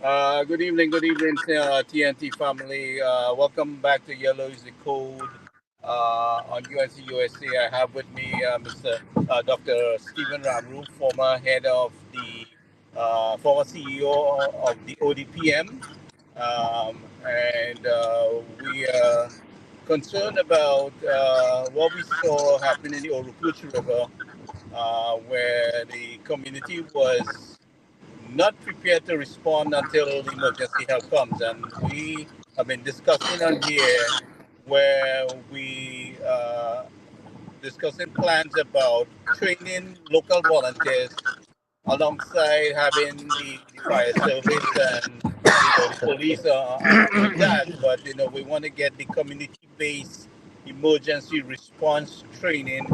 Good evening, TNT family. Welcome back to Yellow is the Code on UNC USA. I have with me Mr. Dr. Stephen Ramru, former head of former CEO of the ODPM. And we are concerned about what we saw happen in the Orupuch River, where the community was not prepared to respond until the emergency help comes. And we have been discussing on here where we discussing plans about training local volunteers alongside having the fire service and the police on that. But we want to get the community-based emergency response training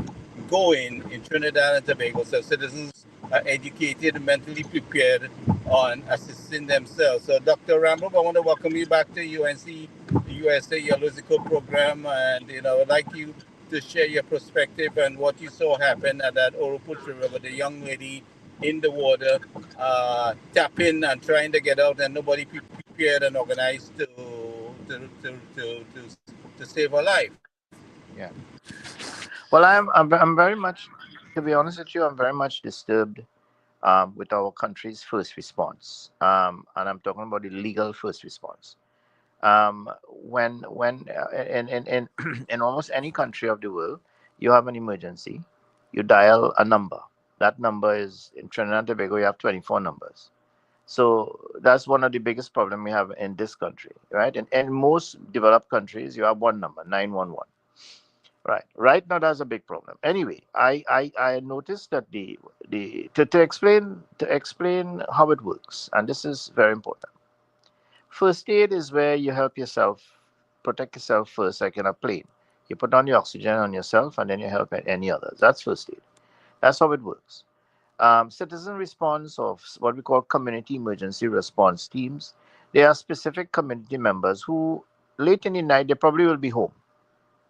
going in Trinidad and Tobago, so citizens are educated and mentally prepared on assisting themselves. So, Dr. Rambo, I want to welcome you back to UNC USA Yellow Ziko program, and I'd like you to share your perspective and what you saw happen at that Oropouche River, the young lady in the water, tapping and trying to get out, and nobody prepared and organized to save her life. Yeah. Well, I'm very much, to be honest with you, I'm very much disturbed with our country's first response, and I'm talking about the legal first response. When in in almost any country of the world, you have an emergency, you dial a number. That number is in Trinidad and Tobago. You have 24 numbers. So that's one of the biggest problem we have in this country, right? And in most developed countries, you have one number, 911. Right now that's a big problem. Anyway, I noticed that to explain how it works, and this is very important. First aid is where you help yourself, protect yourself first, like in a plane. You put on the oxygen on yourself, and then you help any others. That's first aid. That's how it works. Citizen response, of what we call community emergency response teams. They are specific community members who, late in the night, they probably will be home.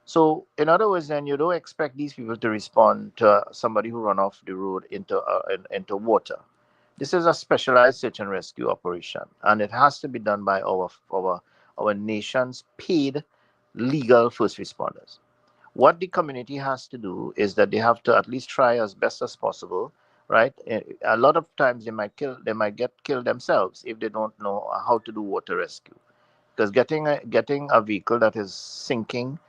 So, in other words, then you don't expect these people to respond to somebody who run off the road into water. This is a specialized search and rescue operation, and it has to be done by our nation's paid legal first responders. What the community has to do is that they have to at least try as best as possible, right? A lot of times they might get killed themselves if they don't know how to do water rescue, because getting a vehicle that is sinking,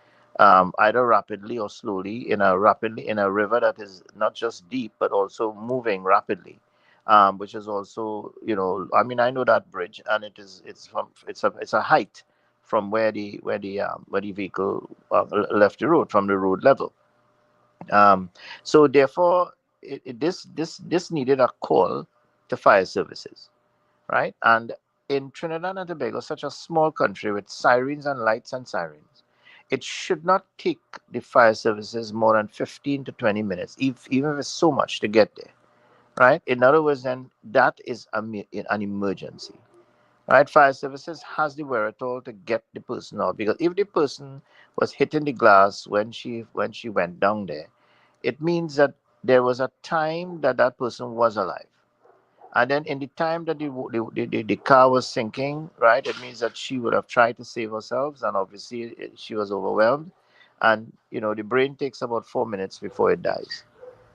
either rapidly or slowly, in a river that is not just deep but also moving rapidly, which is also, I mean, I know that bridge, and it's a height from where the vehicle left the road, from the road level. So therefore, this needed a call to fire services, right? And in Trinidad and Tobago, such a small country with sirens and lights and sirens, it should not take the fire services more than 15 to 20 minutes, even if it's so much to get there, right? In other words, then that is an emergency, right? Fire services has the wherewithal to get the person out, because if the person was hitting the glass when she went down there, it means that there was a time that that person was alive, and then in the time that the car was sinking, right, it means that she would have tried to save herself, and obviously she was overwhelmed. And the brain takes about 4 minutes before it dies.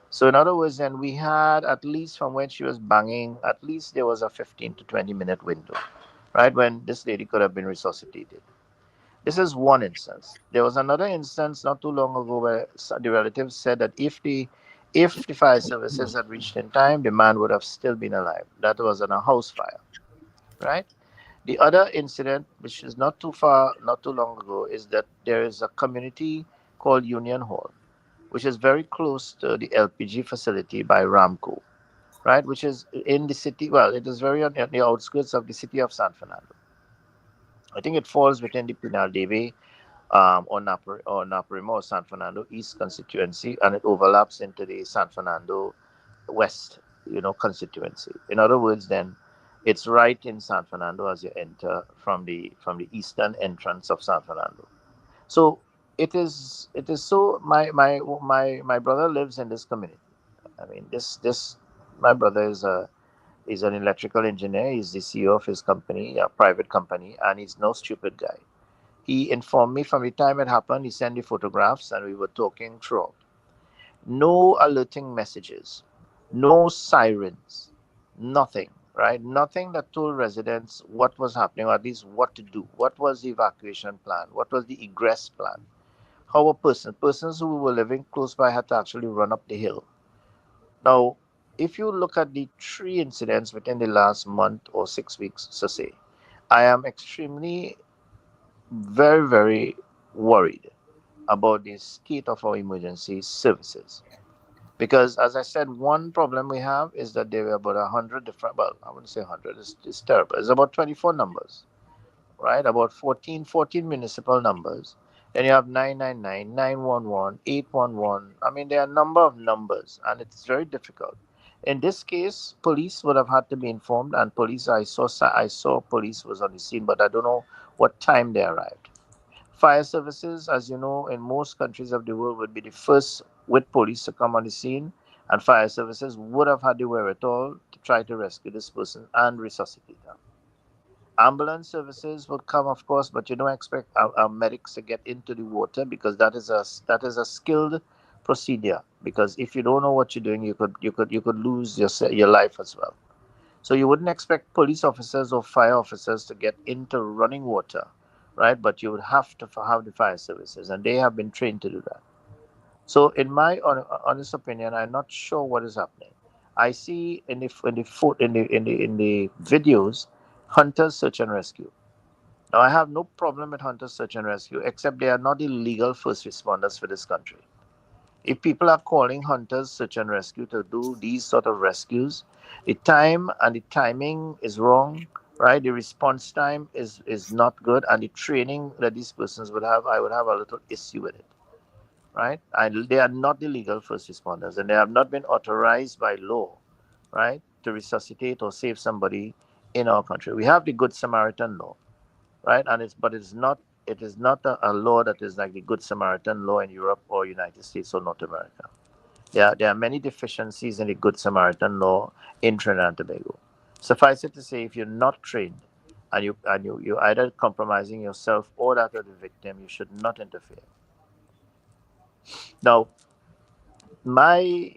So in other words, then we had, at least from when she was banging, at least there was a 15 to 20-minute window, right, when this lady could have been resuscitated. This is one instance. There was another instance not too long ago where the relatives said that if the fire services had reached in time, the man would have still been alive. That was in a house fire, right? The other incident, which is not too long ago, is that there is a community called Union Hall, which is very close to the LPG facility by Ramco, right? Which is in the city. Well, it is very on the outskirts of the city of San Fernando. I think it falls within the Pinal Debe, or Naparimo or San Fernando East constituency, and it overlaps into the San Fernando West, constituency. In other words, then it's right in San Fernando as you enter from the eastern entrance of San Fernando. So it is so my brother lives in this community. I mean, this my brother is He's an electrical engineer. He's the CEO of his company, a private company, and he's no stupid guy. He informed me from the time it happened. He sent the photographs, and we were talking throughout. No alerting messages, no sirens, nothing, right? Nothing that told residents what was happening, or at least what to do. What was the evacuation plan? What was the egress plan? How a persons who were living close by had to actually run up the hill. Now, if you look at the three incidents within the last month or 6 weeks, so say, I am extremely, very, very worried about the state of our emergency services. Because, as I said, one problem we have is that there were about 100 different, well, I wouldn't say 100, it's terrible. It's about 24 numbers, right? About fourteen municipal numbers. Then you have 999, 911, 811. I mean, there are a number of numbers, and it's very difficult. In this case, police would have had to be informed, and police, I saw police was on the scene, but I don't know what time they arrived. Fire services, as you know, in most countries of the world, would be the first with police to come on the scene, and fire services would have had the wherewithal to try to rescue this person and resuscitate them. Ambulance services would come, of course, but you don't expect our medics to get into the water because that is a skilled procedure. Because if you don't know what you're doing, you could lose your life as well. So you wouldn't expect police officers or fire officers to get into running water, right? But you would have to have the fire services, and they have been trained to do that. So, in my honest opinion, I'm not sure what is happening. I see in the videos, hunters search and rescue. Now, I have no problem with hunters search and rescue, except they are not the legal first responders for this country. If people are calling hunters search and rescue to do these sort of rescues, the time and the timing is wrong, right? The response time is not good, and the training that these persons would have, I would have a little issue with it, right? And they are not the legal first responders, and they have not been authorized by law, right, to resuscitate or save somebody in our country. We have the Good Samaritan law, right? And it is not a law that is like the Good Samaritan law in Europe or United States or North America. There are many deficiencies in the Good Samaritan law in Trinidad and Tobago. Suffice it to say, if you're not trained and you're either compromising yourself or that of the victim, you should not interfere. Now, my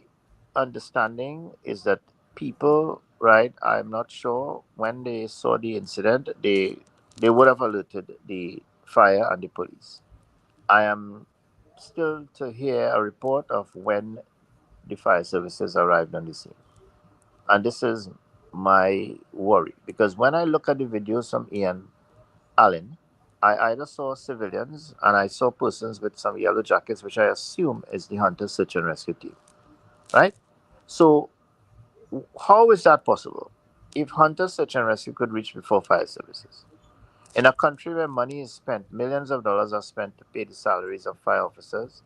understanding is that people, right? I'm not sure when they saw the incident, they would have alerted the fire and the police. I am still to hear a report of when the fire services arrived on the scene. And this is my worry because when I look at the videos from Ian Allen, I either saw civilians and I saw persons with some yellow jackets, which I assume is the hunter search and rescue team, right? So, how is that possible? If hunter search and rescue could reach before fire services, in a country where money is spent, millions of dollars are spent to pay the salaries of fire officers,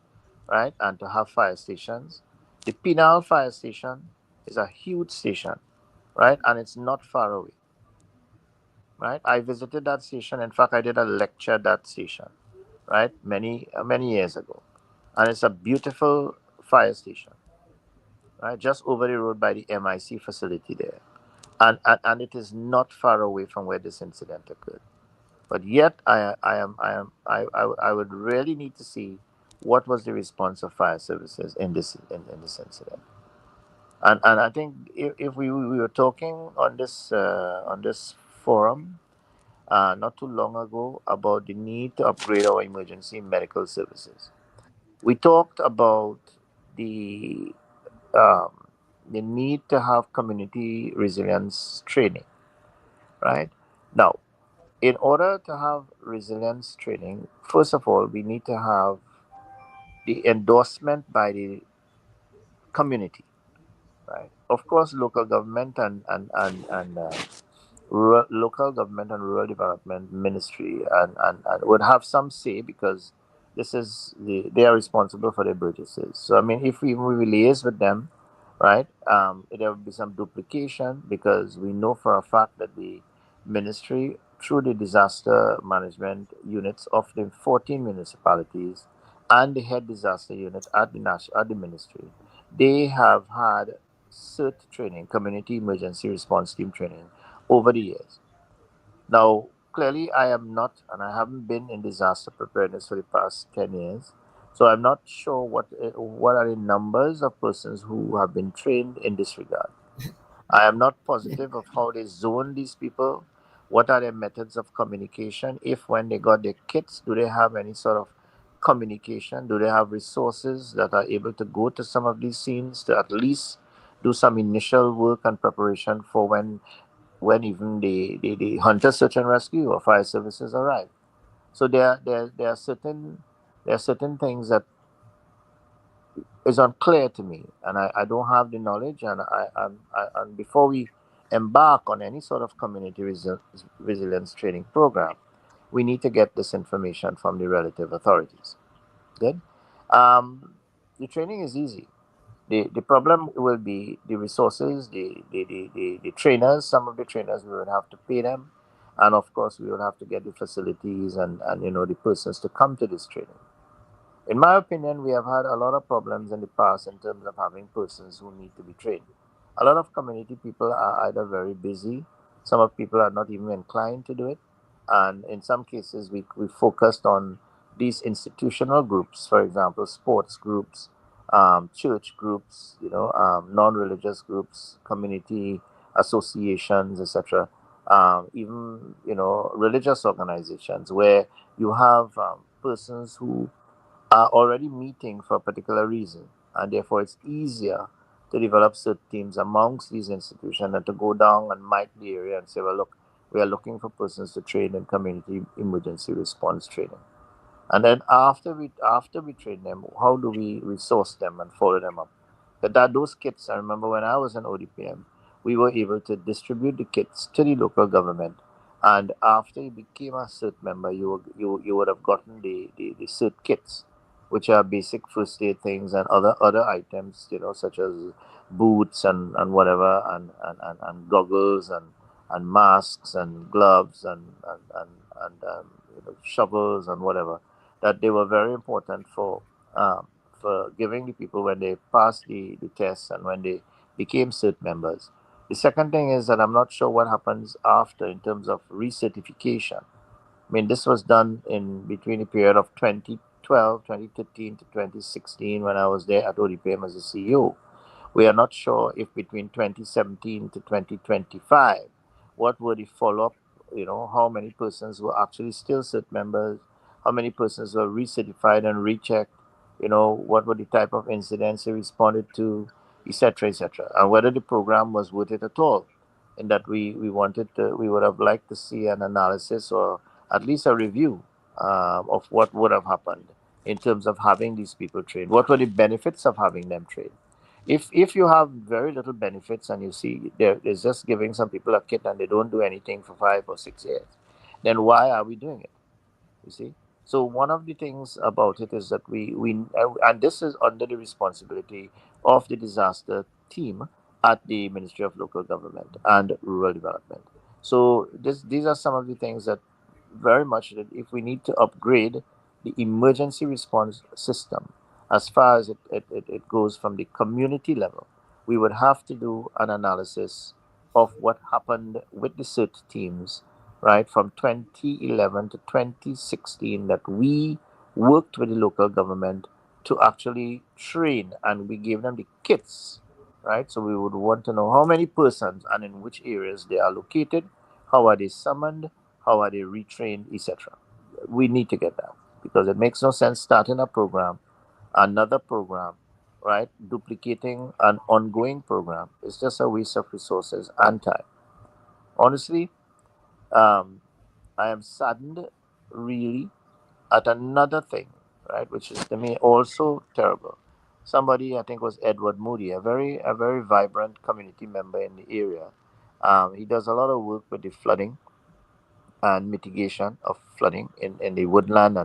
right, and to have fire stations. The Penal fire station is a huge station, right, and it's not far away, right. I visited that station. In fact, I did a lecture at that station, right, many years ago, and it's a beautiful fire station, right, just over the road by the MIC facility there, and it is not far away from where this incident occurred. But yet, I would really need to see what was the response of fire services in this incident. And I think if we were talking on this forum not too long ago about the need to upgrade our emergency medical services. We talked about the um, the need to have community resilience training, right? Now, in order to have resilience training, first of all, we need to have the endorsement by the community, right? Of course, local government and local government and rural development ministry and would have some say because they are responsible for their budgets. So I mean, if we liaise with them, right, there will be some duplication because we know for a fact that the ministry through the disaster management units of the 14 municipalities and the head disaster unit at the ministry, they have had CERT training, Community Emergency Response Team training, over the years. Now, clearly, I am not, and I haven't been in disaster preparedness for the past 10 years. So I'm not sure what are the numbers of persons who have been trained in this regard. I am not positive of how they zone these people. What are their methods of communication? If when they got their kits, do they have any sort of communication? Do they have resources that are able to go to some of these scenes to at least do some initial work and preparation for when even the hunter search and rescue or fire services arrive? So there are certain things that is unclear to me, and I don't have the knowledge. And before we embark on any sort of community resilience training program, we need to get this information from the relative authorities. Good. The training is easy. The problem will be the resources, the trainers. Some of the trainers we would have to pay them, and of course we would have to get the facilities and the persons to come to this training. In my opinion, we have had a lot of problems in the past in terms of having persons who need to be trained. A lot of community people are either very busy, some of people are not even inclined to do it, and in some cases, we focused on these institutional groups, for example, sports groups, church groups, non-religious groups, community associations, etc. Even religious organizations where you have persons who are already meeting for a particular reason, and therefore it's easier to develop certain teams amongst these institutions and to go down and map the area and say, well, look, we are looking for persons to train in community emergency response training. And then after we train them, how do we resource them and follow them up? That those kits, I remember when I was in ODPM, we were able to distribute the kits to the local government. And after you became a CERT member, you would have gotten the CERT kits, which are basic first aid things and other items, such as boots and whatever, and goggles and masks and gloves and shovels and whatever, that they were very important for giving the people when they passed the tests and when they became CERT members. The second thing is that I'm not sure what happens after in terms of recertification. I mean, this was done in between the period of 2012, 2013 to 2016 when I was there at ODPM as a CEO. We are not sure if between 2017 to 2025, what were the follow up, how many persons were actually still CERT members, how many persons were recertified and rechecked, what were the type of incidents they responded to, etc., etc., and whether the program was worth it at all. And that we would have liked to see an analysis or at least a review of what would have happened in terms of having these people trained. What were the benefits of having them trained? If you have very little benefits and you see there is just giving some people a kit and they don't do anything for 5 or 6 years, then why are we doing it? You see. So one of the things about it is that we and this is under the responsibility of the disaster team at the Ministry of Local Government and Rural Development. So these are some of the things that very much that if we need to upgrade the emergency response system as far as it goes from the community level, we would have to do an analysis of what happened with the CERT teams, right, from 2011 to 2016, that we worked with the local government to actually train and we gave them the kits, right? So we would want to know how many persons and in which areas they are located, how are they summoned, how are they retrained, etc. We need to get that because it makes no sense starting a program, another program, right? Duplicating an ongoing program. It's just a waste of resources and time. Honestly, um, I am saddened really at another thing, right, which is to me also terrible. Somebody, I think was Edward Moody, a very vibrant community member in the area. He does a lot of work with the flooding and mitigation of flooding in the woodland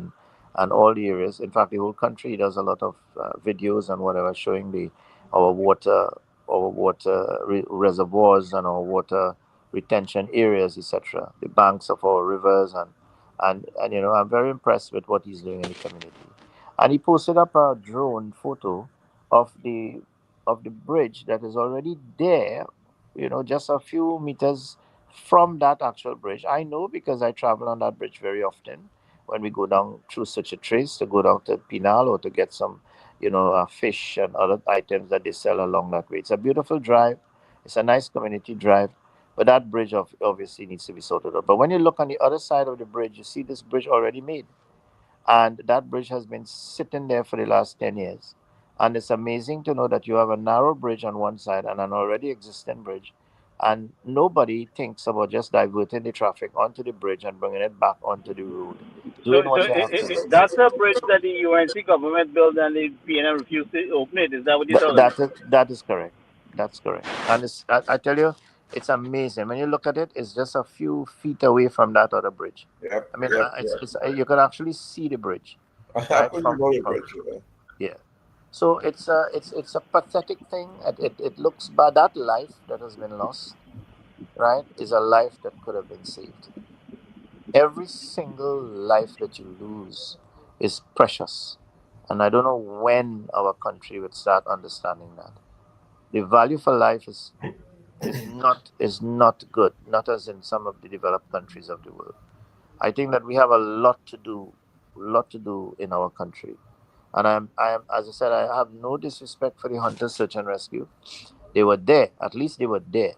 and all the areas. In fact, the whole country does a lot of videos and whatever showing our water, reservoirs and our water retention areas, etc. The banks of our rivers and I'm very impressed with what he's doing in the community. And he posted up a drone photo of the of the bridge that is already there, just a few meters from that actual bridge. I know because I travel on that bridge very often when we go down through such a trace to go down to Pinal or to get some, fish and other items that they sell along that way. It's a beautiful drive. It's a nice community drive. But that bridge obviously needs to be sorted out. But when you look on the other side of the bridge, you see this bridge already made. And that bridge has been sitting there for the last 10 years. And it's amazing to know that you have a narrow bridge on one side and an already existing bridge. And nobody thinks about just diverting the traffic onto the bridge and bringing it back onto the road, So, doing so what you have to do. that's a bridge that the UNC government built and the PNM refused to open it. Is that what you're telling me? That is correct. That's correct. And I tell you, it's amazing. When you look at it, it's just a few feet away from that other bridge. Yep, I mean, yep, yep. you can actually see the bridge, I right? happen to know the bridge. Yeah. So it's a pathetic thing. It looks bad. That life that has been lost, right, is a life that could have been saved. Every single life that you lose is precious, and I don't know when our country would start understanding that the value for life is not good, not as in some of the developed countries of the world. I think that we have a lot to do in our country. And as I said, I have no disrespect for the hunters search and rescue. They were there, at least they were there.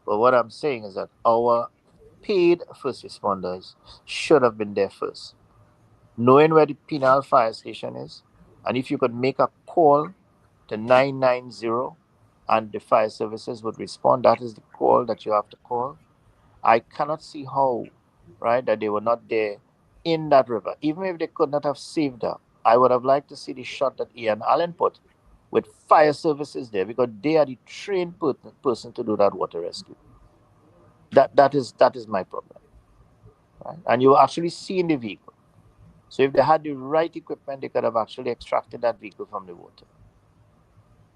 But what I'm saying is that our paid first responders should have been there first, knowing where the penal fire station is, and if you could make a call to 990 and the fire services would respond, that is the call that you have to call. I cannot see how, right, that they were not there in that river. Even if they could not have saved her, I would have liked to see the shot that Ian Allen put with fire services there because they are the trained person to do that water rescue. That is my problem, right? And you actually see in the vehicle. So if they had the right equipment, they could have actually extracted that vehicle from the water.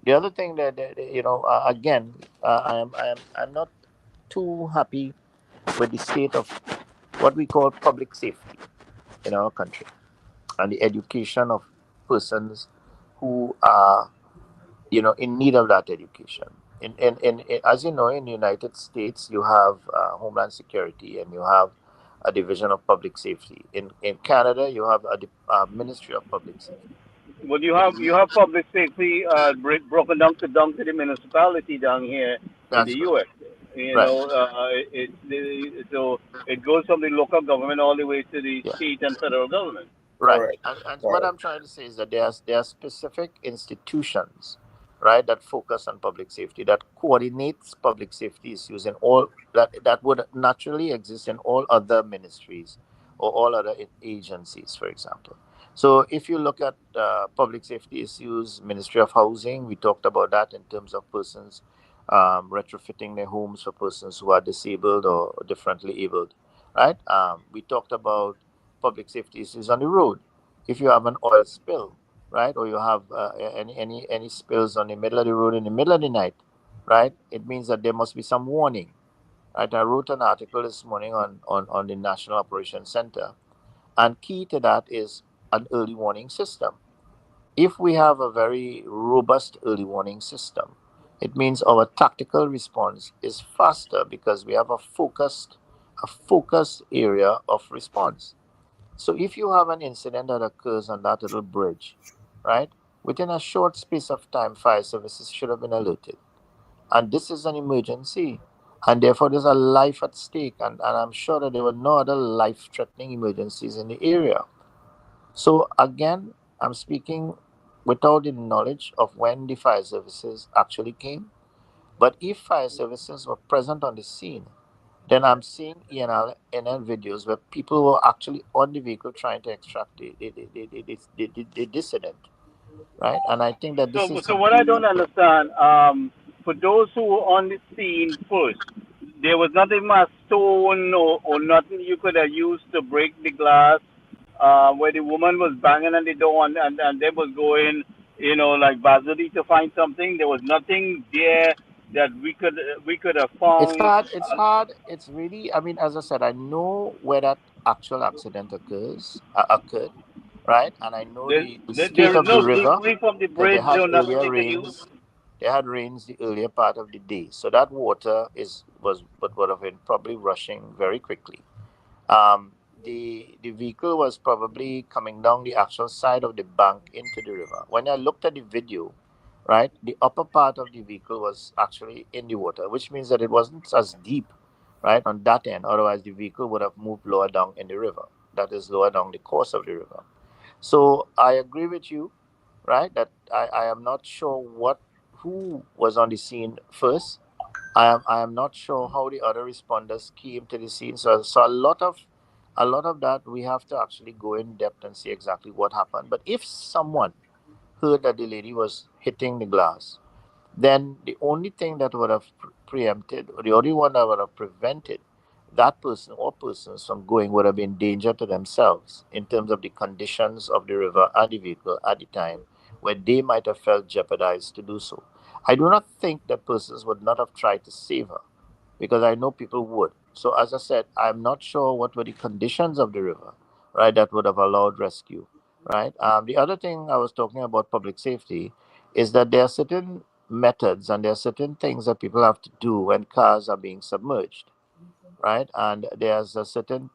The other thing again, I'm not too happy with the state of what we call public safety in our country and the education of persons who are in need of that education. As you know, in the United States, you have Homeland Security and you have a division of public safety. In Canada, you have a Ministry of Public Safety. Well, you have public safety broken down to the municipality down here in the That's right. U.S. You Right. know, so it goes from the local government all the way to the Yeah. state and federal government. Right. Correct. And what Correct. I'm trying to say is that there are specific institutions, right, that focus on public safety, that coordinates public safety issues in all that would naturally exist in all other ministries or all other agencies, for example. So if you look at public safety issues, Ministry of Housing, we talked about that in terms of persons retrofitting their homes for persons who are disabled or differently abled, right? We talked about public safety issues on the road. If you have an oil spill, right, or you have any spills on the middle of the road in the middle of the night, right, it means that there must be some warning. Right, I wrote an article this morning on the National Operations Center, and key to that is an early warning system. If we have a very robust early warning system, it means our tactical response is faster because we have a focused area of response. So if you have an incident that occurs on that little bridge, right, within a short space of time, fire services should have been alerted. And this is an emergency. And therefore, there's a life at stake. And I'm sure that there were no other life threatening emergencies in the area. So again, I'm speaking without the knowledge of when the fire services actually came. But if fire services were present on the scene, then I'm seeing ENL videos where people were actually on the vehicle trying to extract the dissident, right? And I think that this So, is so what I something. don't understand, for those who were on the scene first, there was nothing a stone or nothing you could have used to break the glass, where the woman was banging on the door and they was going, like Basili to find something. There was nothing there that we could have It's found. hard. It's hard. It's really. I mean, as I said, I know where that actual accident occurred, right? And I know There, the there, state there is of the no river debris from the because they bridge had or nothing earlier they could use. rains. They had rains the earlier part of the day, so that water would have been probably rushing very quickly. The vehicle was probably coming down the actual side of the bank into the river. When I looked at the video, right, the upper part of the vehicle was actually in the water, which means that it wasn't as deep, right, on that end. Otherwise, the vehicle would have moved lower down in the river. That is lower down the course of the river. So I agree with you, right, that I am not sure who was on the scene first. I am not sure how the other responders came to the scene. So a lot of that we have to actually go in depth and see exactly what happened. But if someone heard that the lady was hitting the glass, then the only thing that would have preempted, or the only one that would have prevented that person or persons from going would have been danger to themselves in terms of the conditions of the river and the vehicle at the time where they might have felt jeopardized to do so. I do not think that persons would not have tried to save her because I know people would. So, as I said, I'm not sure what were the conditions of the river, right, that would have allowed rescue, right? The other thing I was talking about public safety is that there are certain methods and there are certain things that people have to do when cars are being submerged, right? And there's a certain,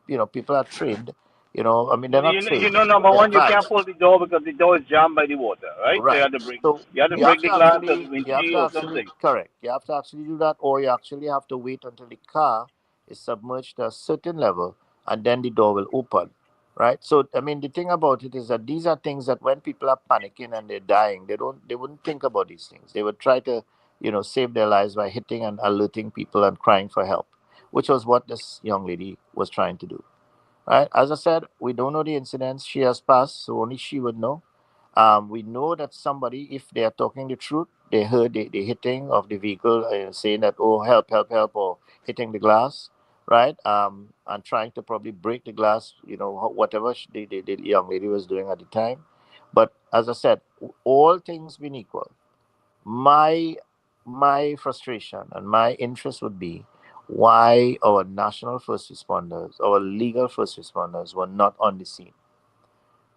people are trained, I mean, they're not trained, Number they're one, you can't advised. pull the door because the door is jammed by the water, right? So Right. So you have to you have break to the glass or actually, the you have to windshield or actually, something. correct. You have to actually do that, or you actually have to wait until the car is submerged to a certain level, and then the door will open. Right. So I mean, the thing about it is that these are things that when people are panicking and they're dying, they wouldn't think about these things. They would try to, save their lives by hitting and alerting people and crying for help, which was what this young lady was trying to do. Right. As I said, we don't know the incidents. She has passed, so only she would know. We know that somebody, if they are talking the truth, they heard the hitting of the vehicle, saying that, oh, help, help, help, or hitting the glass, right? And trying to probably break the glass, whatever the young lady was doing at the time. But as I said, all things being equal, my my frustration and my interest would be why our national first responders, our legal first responders were not on the scene.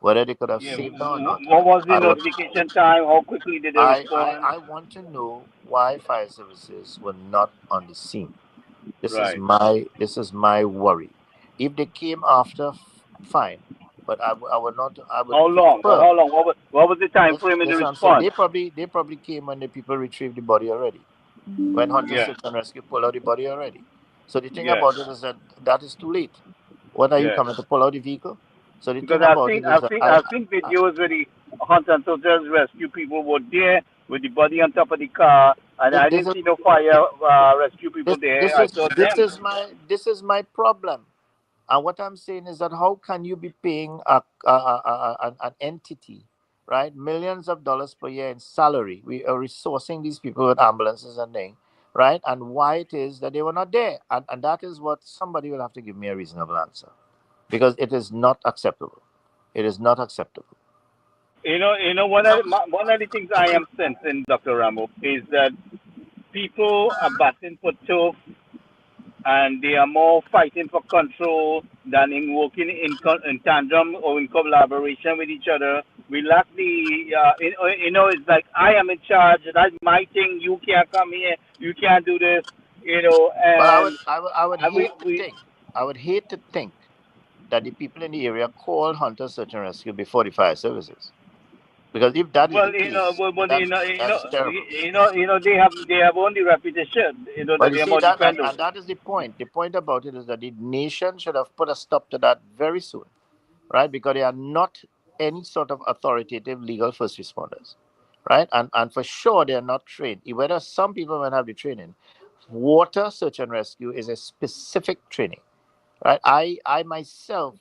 Whether they could have Yeah. saved her or not, What was the I would. notification time? How quickly did they respond? I want to know why fire services were not on the scene. Right. This is my worry. If they came after, fine, but I would not. I would How long? prefer. How long? What was the time frame in the This what I'm saying. response? They probably came when the people retrieved the body already. When Hunter Yeah. Search and Rescue pull out the body already. So the thing Yeah. about it is that that is too late. What are you Yeah. coming to pull out the vehicle? So the Because thing about it is that I've seen videos where the hunt and soldiers rescue people were there with the body on top of the car, and I this didn't is see no fire rescue people this, there. this I is saw this them. is my problem. And what I'm saying is that how can you be paying an entity, right, millions of dollars per year in salary? We are resourcing these people with ambulances and things, right? And why it is that they were not there? And that is what somebody will have to give me a reasonable answer because it is not acceptable. It is not acceptable. One of the things I am sensing, Dr. Rambo, is that people are batting for turf and they are more fighting for control than in working in tandem or in collaboration with each other. We lack it's like I am in charge, that's my thing, you can't come here, you can't do this, But and, I would and hate to think, I would hate to think that the people in the area called Hunter Search and Rescue before the fire services. Because if that is the case, that's terrible. they have only reputation, But that you they are see more that, dependable. and that is the point. The point about it is that the nation should have put a stop to that very soon, right? Because they are not any sort of authoritative legal first responders, right? And for sure they are not trained. Whether some people might have the training, water search and rescue is a specific training, right? I myself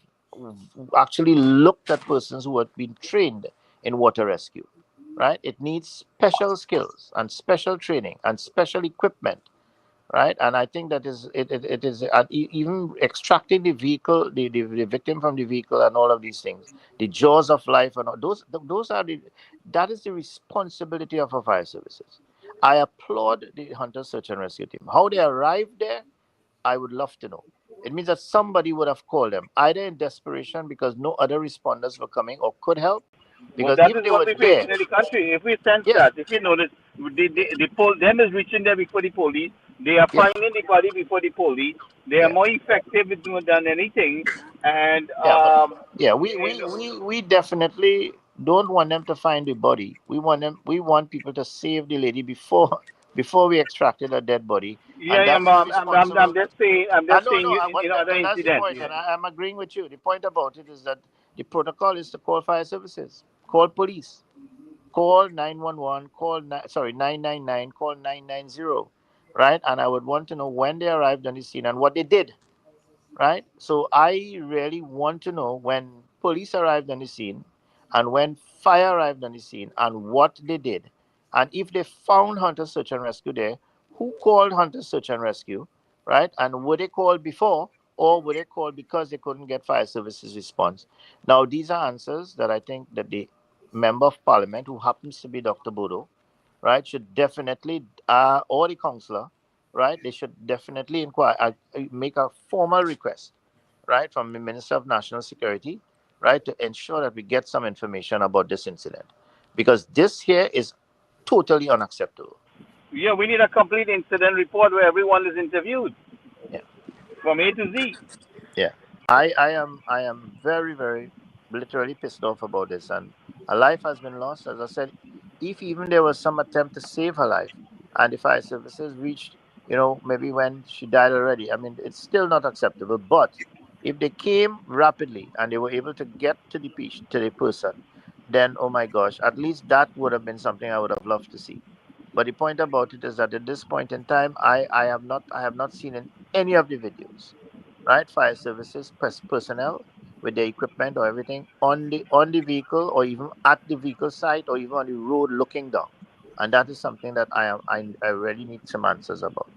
actually looked at persons who had been trained in water rescue, right? It needs special skills and special training and special equipment, right? And I think that it is even extracting the vehicle, the victim from the vehicle, and all of these things, the jaws of life, and all, those are the that is the responsibility of our fire services. I applaud the hunter search and rescue team. How they arrived there, I would love to know. It means that somebody would have called them either in desperation because no other responders were coming or could help, Well, Because that if is they what were we're there, facing in the country. If we sense yeah, that, if you notice, them is reaching there before the police. They are yeah, finding the body before the police. They are yeah, more effective than anything. And yeah. But yeah, you know, we definitely don't want them to find the body. We want people to save the lady before before we extracted a dead body, yeah, and yeah. that is I'm responsible. just saying. I'm I just know, saying. no, In other and that's the incidents. point, and I'm agreeing with you. The point about it is that the protocol is to call fire services, call police, call 911, call 999, call 990, right? And I would want to know when they arrived on the scene and what they did, right? So I really want to know when police arrived on the scene and when fire arrived on the scene and what they did. And if they found Hunter Search and Rescue there, who called Hunter Search and Rescue, right? And were they called before or were they called because they couldn't get fire services response? Now, these are answers that I think that the member of parliament, who happens to be Dr. Bodo, right, should definitely, or the councillor, right, they should definitely inquire, make a formal request, right, from the Minister of National Security, right, to ensure that we get some information about this incident. Because this here is totally unacceptable. Yeah, we need a complete incident report where everyone is interviewed Yeah. from A to Z. Yeah, I am very, very literally pissed off about this, and a life has been lost. As I said, if even there was some attempt to save her life, and the fire services reached, maybe when she died already, I mean, it's still not acceptable. But if they came rapidly and they were able to get to the person, then oh my gosh, at least that would have been something I would have loved to see. But the point about it is that at this point in time, I have not seen in any of the videos, right? Fire services personnel with their equipment or everything on the vehicle or even at the vehicle site or even on the road looking down. And that is something that I really need some answers about.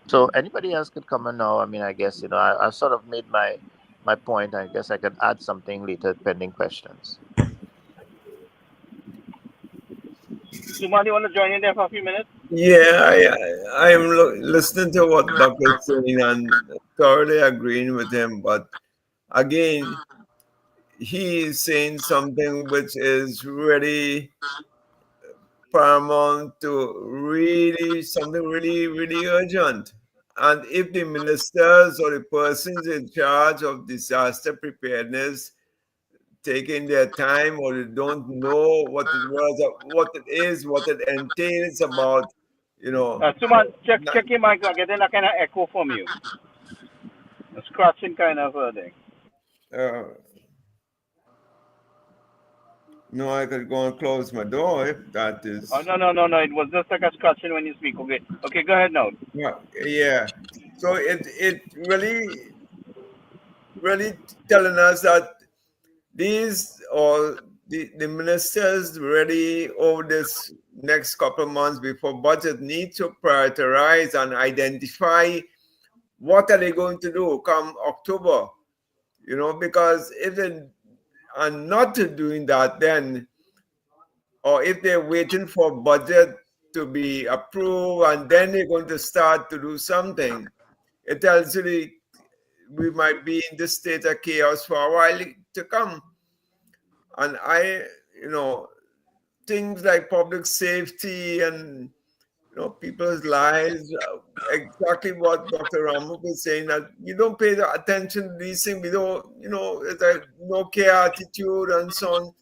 So anybody else could come in now. I mean, I guess I've sort of made my point. I guess I can add something later pending questions. Sumali, you want to join in there for a few minutes? Yeah, I am listening to what Doctor is saying and thoroughly agreeing with him. But again, he is saying something which is really paramount to really something really, really urgent. And if the ministers or the persons in charge of disaster preparedness taking their time or they don't know what it was, what it is, what it entails about, you know, Suman, check your mic. I'm getting a kind of echo from you. A scratching kind of thing. uh, no, I could go and close my door if that Oh is. no! It was just like a scratching when you speak. Okay, go ahead now. Yeah. So it really telling us that these or the ministers really over this next couple of months before budget need to prioritize and identify what are they going to do come October, because if they are not doing that, then or if they're waiting for budget to be approved and then they're going to start to do something, it tells you we might be in this state of chaos for a while to come. And things like public safety and people's lives, exactly what Dr. Ramu was saying, that you don't pay the attention to these things, we don't, it's a no care attitude and so on.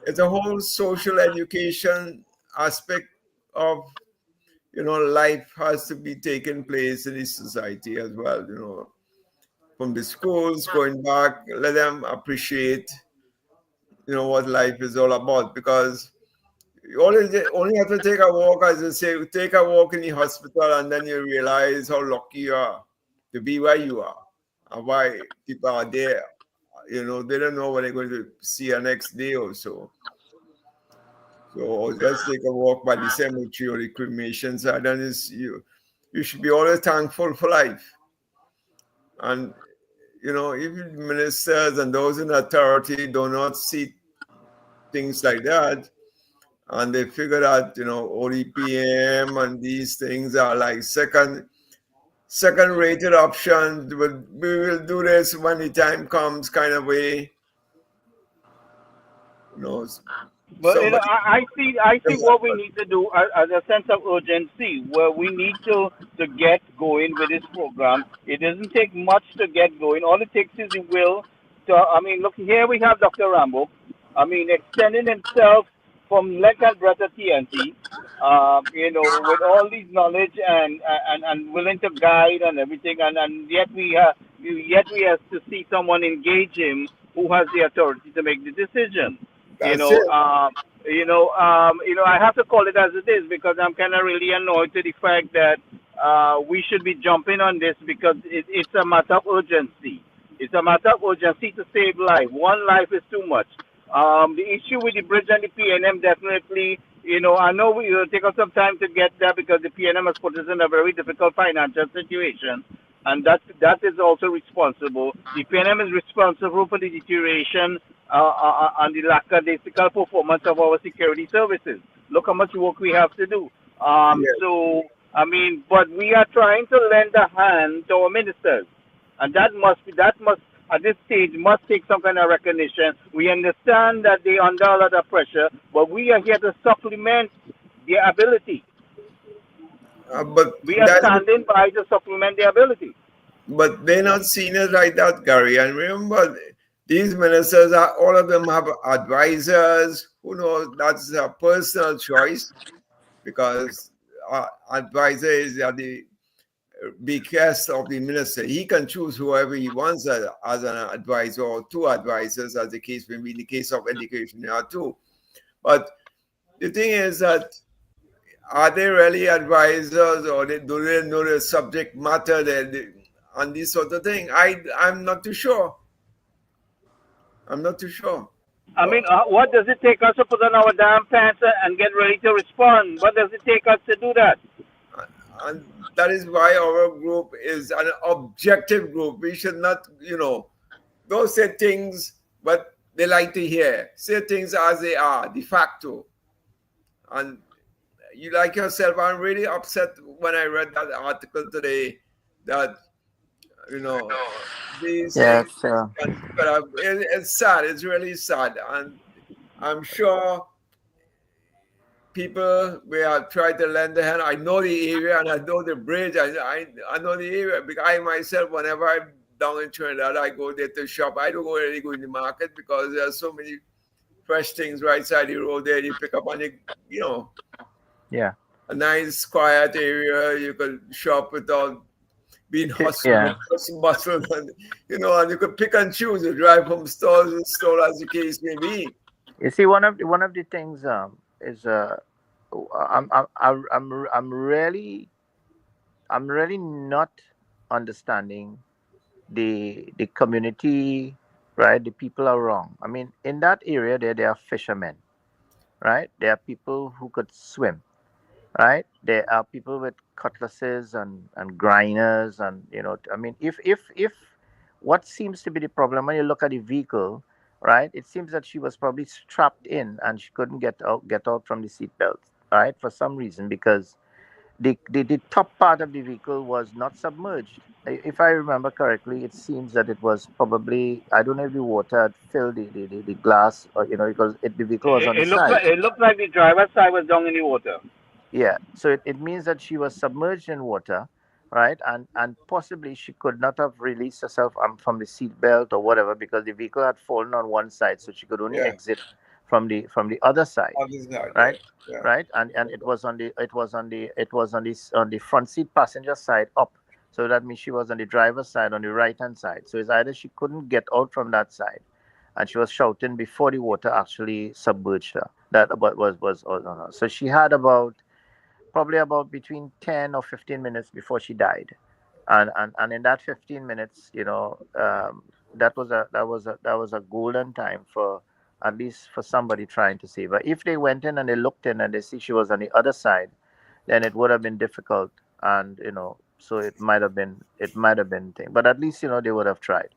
It's a whole social education aspect of life has to be taking place in this society as well, from the schools going back, let them appreciate what life is all about, because you only have to take a walk, as I say, take a walk in the hospital and then you realize how lucky you are to be where you are and why people are there. They don't know when they're going to see you next day or so. So just take a walk by the cemetery or the cremation side, and you should be always thankful for life. And if ministers and those in authority do not see things like that, and they figure that ODPM and these things are like second second-rated option. We will do this when the time comes, kind of way. You know, But somebody. I see what we need to do as a sense of urgency, where we need to get going with this program. It doesn't take much to get going. All it takes is the will. To, I mean, look here we have Dr. Rambo. I mean, extending himself from leg and breath at TNT. You know, with all these knowledge and willing to guide and everything, and yet we have to see someone engage him who has the authority to make the decision. You That's know, it. I have to call it as it is because I'm kind of really annoyed to the fact that we should be jumping on this because it's a matter of urgency. It's a matter of urgency to save life. One life is too much. The issue with the bridge and the PNM definitely, I know we will take us some time to get there because the PNM has put us in a very difficult financial situation, and that is also responsible. The PNM is responsible for the deterioration and the lackadaisical performance of our security services. Look how much work we have to do. Yes. So, I mean, but we are trying to lend a hand to our ministers, and that must at this stage must take some kind of recognition. We understand that they are under a lot of pressure, but we are here to supplement their ability. But We are standing by to supplement their ability. But they're not seen it like that, Gary. And remember, these ministers, all of them have advisors. Who knows? That's a personal choice because advisor is at the behest of the minister. He can choose whoever he wants as an advisor or two advisors, as the case may be. In the case of education, there are two. But the thing is that are they really advisors or do they know the subject matter and this sort of thing? I'm not too sure. I'm not too sure. I mean, what does it take us to put on our damn pants and get ready to respond? What does it take us to do that? And that is why our group is an objective group. We should not, don't say things, but they like to hear. Say things as they are, de facto. And you like yourself, I'm really upset when I read that article today that, these Yes, things it's sad. It's really sad. And I'm sure people will try to lend a hand. I know the area and I know the bridge. I know the area because I myself, whenever I'm down in Trinidad, I go there to shop. I don't really go in the market because there are so many fresh things right side the road there. You pick up on yeah, a nice quiet area. You could shop without being hustled, bustled, and you could pick and choose. You drive from store to store as the case may be. you see, one of the things is I'm really not understanding the community, right? The people are wrong. I mean, in that area there are fishermen, right? There are people who could swim, right? There are people with cutlasses and grinders, and I mean, if what seems to be the problem when you look at the vehicle, right? It seems that she was probably strapped in and she couldn't get out from the seatbelt, right? For some reason, because the top part of the vehicle was not submerged. If I remember correctly, it seems that it was probably, I don't know if the water had filled the glass, or because the vehicle was on the side. It looked like the driver's side was down in the water. Yeah, so it means that she was submerged in water, right? And possibly she could not have released herself from the seat belt or whatever because the vehicle had fallen on one side, so she could only exit from the other side, right? Yeah. Right, and it was on the front seat passenger side up, so that means she was on the driver's side on the right hand side. So it's either she couldn't get out from that side, and she was shouting before the water actually submerged her. That was on her. So she had probably about between 10 or 15 minutes before she died, and in that 15 minutes, that was a golden time for, at least for somebody trying to save her. If they went in and they looked in and they see she was on the other side, then it would have been difficult, and so it might have been thing. But at least they would have tried.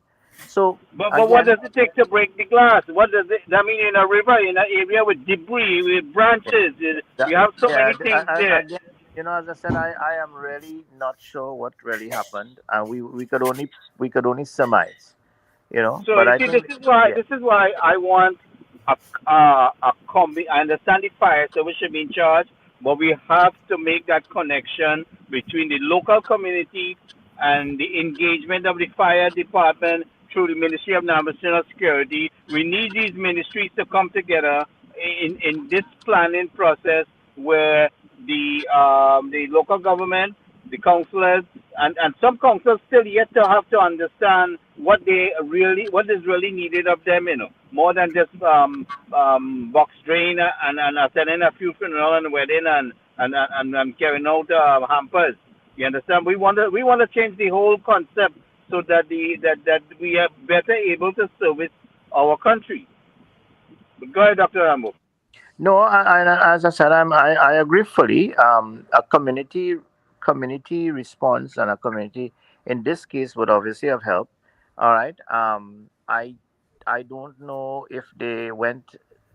So, but what does it take to break the glass? What does it? I mean, in a river, in an area with debris, with branches, you have so many things there. as I said, I am really not sure what really happened, and we could only surmise, So But you I see, think, yeah, this is why I want a combi. I understand the fire service should be in charge, but we have to make that connection between the local community and the engagement of the fire department through the Ministry of National Security. We need these ministries to come together in this planning process where the local government, the councillors, and some councillors still yet to have to understand what is really needed of them, more than just box drain and attending a few funeral and wedding and carrying out hampers. You understand? We want to change the whole concept so that that we are better able to service our country. Go ahead, Dr. Rambo. no, as I said, I agree fully. A community response and a community in this case would obviously have helped. All right. I don't know if they went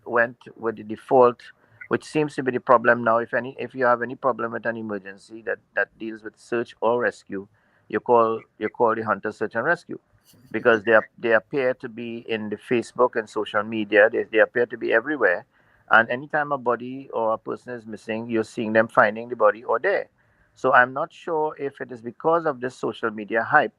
with the default, which seems to be the problem now. If you have any problem with an emergency that deals with search or rescue, you call the Hunter Search and Rescue, because they appear to be in the Facebook and social media. They appear to be everywhere, and anytime a body or a person is missing, you're seeing them finding the body or there. So I'm not sure if it is because of this social media hype,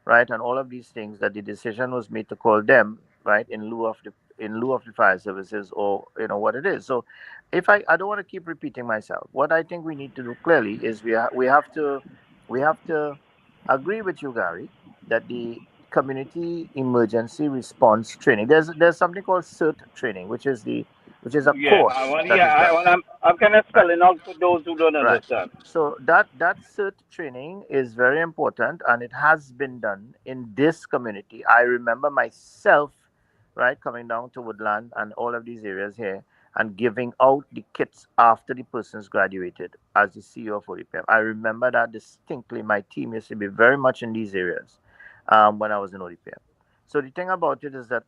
right, and all of these things, that the decision was made to call them, right, in lieu of the fire services, or what it is. So if I don't want to keep repeating myself, what I think we need to do clearly is we have to agree with you, Gary, that the community emergency response training, there's something called CERT training, which is a Yeah, course that is done, I'm kind of right? spelling out for those who don't Right. understand. So that CERT training is very important, and it has been done in this community. I remember myself, right, coming down to Woodland and all of these areas here, and giving out the kits after the person's graduated as the CEO of ODPM. I remember that distinctly. My team used to be very much in these areas when I was in ODPM. So the thing about it is that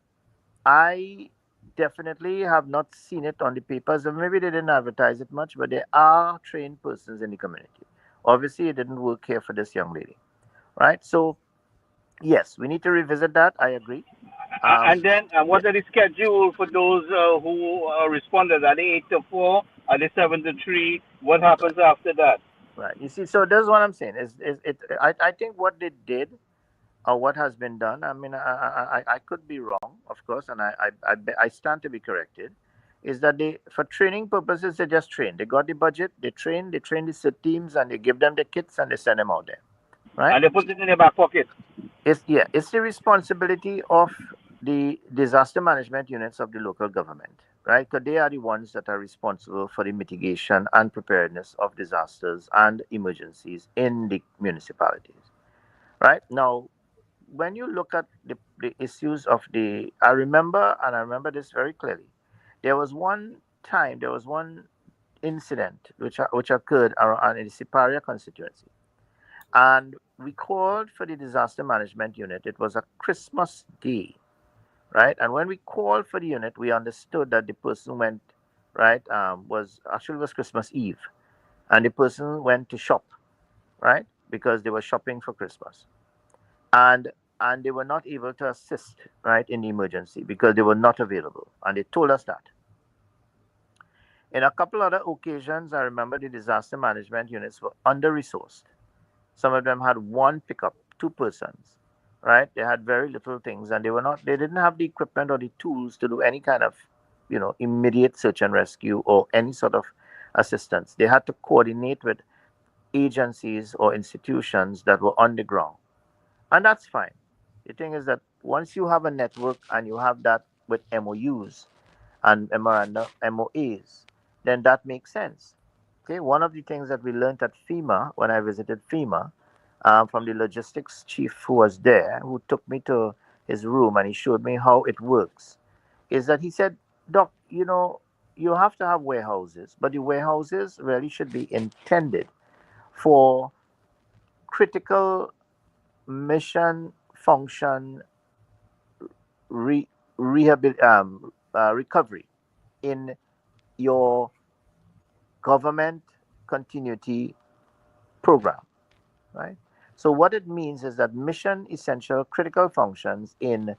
I definitely have not seen it on the papers, or maybe they didn't advertise it much, but there are trained persons in the community. Obviously, it didn't work here for this young lady, right? So, yes, we need to revisit that. I agree. And Um, then, yeah, what are the schedule for those who responded? Are they 8 to 4? Are they 7 to 3? What right, happens after that? right. You see, so that's what I'm saying. Is it? I think what they did, or what has been done. I mean, I could be wrong, of course, and I stand to be corrected. Is that they, for training purposes, they just train. They got the budget, they train the teams, and they give them the kits, and they send them out there, right? And they put it in their back pocket. It's the responsibility of the disaster management units of the local government, right? Because they are the ones that are responsible for the mitigation and preparedness of disasters and emergencies in the municipalities, right? Now, when you look at the issues of I remember this very clearly. There was one incident which occurred around in the Siparia constituency, and we called for the disaster management unit. It was a Christmas day, right? And when we called for the unit, we understood that the person went, right, was Christmas Eve, and the person went to shop, right, because they were shopping for Christmas, and they were not able to assist, right, in the emergency because they were not available, and they told us that. In a couple other occasions, I remember the disaster management units were under resourced. Some of them had one pickup, two persons, right? They had very little things, and they didn't have the equipment or the tools to do any kind of immediate search and rescue or any sort of assistance. They had to coordinate with agencies or institutions that were on the ground, and that's fine. The thing is that once you have a network and you have that with MOUs and memoranda MOAs, then that makes sense. Okay, one of the things that we learned at FEMA when I visited FEMA, from the logistics chief who was there, who took me to his room and he showed me how it works, is that he said, Doc, you have to have warehouses, but the warehouses really should be intended for critical mission function re, recovery in your government continuity program, right? So what it means is that mission essential critical functions in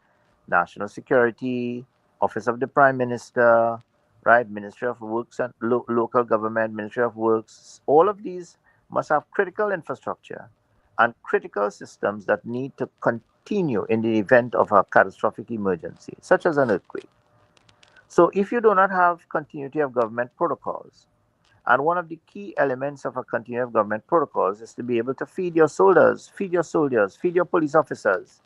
national security, office of the prime minister, right, ministry of works and local government, ministry of works, all of these must have critical infrastructure and critical systems that need to continue in the event of a catastrophic emergency, such as an earthquake. So if you do not have continuity of government protocols, and one of the key elements of a continuity of government protocols is to be able to feed your soldiers, feed your police officers,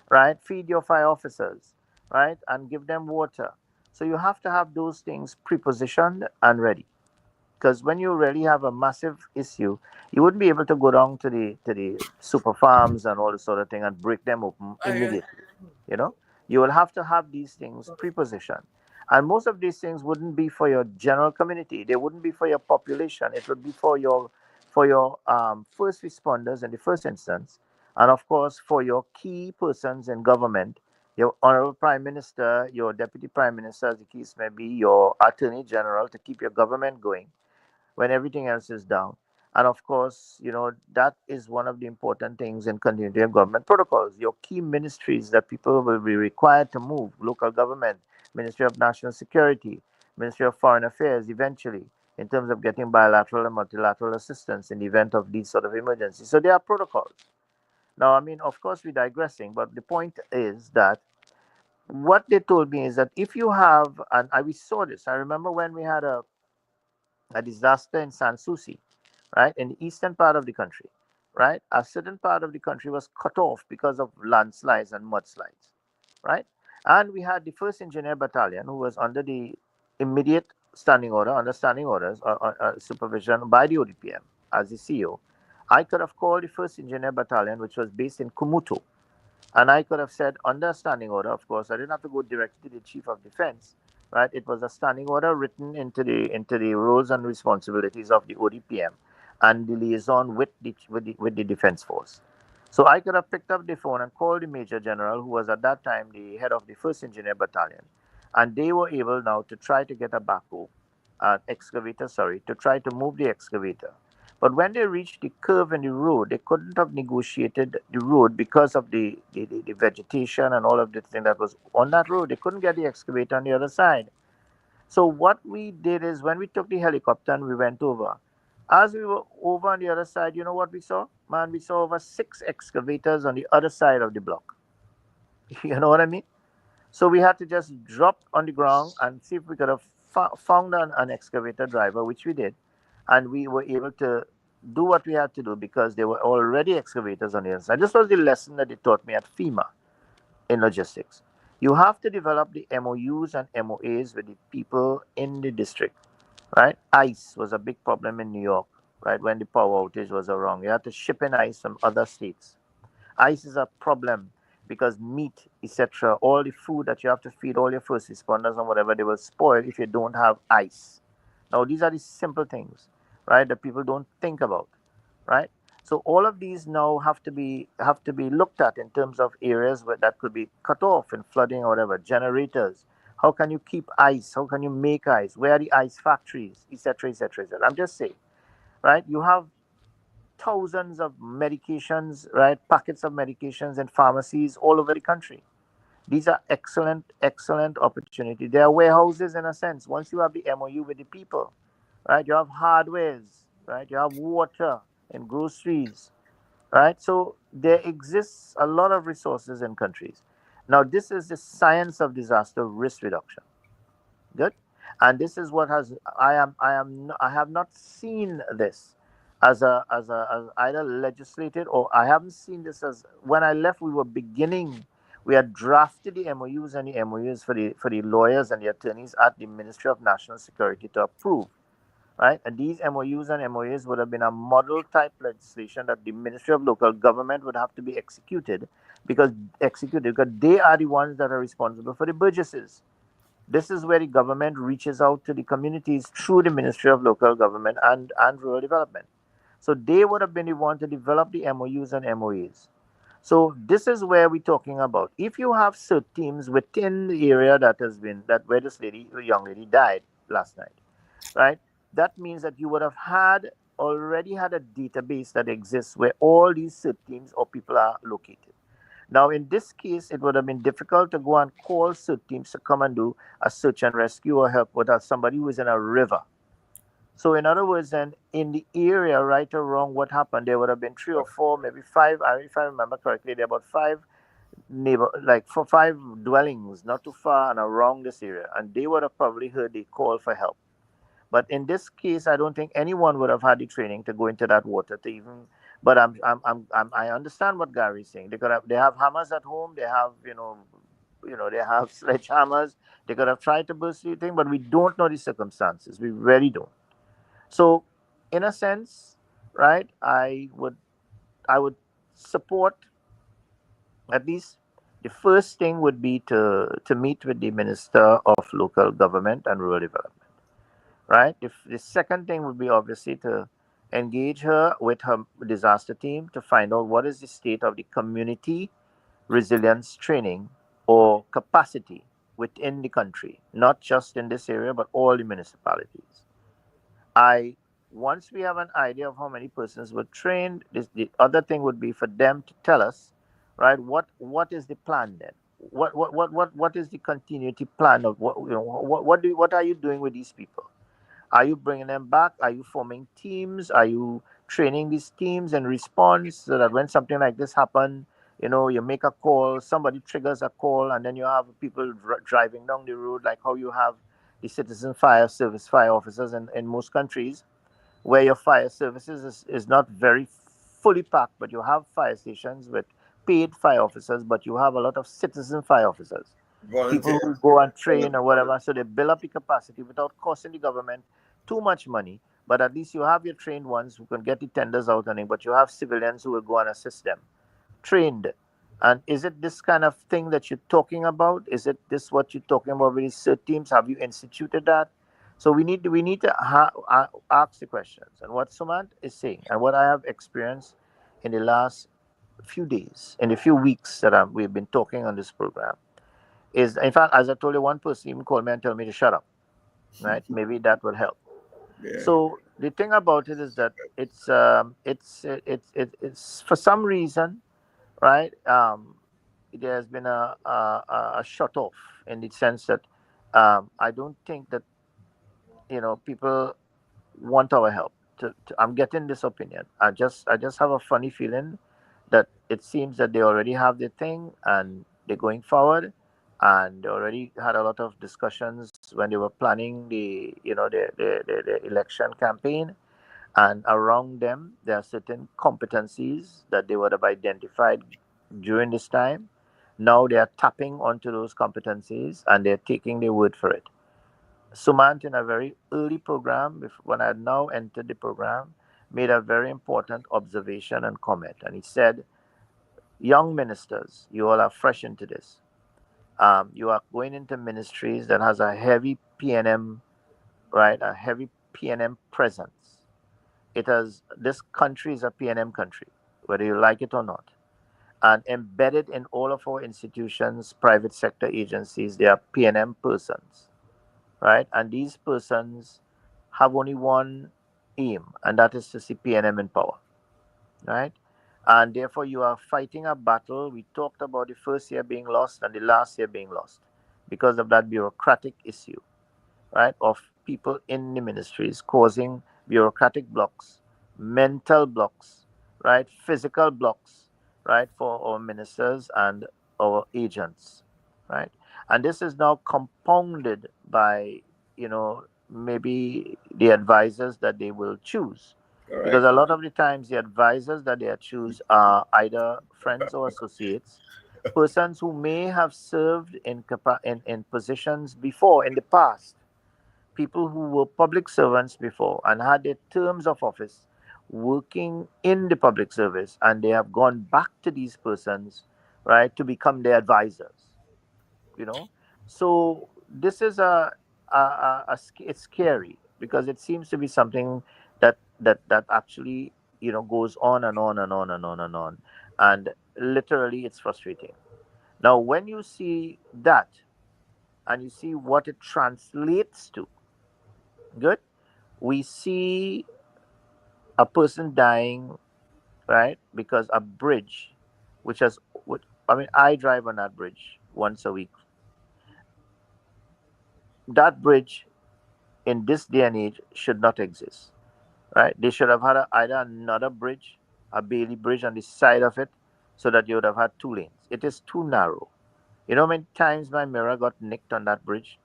right? Feed your fire officers, right? And give them water. So you have to have those things prepositioned and ready. Because when you really have a massive issue, you wouldn't be able to go down to the super farms and all this sort of thing and break them open immediately. You know, you will have to have these things prepositioned. And most of these things wouldn't be for your general community. They wouldn't be for your population. It would be for your first responders in the first instance, and of course for your key persons in government, your honorable prime minister, your deputy prime minister, as the case may be, your attorney general, to keep your government going when everything else is down. And of course, you know, that is one of the important things in continuity of government protocols. Your key ministries that people will be required to move, local government, Ministry of National Security, Ministry of Foreign Affairs, eventually, in terms of getting bilateral and multilateral assistance in the event of these sort of emergencies. So there are protocols. Now, I mean, of course, we're digressing, but the point is that what they told me is that if you have, and we saw this, I remember when we had a disaster in Sanssouci, right, in the eastern part of the country, right? A certain part of the country was cut off because of landslides and mudslides, right? And we had the 1st Engineer Battalion, who was under the immediate standing order, understanding orders, or supervision by the ODPM as the CEO. I could have called the 1st Engineer Battalion, which was based in Kumuto, and I could have said, under standing order, of course, I didn't have to go directly to the Chief of Defense, right? It was a standing order written into the roles and responsibilities of the ODPM and the liaison with the Defense Force. So I could have picked up the phone and called the Major General, who was at that time the head of the 1st Engineer Battalion, and they were able now to try to get a backhoe, excavator, sorry, to try to move the excavator. But when they reached the curve in the road, they couldn't have negotiated the road because of the vegetation and all of the thing that was on that road. They couldn't get the excavator on the other side. So what we did is when we took the helicopter and we went over, as we were over on the other side, you know what we saw? Man, we saw over 6 excavators on the other side of the block. You know what I mean? So we had to just drop on the ground and see if we could have found an excavator driver, which we did. And we were able to do what we had to do because there were already excavators on the inside. This was the lesson that they taught me at FEMA in logistics. You have to develop the MOUs and MOAs with the people in the district, right? Ice was a big problem in New York, right? When the power outage was around, you had to ship in ice from other states. Ice is a problem because meat, etc., all the food that you have to feed all your first responders and whatever, they will spoil if you don't have ice. Now, these are the simple things, right, that people don't think about, right? So all of these now have to be looked at in terms of areas where that could be cut off in flooding or whatever. Generators. How can you keep ice? How can you make ice? Where are the ice factories, etc., etc., etc.? I'm just saying, right? You have thousands of medications, right? Packets of medications in pharmacies all over the country. These are excellent, excellent opportunity. They are warehouses in a sense. Once you have the MOU with the people, right? You have hardwares, right? You have water and groceries, right? So there exists a lot of resources in countries. Now, this is the science of disaster risk reduction. Good. And this is what has I have not seen this as either legislated, or I haven't seen this as when I left we were beginning. We had drafted the MOUs and the MOUs for the lawyers and the attorneys at the Ministry of National Security to approve, right? And these MOUs and MOAs would have been a model type legislation that the Ministry of Local Government would have to be executed because they are the ones that are responsible for the burgesses. This is where the government reaches out to the communities through the Ministry of Local Government and Rural Development. So they would have been the one to develop the MOUs and MOAs. So this is where we're talking about. If you have CERT teams within the area that where this young lady died last night, right? That means that you would have had already had a database that exists where all these CERT teams or people are located. Now, in this case, it would have been difficult to go and call CERT teams to come and do a search and rescue or help with somebody who is in a river. So, in other words, then in the area, right or wrong, what happened? There would have been 3 or 4, maybe 5. If I remember correctly, there were about 5 dwellings not too far and around this area, and they would have probably heard the call for help. But in this case, I don't think anyone would have had the training to go into that water to even. But I understand what Gary's saying. They have hammers at home. They have they have sledgehammers. They could have tried to burst the thing, but we don't know the circumstances. We really don't. So, in a sense, right? I would support, at least the first thing would be to meet with the Minister of Local Government and Rural Development, right? If the second thing would be obviously to engage her with her disaster team to find out what is the state of the community resilience training or capacity within the country, not just in this area, but all the municipalities. I Once we have an idea of how many persons were trained, the other thing would be for them to tell us, right? What is the plan then? What is the continuity plan of what are you doing with these people? Are you bringing them back? Are you forming teams? Are you training these teams in response so that when something like this happens, you make a call, somebody triggers a call, and then you have people driving down the road, like how you have the citizen fire service fire officers in most countries, where your fire services is not very fully packed, but you have fire stations with paid fire officers, but you have a lot of citizen fire officers, people Volunteer. who go and train or whatever. So they build up the capacity without costing the government too much money. But at least you have your trained ones who can get the tenders out and it, but you have civilians who will go and assist them. Trained. And is it this kind of thing that you're talking about? Is it this what you're talking about with these CERT teams? Have you instituted that? So we need to ask the questions. And what Sumant is saying, and what I have experienced in the last few days, in the few weeks that we've been talking on this program, is, in fact, as I told you, one person even called me and told me to shut up. Right? Maybe that would help. Yeah. So the thing about it is that it's for some reason, right? There has been a shut off in the sense that I don't think that people want our help. I'm getting this opinion. I just have a funny feeling that it seems that they already have the thing and they're going forward, and they already had a lot of discussions when they were planning the election campaign, and around them there are certain competencies that they would have identified during this time. Now they are tapping onto those competencies and they're taking their word for it. Sumant, in a very early program, when I had now entered the program, made a very important observation and comment. And he said, young ministers, you all are fresh into this. You are going into ministries that has a heavy PNM, right? A heavy PNM presence. This country is a PNM country, whether you like it or not. And embedded in all of our institutions, private sector agencies, they are PNM persons, right? And these persons have only one aim, and that is to see PNM in power, right? And therefore, you are fighting a battle. We talked about the first year being lost and the last year being lost because of that bureaucratic issue, right? Of people in the ministries causing bureaucratic blocks, mental blocks, right? Physical blocks, right? For our ministers and our agents, right? And this is now compounded by, maybe the advisors that they will choose. Because Correct. a lot of the times the advisors that they choose are either friends or associates, persons who may have served in positions before in the past, people who were public servants before and had their terms of office working in the public service, and they have gone back to these persons, right, to become their advisors. you know so this is it's scary because it seems to be something that actually goes on and on and on and on and on, and literally it's frustrating. Now when you see that and you see what it translates to, good, we see a person dying, right? Because a bridge, which has, I mean, I drive on that bridge once a week. That bridge in this day and age should not exist, right? They should have had either another bridge, a Bailey Bridge on the side of it, so that you would have had two lanes. It is too narrow. You know how many times my mirror got nicked on that bridge?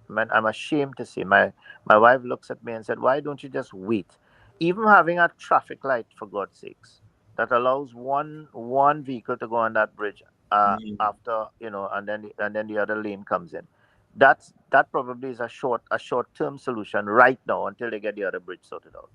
Man, I'm ashamed to say. My wife looks at me and said, "Why don't you just wait?" Even having a traffic light, for God's sakes, that allows one vehicle to go on that bridge after, and then the other lane comes in. That probably is a short term solution right now until they get the other bridge sorted out.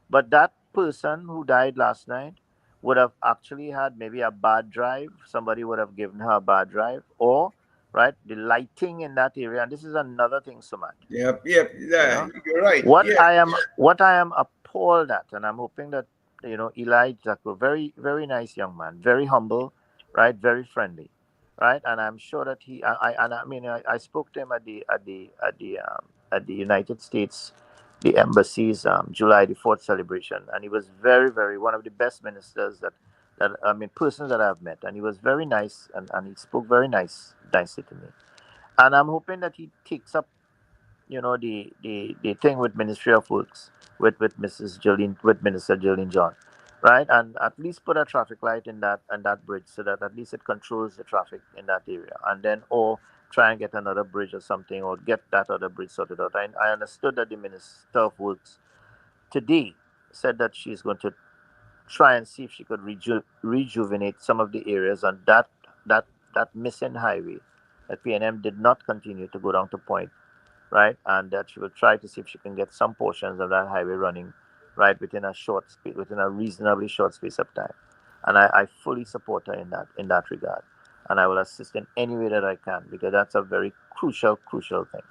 But that person who died last night would have actually had maybe a bad drive. Somebody would have given her a bad drive, or right, the lighting in that area. And this is another thing, Sumat. Yep, You yeah, know, you're right. what Yeah. I am what I am appalled at, and I'm hoping that Eli Jacko, very very nice young man, very humble, right, very friendly, right, and I'm sure that I spoke to him at the United States, the embassy's July 4th celebration, and he was very very one of the best ministers that persons that I've met, and he was very nice, and he spoke very nicely to me, and I'm hoping that he takes up the thing with Ministry of Works with Minister Jolene John, right? And at least put a traffic light in that bridge so that at least it controls the traffic in that area, and then or try and get another bridge or something, or get that other bridge sorted out. I understood that the Minister of Works today said that she's going to try and see if she could rejuvenate some of the areas on that that missing highway that PNM did not continue to go down to Point, right? And that she will try to see if she can get some portions of that highway running, right, within a reasonably short space of time. And I fully support her in that regard, and I will assist in any way that I can because that's a very crucial thing.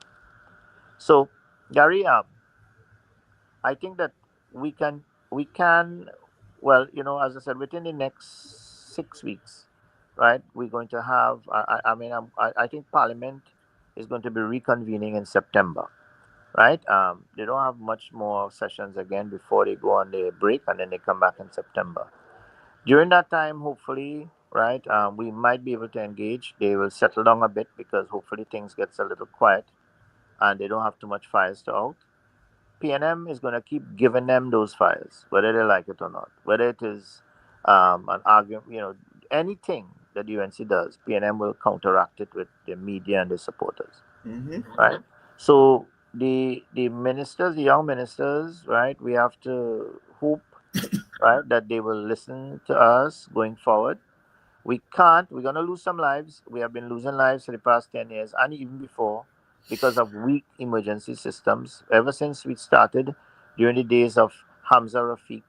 So, Gary, I think that we can, well, as I said, within the next 6 weeks, right? We're going to have. I think Parliament is going to be reconvening in September, right? They don't have much more sessions again before they go on their break, and then they come back in September. During that time, hopefully, right, we might be able to engage. They will settle down a bit because hopefully things gets a little quiet and they don't have too much fires to out. PNM is going to keep giving them those files, whether they like it or not. Whether it is an argument, anything that UNC does, PNM will counteract it with the media and the supporters, Mm-hmm. right? So the ministers, the young ministers, right? We have to hope, right, that they will listen to us going forward. We can't. We're gonna lose some lives. We have been losing lives for the past 10 years, and even before, because of weak emergency systems. Ever since we started, during the days of Hamza Rafiq,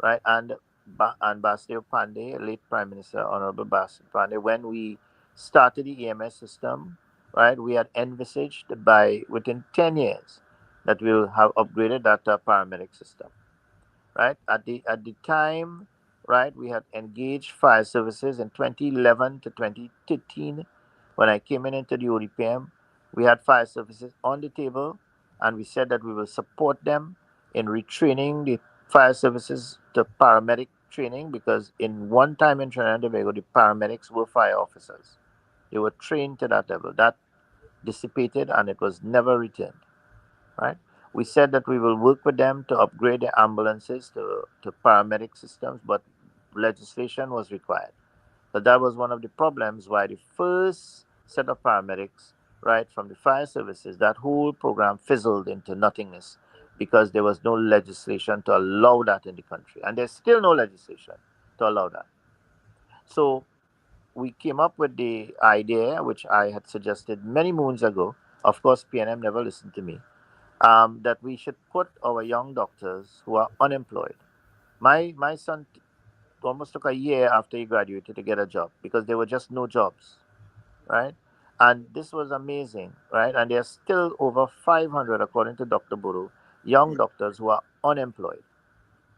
right, and Bastio Pandey, late Prime Minister Honorable Bastio Pandey, when we started the EMS system, right, we had envisaged by within 10 years that we will have upgraded that paramedic system, right? At the time, right, we had engaged fire services in 2011 to 2013. When I came into the ODPM, we had fire services on the table, and we said that we will support them in retraining the fire services to paramedic training because in one time in Trinidad and Tobago, the paramedics were fire officers. They were trained to that level. That dissipated and it was never returned, right? We said that we will work with them to upgrade the ambulances to paramedic systems, but legislation was required. So that was one of the problems why the first set of paramedics, right, from the fire services, that whole program fizzled into nothingness because there was no legislation to allow that in the country. And there's still no legislation to allow that. So we came up with the idea, which I had suggested many moons ago. Of course, PNM never listened to me, that we should put our young doctors who are unemployed. My son almost took a year after he graduated to get a job because there were just no jobs, right? And this was amazing, right? And there's still over 500, according to Dr. Buru, young doctors who are unemployed,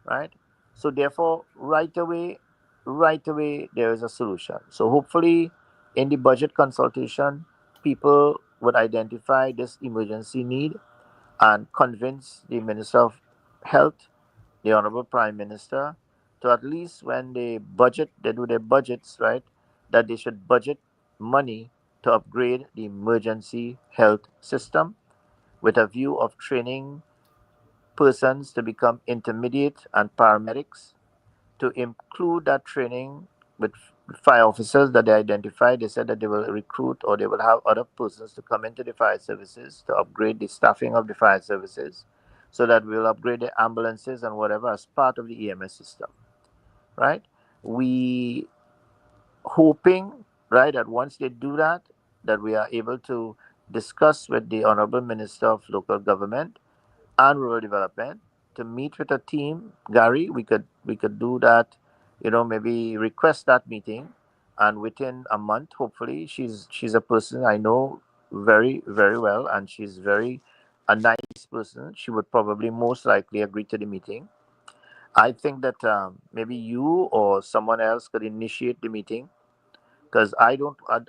right? So therefore, right away, there is a solution. So hopefully, in the budget consultation, people would identify this emergency need and convince the Minister of Health the Honorable Prime Minister to at least when they budget, they do their budgets, right, that they should budget money to upgrade the emergency health system with a view of training persons to become intermediate and paramedics, to include that training with fire officers that they identified. They said that they will recruit or they will have other persons to come into the fire services to upgrade the staffing of the fire services so that we'll upgrade the ambulances and whatever as part of the EMS system, right? We hoping, right, that once they do that, that we are able to discuss with the Honorable Minister of Local Government and Rural Development to meet with a team. Gary, we could do that, maybe request that meeting, and within a month, hopefully, she's a person I know very very well, and she's very a nice person. She would probably most likely agree to the meeting. I think that maybe you or someone else could initiate the meeting because I don't. I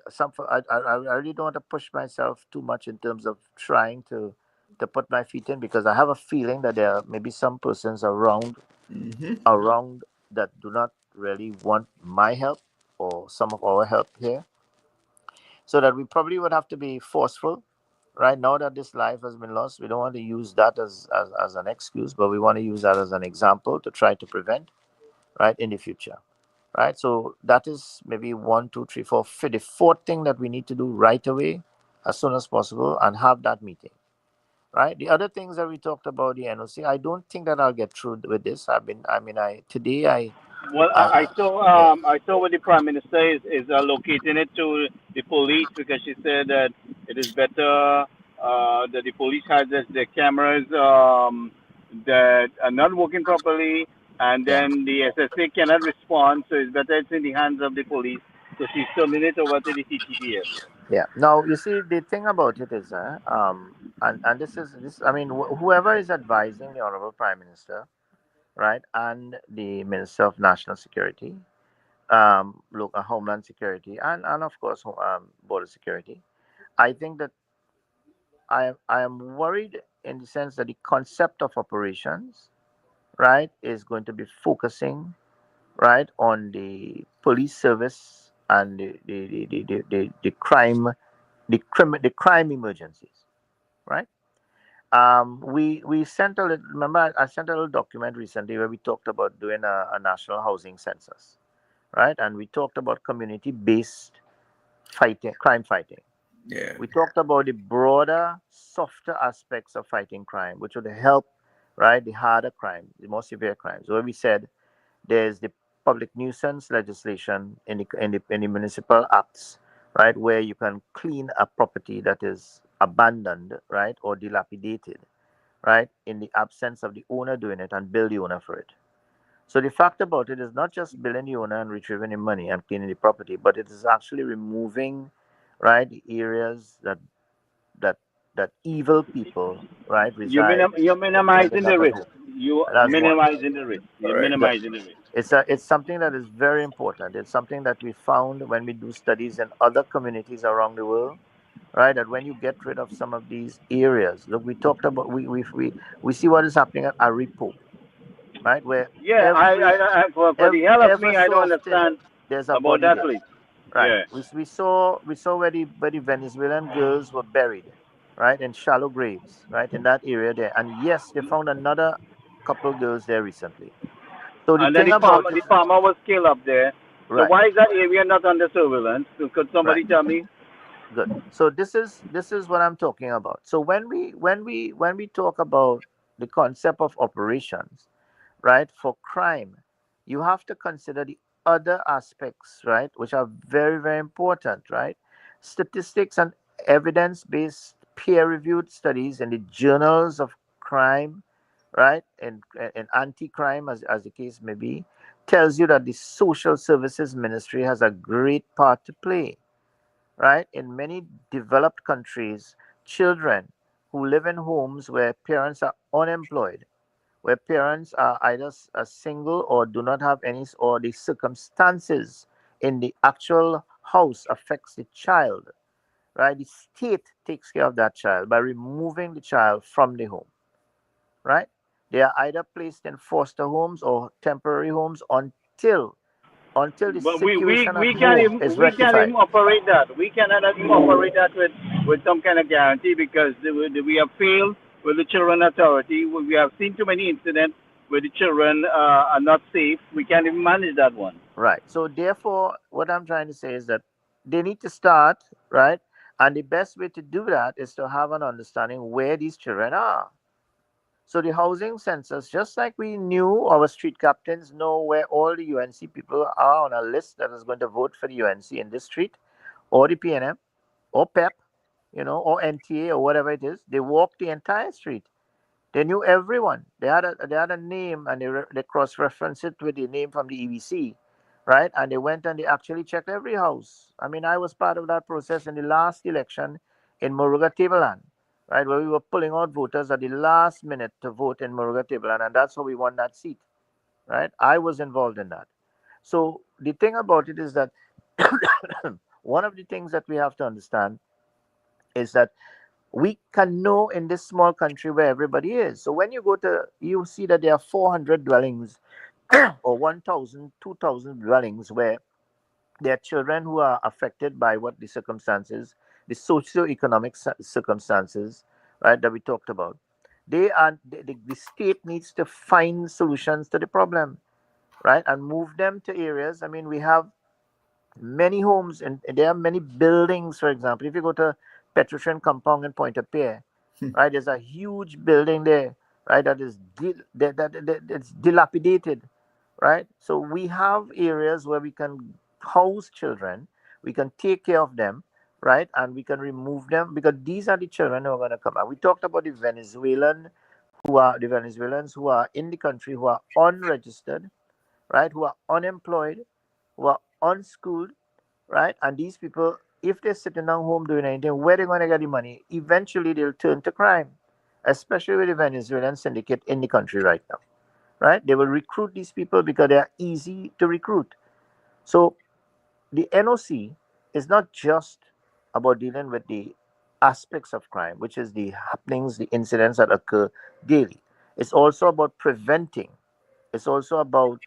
really don't want to push myself too much in terms of trying to put my feet in because I have a feeling that there are maybe some persons Mm-hmm. around that do not really want my help or some of our help here. So that we probably would have to be forceful. Right now that this life has been lost, we don't want to use that as an excuse, but we want to use that as an example to try to prevent right in the future. Right? So that is maybe one, two, three, four. The fourth thing that we need to do right away, as soon as possible, and have that meeting. Right? The other things that we talked about the NOC, I don't think that I'll get through with this. I today Well, I yeah, I saw what the prime minister is allocating it to the police because she said that it is better that the police has the cameras that are not working properly, and yeah, then the SSA cannot respond. So it's better it's in the hands of the police. So she's turning it over to the CTPS. yeah. Now you see the thing about it is, and this is this. I mean, whoever is advising the honorable prime minister, right, and the minister of national security, look, homeland security, and of course, border security. I think that I am worried in the sense that the concept of operations, right, is going to be focusing right on the police service and the crime the crime emergencies, right? We sent a little, remember I sent a little document recently where we talked about doing a national housing census, right? And we talked about community based crime fighting. Yeah. We talked about the broader, softer aspects of fighting crime, which would help, right, the harder crime, the more severe crimes. Where we said there's the public nuisance legislation in the municipal acts, right, where you can clean a property that is abandoned, right, or dilapidated, right, in the absence of the owner doing it and bill the owner for it. So the fact about it is not just billing the owner and retrieving the money and cleaning the property, but it is actually removing, right, the areas that that evil people, right, reside You're living minimizing at the that risk. home. You are That's one. minimizing the risk. You're Correct. Good. minimizing the risk. It's something that is very important. It's something that we found when we do studies in other communities around the world, right? That when you get rid of some of these areas, look, we talked about we see what is happening at Aripo, right? Where Yeah, for the hell of ever me, I so don't often understand there's a about body that there, place. right? Yeah. We saw where the Venezuelan girls were buried, right, in shallow graves, right, in that area there. And yes, they found another couple girls there recently. So the And then thing about the it, farmer was killed up there. So right, why is that area not under surveillance? Could right. somebody tell me? Good. So this is what I'm talking about. So when we talk about the concept of operations, right, for crime, you have to consider the other aspects, right, which are very very important, right? Statistics and evidence-based peer-reviewed studies in the journals of crime, right, and anti-crime as the case may be, tells you that the social services ministry has a great part to play, right? In many developed countries, children who live in homes where parents are unemployed, where parents are either single or do not have any, or the circumstances in the actual house affects the child, right? The state takes care of that child by removing the child from the home, right? They are either placed in foster homes or temporary homes until the But we, we, situation at we can't home even is we can't rectified. even operate that. We cannot even operate that with some kind of guarantee because we have failed with the children authority. We have seen too many incidents where the children are not safe. We can't even manage that one. Right. So therefore, what I'm trying to say is that they need to start, right? And the best way to do that is to have an understanding where these children are. So the housing census, just like we knew our street captains know where all the UNC people are on a list that is going to vote for the UNC in this street, or the PNM, or PEP, or NTA, or whatever it is. They walked the entire street. They knew everyone. They had a name, and they cross referenced it with the name from the EBC, right? And they went and they actually checked every house. I mean, I was part of that process in the last election in Moruga Tableland, right, where we were pulling out voters at the last minute to vote in Moruga Tableland, and that's how we won that seat, right? I was involved in that. So the thing about it is that one of the things that we have to understand is that we can know in this small country where everybody is. So when you go to, you see that there are 400 dwellings or 1,000, 2,000 dwellings where there are children who are affected by what the circumstances, the socio-economic circumstances, right, that we talked about. The state needs to find solutions to the problem, right, and move them to areas. I mean, we have many homes and there are many buildings. For example, if you go to Petrosian Compound in Pointe-a-Pierre, right, there's a huge building there, right, that is it's dilapidated, right? So we have areas where we can house children, we can take care of them, right, and we can remove them because these are the children who are going to come out. We talked about the Venezuelans who are in the country, who are unregistered, right, who are unemployed, who are unschooled, right? And these people, if they're sitting down home doing anything, where they're going to get the money? Eventually, they'll turn to crime, especially with the Venezuelan syndicate in the country right now, right? They will recruit these people because they are easy to recruit. So the NOC is not just about dealing with the aspects of crime, which is the happenings, the incidents that occur daily. It's also about preventing. It's also about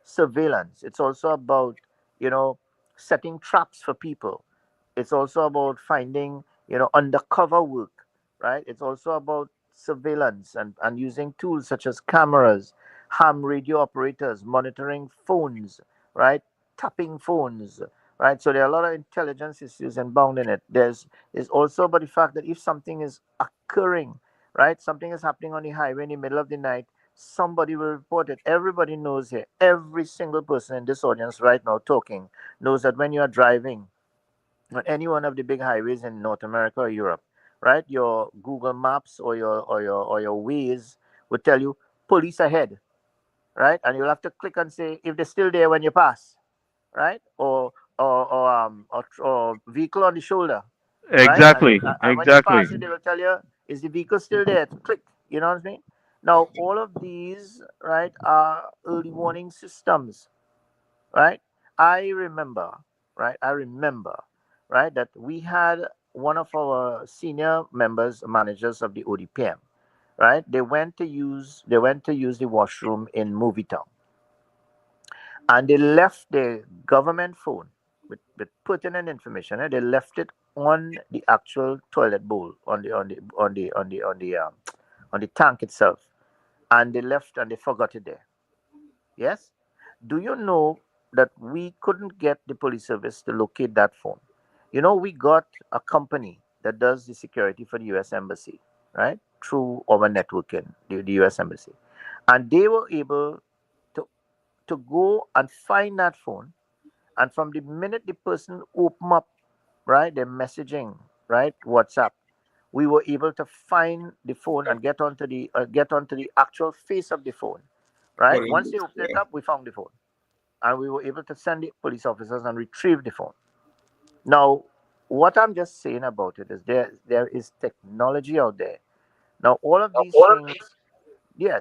surveillance. It's also about, you know, setting traps for people. It's also about finding, undercover work, right? It's also about surveillance and using tools such as cameras, ham radio operators, monitoring phones, right? Tapping phones, right? So there are a lot of intelligence issues inbound in it. Is also about the fact that if something is occurring, right? Something is happening on the highway in the middle of the night, somebody will report it. Everybody knows here. Every single person in this audience right now talking knows that when you are driving on any one of the big highways in North America or Europe, right? Your Google Maps or your Waze would tell you police ahead, right? And you'll have to click and say if they're still there when you pass, right? Or vehicle on the shoulder, right? And Exactly, when you exactly. pass it, they will tell you is the vehicle still there? Click. You know what I mean? Now all of these, right, are early warning systems, right? I remember, right? I remember, right, that we had one of our senior members, managers of the ODPM, right? They went to use the washroom in Movie Town, and they left their government phone with pertinent information, and they left it on the actual toilet bowl on the tank itself, and they left and they forgot it there. Yes. Do you know that we couldn't get the police service to locate that phone? We got a company that does the security for the US Embassy, right? Through our networking, the US Embassy. And they were able to, to go and find that phone. And from the minute the person opened up, right, their messaging, right, WhatsApp, we were able to find the phone and get onto the actual face of the phone, right? Once they opened it Yeah. up, we found the phone and we were able to send the police officers and retrieve the phone. Now, what I'm just saying about it is there is technology out there. Now, all of these things, yeah,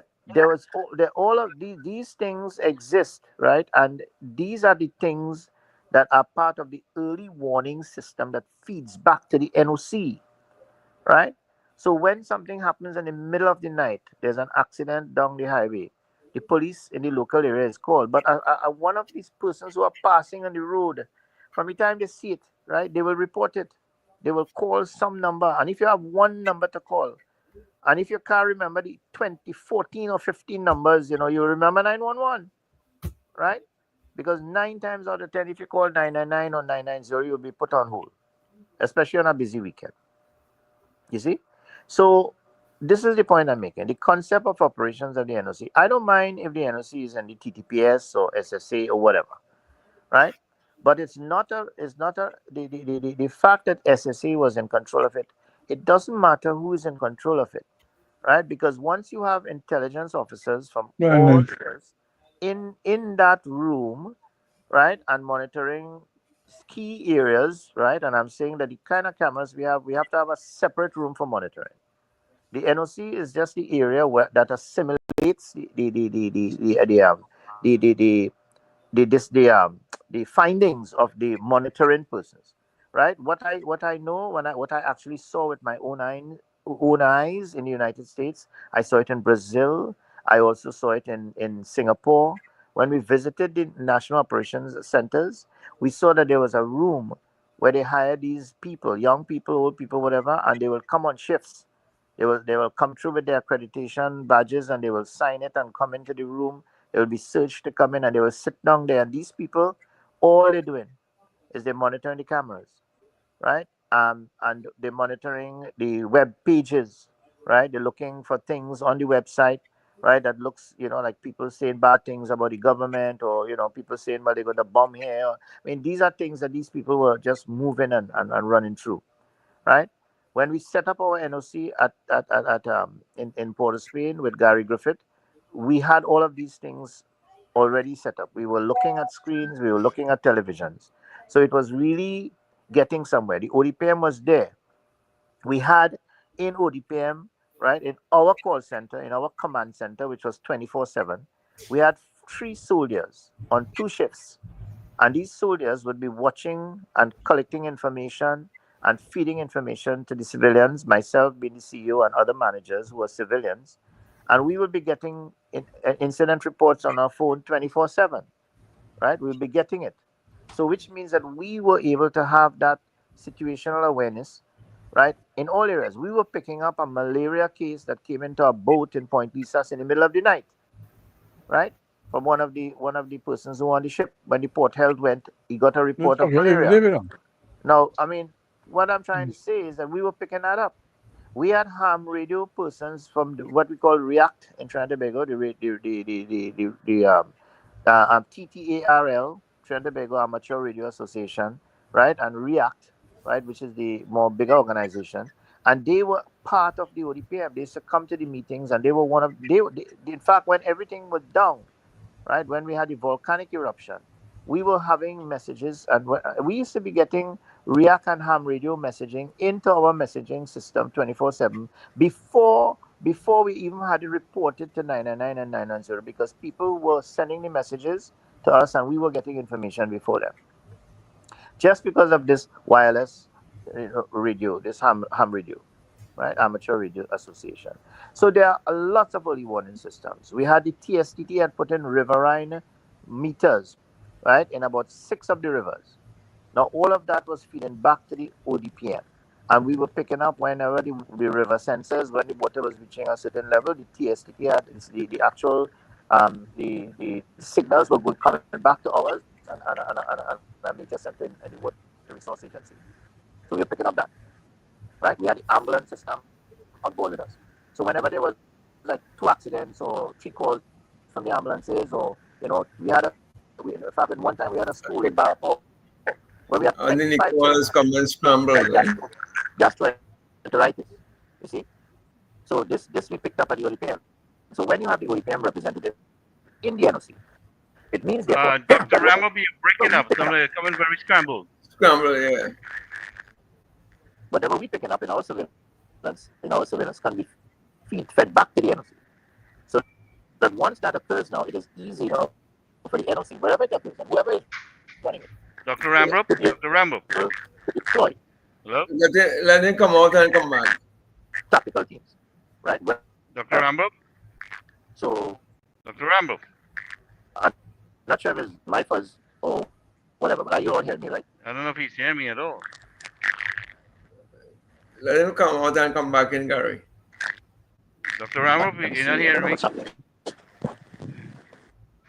all of these things exist, right? And these are the things that are part of the early warning system that feeds back to the NOC, right? So when something happens in the middle of the night, there's an accident down the highway, the police in the local area is called. But one of these persons who are passing on the road, from the time they see it, right, they will report it. They will call some number. And if you have one number to call, and if you can't remember the 20, 14 or 15 numbers, you remember 911, right? Because 9 times out of 10, if you call 999 or 990, you'll be put on hold, especially on a busy weekend. You see? So this is the point I'm making. The concept of operations of the NOC. I don't mind if the NOC is in the TTPS or SSA or whatever, right? But the fact that SSA was in control of it, it doesn't matter who is in control of it, right? Because once you have intelligence officers from all areas in that room, right, and monitoring key areas, right, and I'm saying that the kind of cameras we have to have a separate room for monitoring. The NOC is just the area that assimilates the findings of the monitoring persons, right? What I know what I actually saw with my own eyes in the United States, I saw it in Brazil. I also saw it in Singapore. When we visited the national operations centers, we saw that there was a room where they hired these people, young people, old people, whatever, and they will come on shifts. They will come through with their accreditation badges and they will sign it and come into the room. They will be searched to come in and they will sit down there. And these people, all they're doing is they're monitoring the cameras, right? And they're monitoring the web pages, right? They're looking for things on the website, right? That looks, like people saying bad things about the government, or, people saying, well, they're going to bomb here. I mean, these are things that these people were just moving and running through, right? When we set up our NOC in Port of Spain with Gary Griffith, we had all of these things already set up. We were looking at screens, we were looking at televisions. So it was really getting somewhere. The ODPM was there. We had in ODPM, right, in our call center, in our command center, which was 24/7, we had 3 soldiers on 2 shifts. And these soldiers would be watching and collecting information and feeding information to the civilians, myself being the CEO and other managers who are civilians. And we will be getting incident reports on our phone 24/7, right? We'll be getting it. So which means that we were able to have that situational awareness, right? In all areas. We were picking up a malaria case that came into a boat in Point Lisas in the middle of the night, right? From one of the persons who on the ship. When the port health went, he got a report of malaria. Now, I mean, what I'm trying to say is that we were picking that up. We had ham radio persons from what we call REACT in Trinidad and Tobago, TTARL, Trinidad and Tobago Amateur Radio Association, right, and REACT, right, which is the more bigger organization, and they were part of the ODPM. They used to come to the meetings, and they were in fact, when everything was down, right, when we had the volcanic eruption, we were having messages, and we used to be getting REACT and ham radio messaging into our messaging system 24/7 before we even had it reported to 999 and 990, because people were sending the messages to us and we were getting information before them. Just because of this wireless radio, this ham radio, right? Amateur Radio Association. So there are lots of early warning systems. We had the TSTT had put in riverine meters, right, in about 6 of the rivers. Now, all of that was feeding back to the ODPM. And we were picking up whenever the river sensors, when the water was reaching a certain level, the TSTT had the actual, the signals were good coming back to ours and a meter center in the Water Resource Agency. So we were picking up that, right? We had the ambulance system on board with us. So whenever there was like 2 accidents or 3 calls from the ambulances, or, we had in fact, at one time we had a school in Barapore, where we had and then it was come and scramble. Gastroenteritis, you see. So this we picked up at the ODPM. So when you have the ODPM representative in the NOC, it means Dr. Rambo, you're breaking up. Coming very scrambled. Yeah. Whatever we picking up in our surveillance can be fed back to the NOC. So that once that occurs now, it is easy now for the NOC, wherever it occurs, and whoever is running it. Dr. Rambo. Hello? Let him come out and come back. Stop it. sure if it's my fuzz or whatever, but you all hear me, right? I don't know if he's hearing me at all. Let him come out and come back in, Gary. Dr. Ramrup, Let me you're see. not I don't hearing know me? what's happening.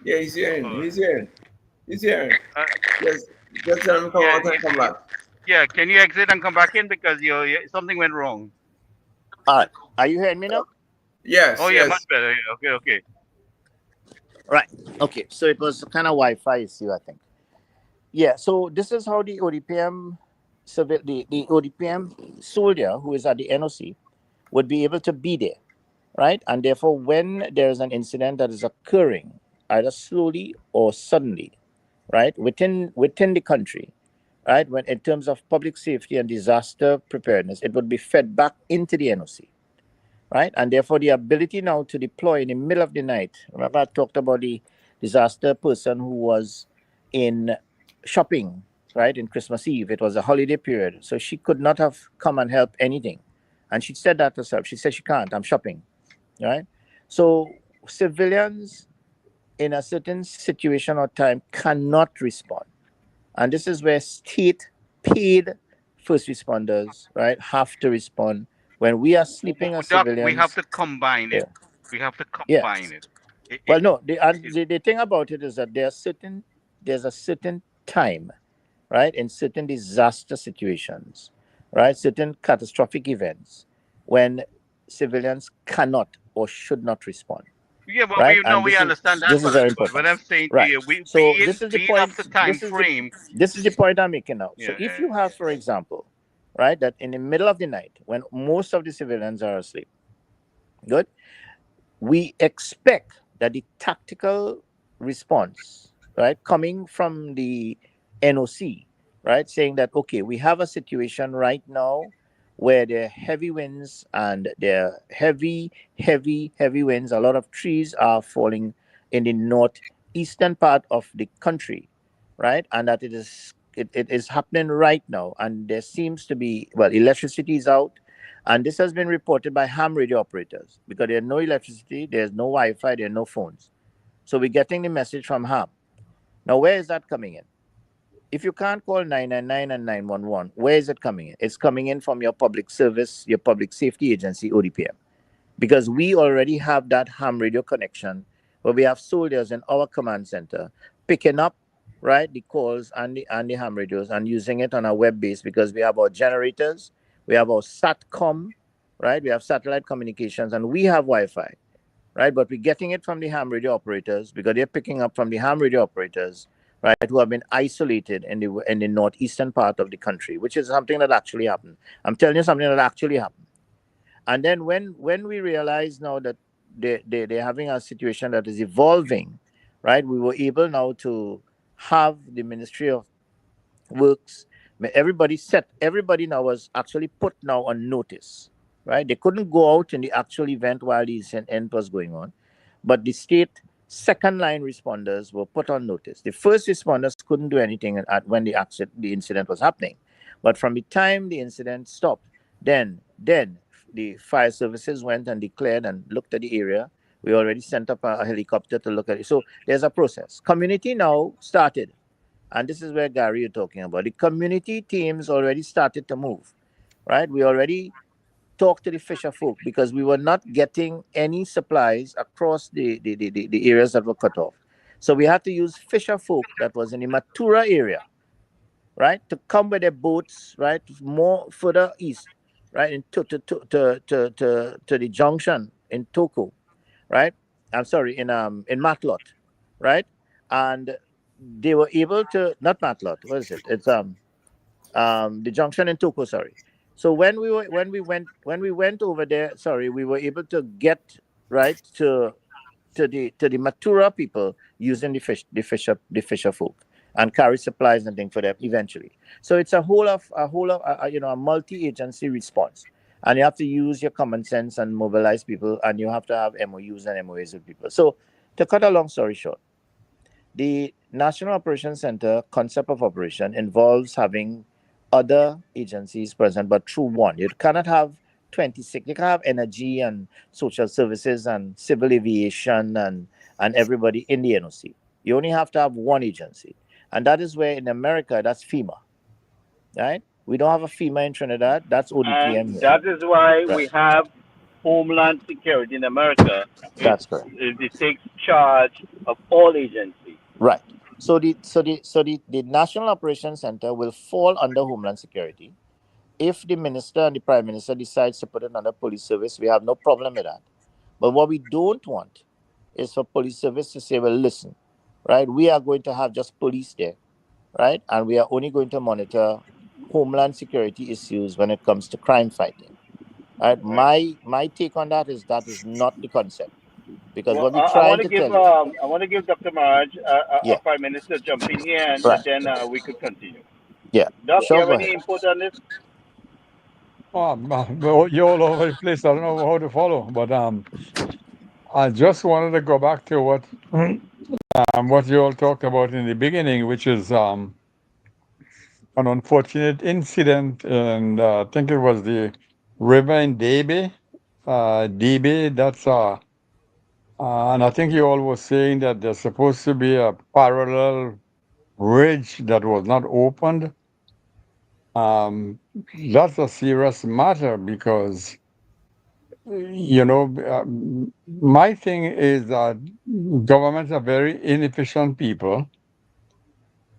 Yeah, he's hearing. He's hearing. He's hearing. Uh, Just let him come yeah, out and come back. yeah, can you exit and come back in because something went wrong? All right. Are you hearing me now? Yes, Oh yeah, yes. much better. Yeah, okay. Right. Okay. So it was kind of Wi-Fi issue, I think. Yeah. So this is how the ODPM the ODPM soldier who is at the NOC would be able to be there, right? And therefore, when there is an incident that is occurring, either slowly or suddenly, right, within the country, right, when in terms of public safety and disaster preparedness, it would be fed back into the NOC, right? And therefore, the ability now to deploy in the middle of the night. Remember, I talked about the disaster person who was in shopping, right, in Christmas Eve. It was a holiday period, so she could not have come and helped anything. And she said that herself. She said she can't. I'm shopping, right? So civilians in a certain situation or time cannot respond, and this is where state paid first responders, right, have to respond when we are sleeping as Doc, we have civilians. to combine it. Yeah. We have to Yeah. combine it. Well, no, the thing about it is that there's a certain time, right, in certain disaster situations, right, certain catastrophic events when civilians cannot or should not respond. Yeah, well, Right? we understand that. This is very But important. I'm saying to Right. you, So be this is the it point. up the time This is frame. this is the point I'm making now. So Yeah, if you have, for example, right, that in the middle of the night when most of the civilians are asleep, good, we expect that the tactical response, right, coming from the NOC, right, saying that okay, we have a situation right now where there are heavy winds and there are heavy winds. A lot of trees are falling in the northeastern part of the country, right, and that it is happening right now, and there seems to be, well, electricity is out, and this has been reported by ham radio operators because there's no electricity, there's no Wi-Fi, there are no phones. So we're getting the message from ham. Now, where is that coming in? If you can't call 999 and 911, where is it coming in? It's coming in from your public service, your public safety agency, ODPM. Because we already have that ham radio connection where we have soldiers in our command center picking up, right, the calls and the ham radios and using it on our web base because we have our generators, we have our SATCOM, right? We have satellite communications and we have Wi-Fi, right? But we're getting it from the ham radio operators because they're picking up from the ham radio operators, right, who have been isolated in the northeastern part of the country, which is something that actually happened. I'm telling you something that actually happened. And then when we realize now that they're having a situation that is evolving, right, we were able now to have the Ministry of Works, everybody now was actually put now on notice, right? They couldn't go out in the actual event while the event was going on, but the state second line responders were put on notice. The first responders couldn't do anything when the incident was happening, but from the time the incident stopped, then the fire services went and declared and looked at the area. We already sent up a helicopter to look at it. So there's a process. Community now started. And this is where, Gary, you're talking about. The community teams already started to move, right? We already talked to the fisher folk because we were not getting any supplies across the areas that were cut off. So we had to use fisher folk that was in the Matura area, right, to come with their boats, right, more further east, right, into to the junction in Toko, right? I'm sorry, in Matlot, right? And they were able to, not Matlot, what is it? It's the junction in Toko, sorry. So when we went over there, sorry, we were able to get right to the Matura people using the fisher folk and carry supplies and things for them eventually. So it's a multi-agency response. And you have to use your common sense and mobilize people, and you have to have MOUs and MOAs with people. So to cut a long story short, the National Operations Center concept of operation involves having other agencies present, but through one. You cannot have 26. You can have energy and social services and civil aviation and everybody in the NOC. You only have to have one agency. And that is where in America, that's FEMA, right? We don't have a FEMA in Trinidad. That's ODPM And here. that is why Right. we have Homeland Security in America. That's correct. It takes charge of all agencies. Right. So the National Operations Center will fall under Homeland Security. If the minister and the prime minister decides to put it under police service, we have no problem with that. But what we don't want is for police service to say, well, listen, right, we are going to have just police there, right? And we are only going to monitor Homeland Security issues when it comes to crime fighting. Right? Right. My take on that is not the concept. Because Well, what we're trying to tell you, I want to give Dr. Marge a yeah, 5 minutes to jump in here, and right, then we could continue. yeah, Doc, you sure, have go ahead. any input on this? Well, you're all over the place. I don't know how to follow, but I just wanted to go back to what you all talked about in the beginning, which is an unfortunate incident, and I think it was the river in DB. And I think you all were saying that there's supposed to be a parallel bridge that was not opened. Um, that's a serious matter because my thing is that governments are very inefficient people,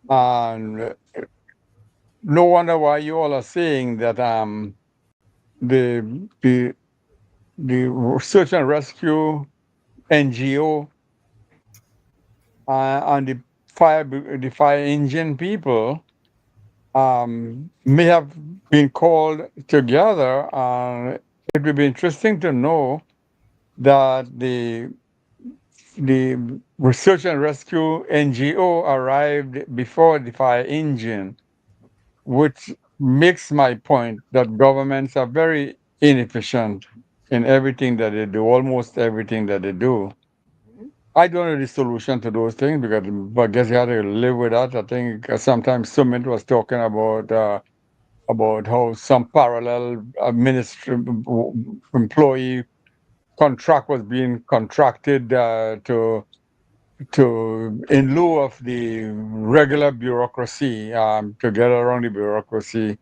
and no wonder why you all are saying that the the the search and rescue NGO and the fire engine people may have been called together, and it would be interesting to know that the research and rescue NGO arrived before the fire engine, which makes my point that governments are very inefficient in everything that they do, almost everything that they do. I don't know the solution to those things because I guess you have to live with that. I think sometimes Sumit was talking about how some parallel ministry employee contract was being contracted to in lieu of the regular bureaucracy, to get around the bureaucracy.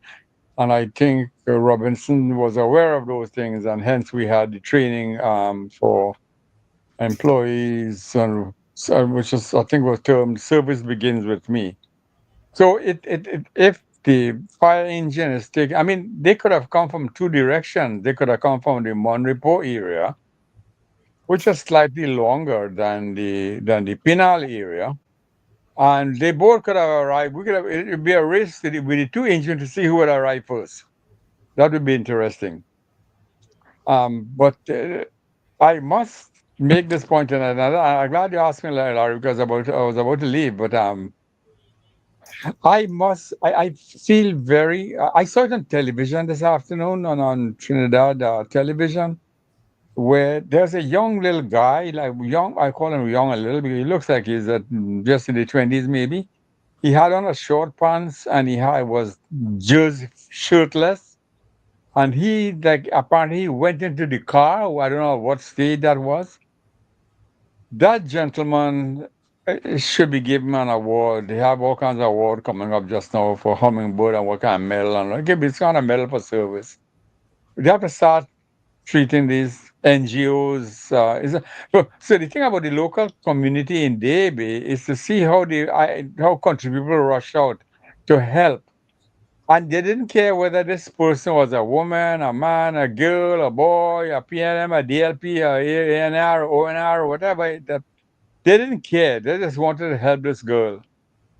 And I think Robinson was aware of those things, and hence we had the training for employees, and which is I think was termed "Service Begins with Me." So if the fire engine is taken, I mean, they could have come from two directions. They could have come from the Monrepo area, which is slightly longer than the Pinal area, and they both could have arrived. We could have it would be a race with the two engines to see who would arrive first. That would be interesting. But I must make this point, and I'm glad you asked me, Larry, because I was about to leave. But I feel very. I saw it on television this afternoon on Trinidad television, where there's a young little guy, like young. I call him young a little because he looks like he's just in the 20s, maybe. He had on a short pants and was just shirtless. And he like apparently he went into the car. I don't know what state that was. That gentleman should be given an award. They have all kinds of award coming up just now for Hummingbird and what kind of medal and give this kind of medal for service. They have to start treating these NGOs. So the thing about the local community in Debe is to see how country people rush out to help. And they didn't care whether this person was a woman, a man, a girl, a boy, a PNM, a DLP, a ANR, ONR, or whatever. They didn't care. They just wanted to help this girl.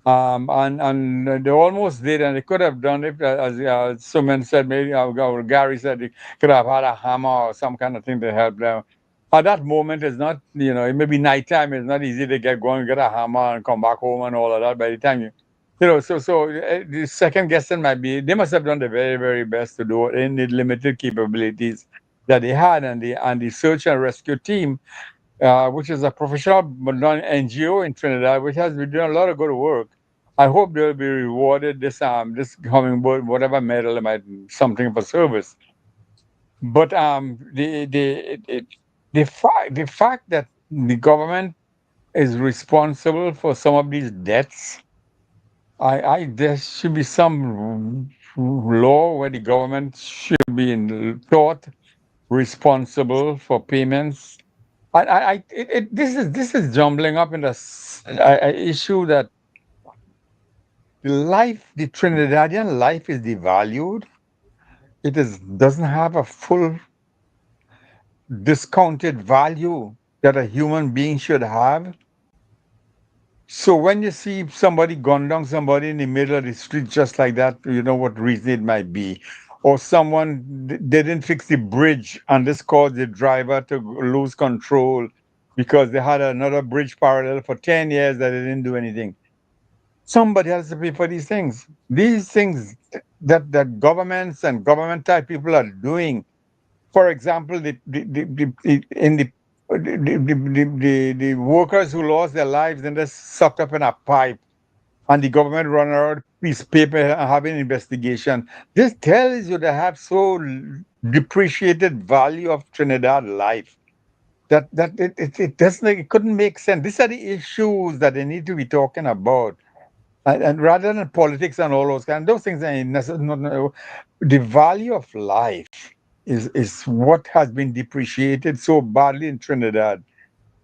And they almost did, and they could have done it, as someone said, maybe Gary said they could have had a hammer or some kind of thing to help them. At that moment, it's not, it may be nighttime, it's not easy to get going, get a hammer and come back home and all of that. By the time the second guessing might be, they must have done the very, very best to do it in the limited capabilities that they had, and the search and rescue team, which is a professional but non-NGO in Trinidad, which has been doing a lot of good work. I hope they'll be rewarded this Hummingbird, whatever medal, it might something for service. But the fact that the government is responsible for some of these deaths. There should be some law where the government should be thought responsible for payments. This is jumbling up in a issue that the Trinidadian life is devalued. It doesn't have a full discounted value that a human being should have. So when you see somebody gun down somebody in the middle of the street just like that, you know what reason it might be. Or someone they didn't fix the bridge and this caused the driver to lose control because they had another bridge parallel for 10 years that they didn't do anything. Somebody has to pay for these things. These things that governments and government type people are doing. For example, the workers who lost their lives and they're sucked up in a pipe, and the government run around piece of paper and have an investigation. This tells you they have so depreciated value of Trinidad life that it doesn't, it couldn't make sense. These are the issues that they need to be talking about. And rather than politics and all those kind, those things are not the value of life is what has been depreciated so badly in Trinidad.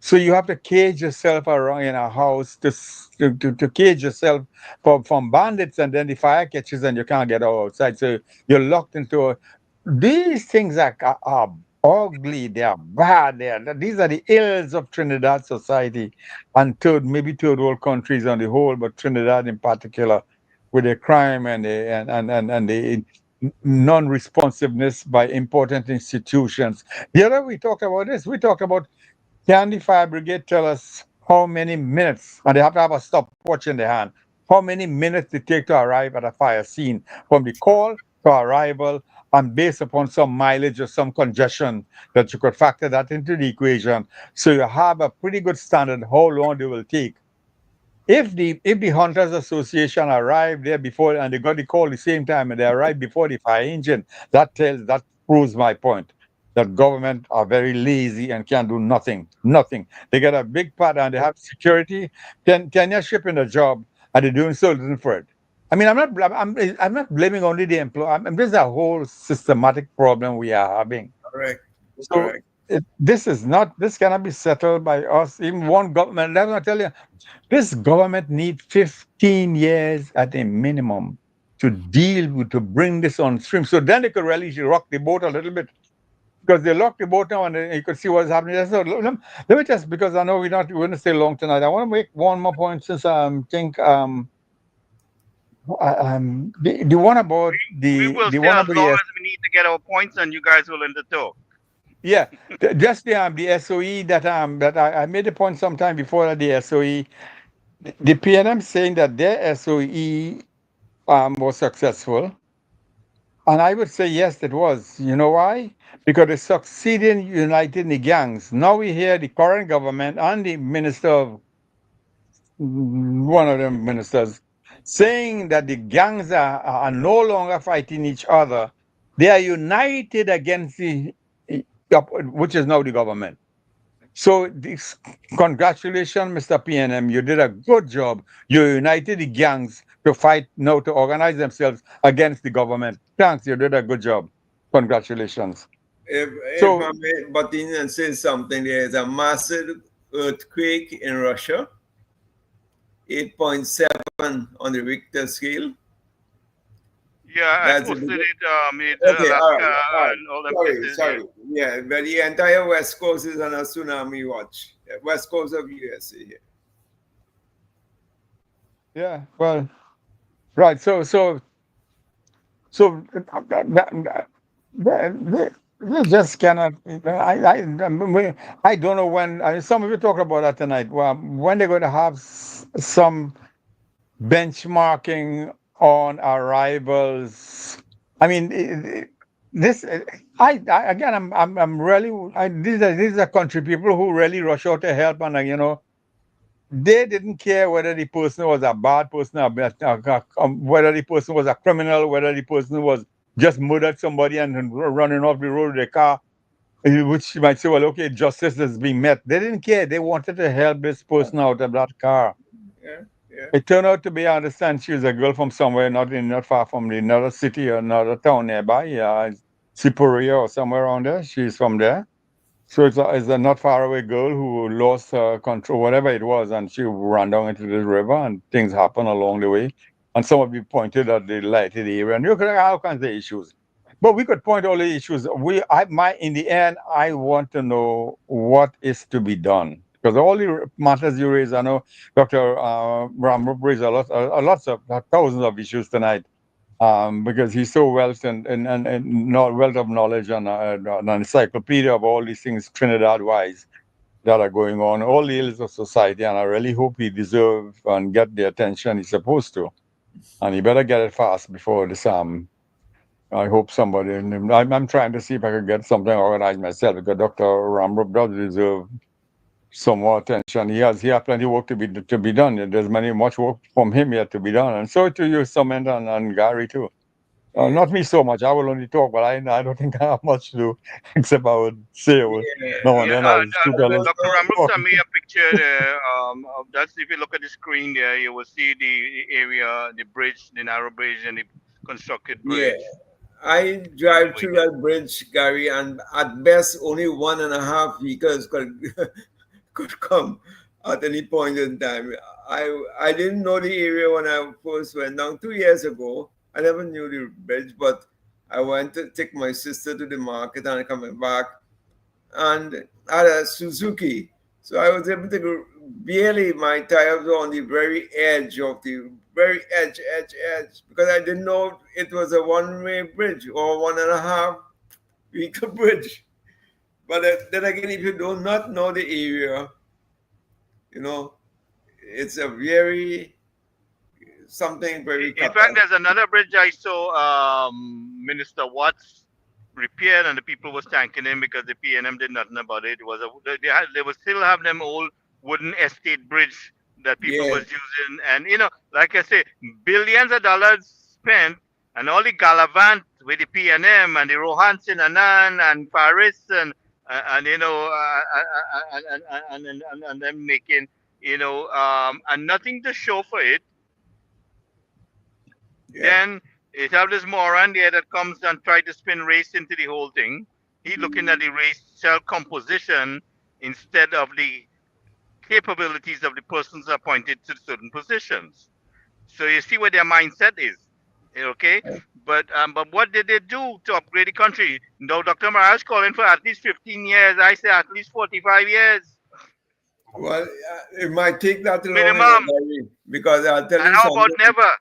So you have to cage yourself around in a house to cage yourself from bandits, and then the fire catches and you can't get outside. So you're locked into these things are ugly, they are bad. These are the ills of Trinidad society and maybe third world countries on the whole, but Trinidad in particular, with the crime and the non-responsiveness by important institutions. The other we talked about this, we talked about, can the fire brigade tell us how many minutes, and they have to have a stopwatch in their hand, how many minutes it take to arrive at a fire scene from the call to arrival, and based upon some mileage or some congestion that you could factor that into the equation. So you have a pretty good standard how long they will take. If the Hunters Association arrived there before and they got the call the same time and they arrived before the fire engine, that proves my point. That government are very lazy and can do nothing. Nothing. They got a big part and they have security, 10 years shipping a job, and they're doing so little for it. I mean, I'm not blaming only the employer. This is a whole systematic problem we are having. Correct. So Correct. this cannot be settled by us. Even one government. Let me tell you, this government needs 15 years at a minimum to bring this on stream. So then they could really rock the boat a little bit. Because they locked the boat now and you could see what's happening. So let me just, because I know we're going to stay long tonight. I want to make one more point since I think the one about we will stay as long as we need to get our points, and you guys will end the talk. Yeah, just the SOE that I made a point sometime before the SOE. The PNM saying that their SOE was successful. And I would say, yes, it was. You know why? Because they succeeded in uniting the gangs. Now we hear the current government and the minister of one of the ministers saying that the gangs are no longer fighting each other. They are united against which is now the government. So congratulations, Mr. PNM. You did a good job. You united the gangs to fight now, to organize themselves against the government. Thanks, you did a good job. Congratulations. If I may butt in and say something, there is a massive earthquake in Russia, 8.7 on the Richter scale. Yeah, I posted it. Okay, all right. Sorry. Yeah, but the entire West Coast is on a tsunami watch. West Coast of USA. Yeah, well, right. So they just cannot. I don't know when. Some of you talk about that tonight. Well, when they're going to have some benchmarking on arrivals. I mean, this. I'm really. These are country people who really rush out to help, and they didn't care whether the person was a bad person, or whether the person was a criminal, whether the person was just murdered somebody and running off the road with a car. which you might say, well, okay, justice is being met. They didn't care. They wanted to help this person out of that car. Yeah, yeah. It turned out to be, I understand, she was a girl from somewhere, not far from another city or another town nearby, Sipuria or somewhere around there. She's from there. So it's a not far away girl who lost her control, whatever it was, and she ran down into the river, and things happened along the way. And some of you pointed at the lighted area, and you could have all kinds of issues. But we could point all the issues. In the end, I want to know what is to be done, because all the matters you raise, I know Dr. Ramrup raised lots of thousands of issues tonight, because he's so wealth and wealth of knowledge and an encyclopedia of all these things Trinidad wise that are going on, all the ills of society, and I really hope he deserves and get the attention he's supposed to, and he better get it fast before this. I hope somebody. I'm trying to see if I can get something organized myself, because Dr. Ramrup does deserve some more attention. He has plenty of work to be done. There's much work from him yet to be done, and so to you, Samantha and Gary too. Not me so much. I will only talk, but I don't think I have much to do except I would say no, and then I'll shoot a little. Dr. Ramrup sent me a picture there. Of that's if you look at the screen there, you will see the area, the bridge, the narrow bridge, and the constructed bridge. Yeah. I drive through that bridge, Gary, and at best only 1.5 vehicles could come at any point in time. I didn't know the area when I first went down 2 years ago. I never knew the bridge, but I went to take my sister to the market and coming back, and I had a Suzuki. So I was able to go, barely my tires were on the very edge of the very edge, because I didn't know it was a one-way bridge or 1.5 vehicle bridge. But then again, if you do not know the area, it's a something very. In fact, there's another bridge I saw Minister Watts repaired, and the people was thanking him because the PNM did nothing about it. It was they would still have them old wooden estate bridge that people was using, and like I say, billions of dollars spent, and all the Galavant with the PNM and the Rohanson Anand and Paris and them making and nothing to show for it. Then it have this moron there that comes and try to spin race into the whole thing. He looking at the racial composition instead of the capabilities of the persons appointed to certain positions. So you see where their mindset is, okay? But what did they do to upgrade the country? No, Dr. Maraj calling for at least 15 years. I say at least 45 years. Well, it might take that long minimum, because I'll tell you and how something. about never?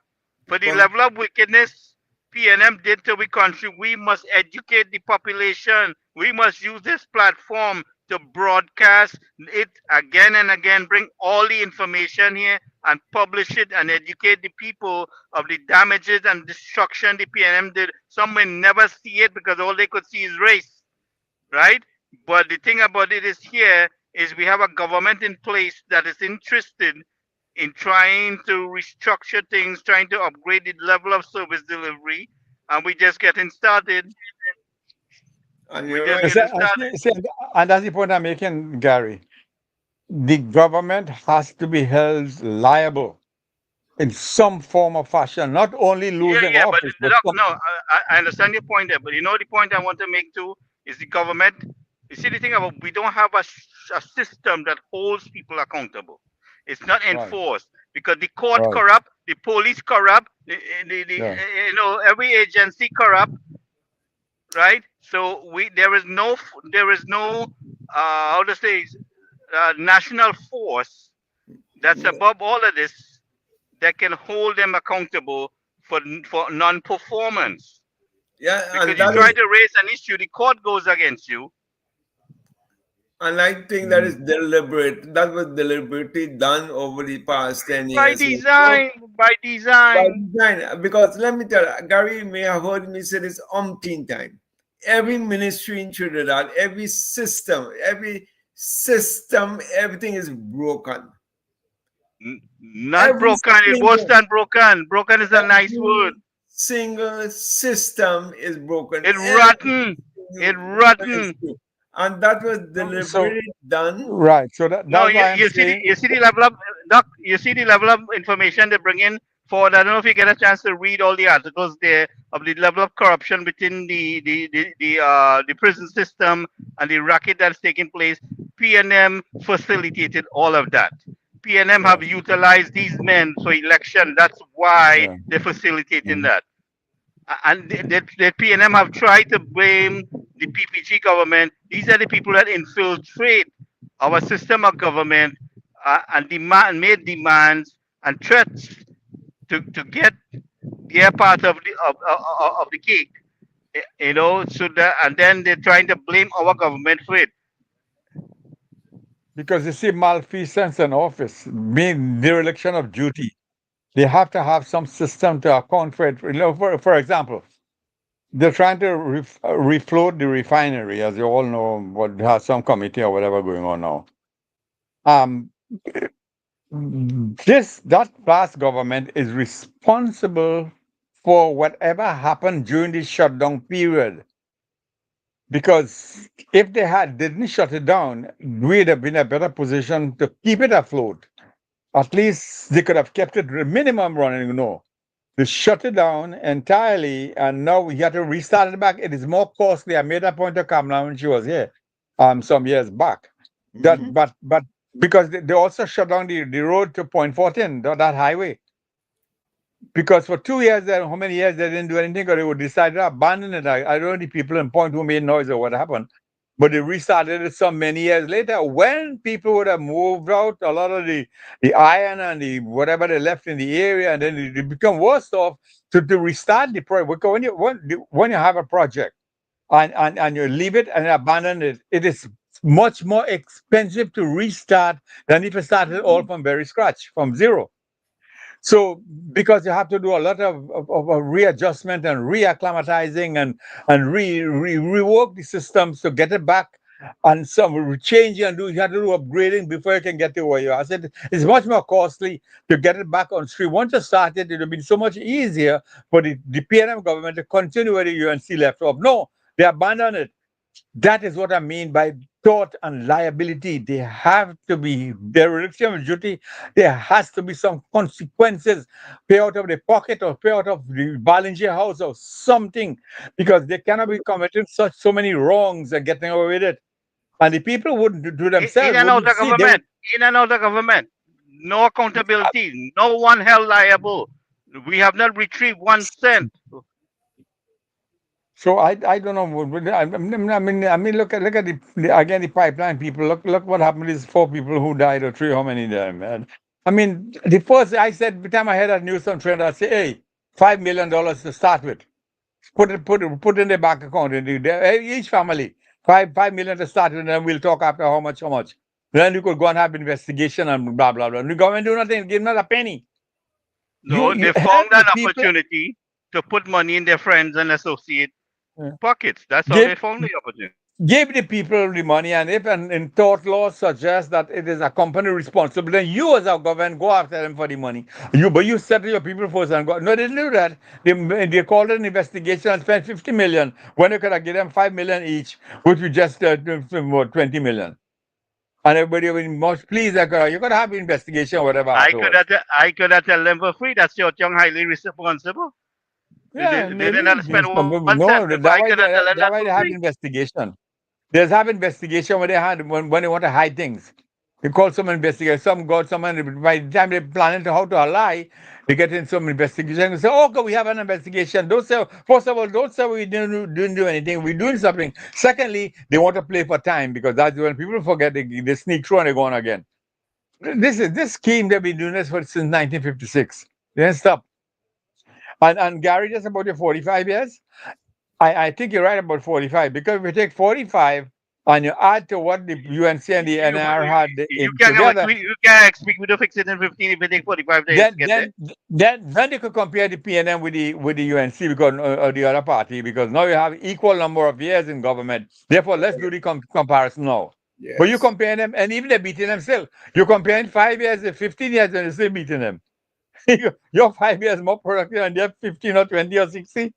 For the level of wickedness PNM did to the country, we must educate the population. We must use this platform to broadcast it again and again, bring all the information here and publish it and educate the people of the damages and destruction the PNM did. Some may never see it because all they could see is race, right? But the thing about it is we have a government in place that is interested in trying to restructure things, trying to upgrade the level of service delivery, and we're just getting started. And that's the point I'm making, Gary. The government has to be held liable in some form or fashion, not only losing office. But I understand your point there, but the point I want to make too is the government. You see, the thing about we don't have a system that holds people accountable. It's not enforced because the court corrupt, the police corrupt, every agency corrupt, right? So there is no national force that's above all of this that can hold them accountable for non-performance. Yeah, because you try to raise an issue, the court goes against you. And I think that is deliberate. That was deliberately done over the past 10 years. By design. Because let me tell you, Gary may have heard me say this umpteen time. Every ministry in Trinidad, every system, everything is broken. Not broken. It wasn't broken. Broken is a nice word. Single system is broken. It's rotten. It's rotten. And that was So deliberately done. right. So No, that's why I'm saying. you see the level of doc, you see the level of information they bring in forward. I don't know if you get a chance to read all the articles there of the level of corruption within the prison system and the racket that's taking place. PNM facilitated all of that. PNM Yeah. have utilized these men for election. That's why Yeah. they're facilitating Mhm. that. And the PNM have tried to blame the PPG government. These are the people that infiltrate our system of government and made demands and threats to get their part of the cake. You know, so that and then they're trying to blame our government for it. Because you see, malfeasance in office mean dereliction of duty. They have to have some system to account for it. For example, they're trying to refloat the refinery, as you all know, what has some committee or whatever going on now. Um, that past government is responsible for whatever happened during the shutdown period. Because if they didn't shut it down, we'd have been in a better position to keep it afloat. At least they could have kept it minimum running. No, they shut it down entirely, and now we had to restart it back. It is more costly. I made a point to Kamala when she was here, some years back. Mhm. But because they also shut down the road to Point 14, that highway. Because for 2 years, how many years they didn't do anything, or they would decide to abandon it. I don't know the people in Point who made noise or what happened, but they restarted it some many years later when people would have moved out a lot of the iron and the whatever they left in the area, and then it become worse off to restart the project. Because when you have a project and you leave it and abandon it, it is much more expensive to restart than if you started all from very scratch, from zero. So because you have to do a lot of readjustment and reacclimatizing and rework the systems to get it back and some change and do you have to do upgrading before you can get to where you are. I said it's much more costly to get it back on stream. Once you start it, it'll be so much easier for the PNM government to continue where the UNC left off. No, they abandon it. That is what I mean by tort and liability. They have to be dereliction of duty. There has to be some consequences. Pay out of the pocket or pay out of the volunteer house or something, because they cannot be committing so many wrongs and getting away with it. And the people wouldn't do In themselves, and out wouldn't of see. They would. government, in and out of government, no accountability, no one held liable. We have not retrieved 1 cent. So I don't know. I mean, look at again the pipeline people. Look what happened to these 4 people who died or three. How many died, man? I mean, the first I said every time I heard that news on Trinidad, I say, hey, $5 million to start with. Put in their bank account and each family five million to start with, and then we'll talk after how much. Then you could go and have investigation and blah blah blah. The government do nothing, give not a penny. No, You they help found the an people. opportunity to put money in their friends and associate pockets. That's how Give they found the opportunity. give the people the money, and if and in tort law suggests that it is a company responsible, then you as a government go after them for the money. But you settle your people first and go. No, they didn't do that. They called it an investigation and spent 50 million when they could have given them 5 million each, which we just 20 million. And everybody will be much pleased that you could have investigation or whatever afterwards. I could have tell them for free. That's your young highly responsible. Yeah, They didn't have maybe. to spend 1 cent. No, If I could have tell them that that why for they have free. investigation. There's have investigation when they want to hide things. They call some investigation, some got someone by the time they planning to how to lie, they get in some investigation and say, oh, okay, we have an investigation. Don't say first of all, don't say we didn't do anything. We're doing something. Secondly, they want to play for time because that's when people forget they sneak through and they go on again. This scheme they've been doing this for since 1956. They didn't stop. And Gary, just about your 45 years. I think you're right about 45 because if you take 45 and you add to what the UNC and the NR had together, You can't expect me to fix it in 15 if it takes 45 days then to get there. then then they could compare the PNM with the UNC because or the other party because now you have equal number of years in government. Therefore, let's do the comparison now. But you Yes. compare them, and even they're beating them still. You're comparing 5 years and 15 years, and you're still beating them. You're 5 years more productive, and they're 15 or 20 or 60.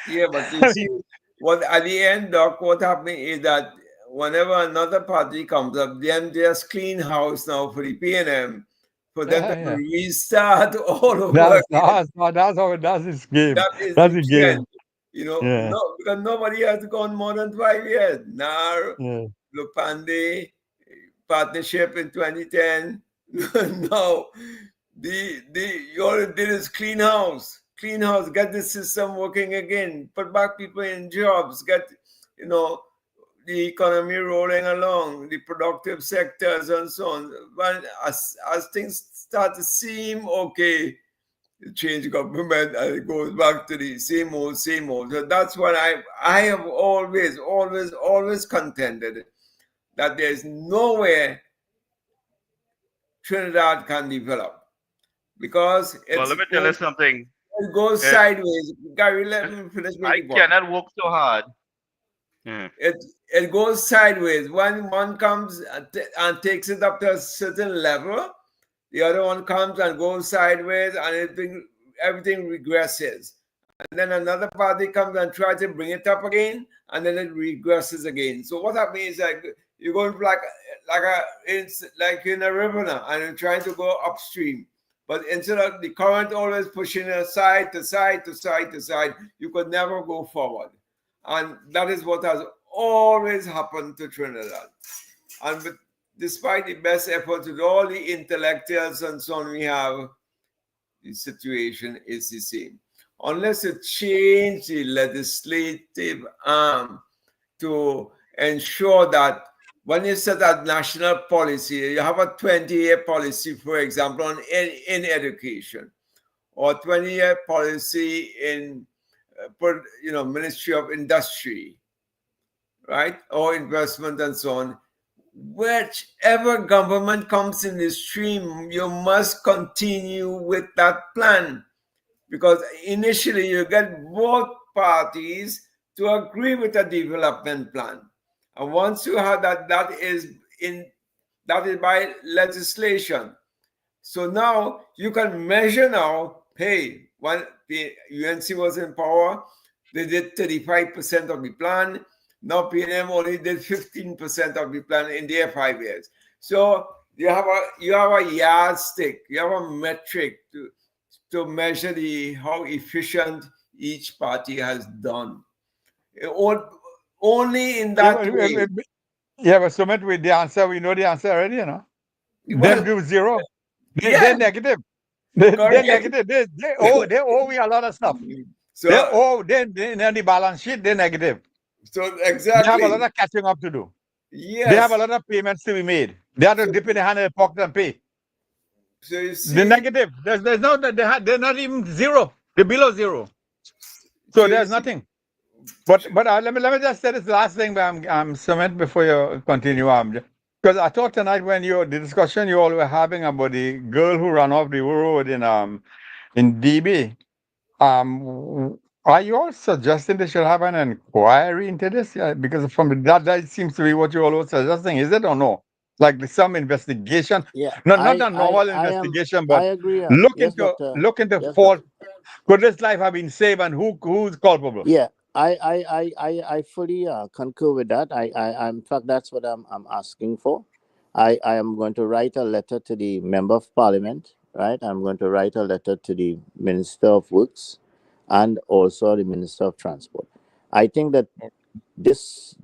Yeah, but you see, what at the end, Doc, what happening is that whenever another party comes up, then just clean house now for the PNM, for them to Yeah. restart all over That's again. that's how it does its game. That is That's the the game. trend. You know, Yeah. no, because nobody has gone more than 5 years. Now, Yeah. Lupande partnership in 2010. Now, all it did is clean house, get the system working again, put back people in jobs, get the economy rolling along, the productive sectors and so on. But as things start to seem okay, change government and it goes back to the same old, same old. So that's what I have always contended, that there's nowhere Trinidad can develop because Well, let me tell you something. it goes sideways. Gary, let me finish my I point. cannot work so hard. It goes sideways. One comes and takes it up to a certain level, the other one comes and goes sideways, and everything regresses. And then another party comes and tries to bring it up again, and then it regresses again. So what happens is like you're going it's like in a river now, and you're trying to go upstream. But instead of the current always pushing it side to side to side to side, you could never go forward. And that is what has always happened to Trinidad. And despite the best efforts with all the intellectuals and so on we have, the situation is the same. Unless you change the legislative arm to ensure that when you set a national policy, you have a 20-year policy, for example, in education, or 20-year policy in Ministry of Industry, right, or investment and so on. Whichever government comes in the stream, you must continue with that plan, because initially you get both parties to agree with a development plan, and once you have that is by legislation. So now you can measure now. Hey, when the UNC was in power, they did 35% of the plan. Now PNM only did 15% of the plan in their 5 years. So you have a yardstick, you have a metric to measure how efficient each party has done. Only in that way. Yeah, but Sumit, with the answer, we know the answer already, you know. Well, Them do zero. yeah. They're negative. They're Correct. negative. They owe me a lot of stuff. So they in the balance sheet, they're negative. So They have a exactly. lot of catching up to do. Yes. They have a lot of payments to be made. They have to dip in the hand in the pocket and pay. So you see, They're negative. There's no they're not even zero. They're below zero. So there's nothing. But let me just say this last thing, Sumit, before you continue. Because I thought tonight when the discussion you all were having about the girl who ran off the road in DB, are you all suggesting they should have an inquiry into this? Yeah, because from that seems to be what you all were suggesting, is it or no? Like some investigation, Yeah, not a normal investigation, I but agree. look Yes, into doctor. look into Yes, fault. doctor. Could this life have been saved, and who's culpable? Yeah, I fully concur with that. In fact, that's what I'm asking for. I am going to write a letter to the member of parliament, right? I'm going to write a letter to the Minister of Works and also the Minister of Transport. I think that this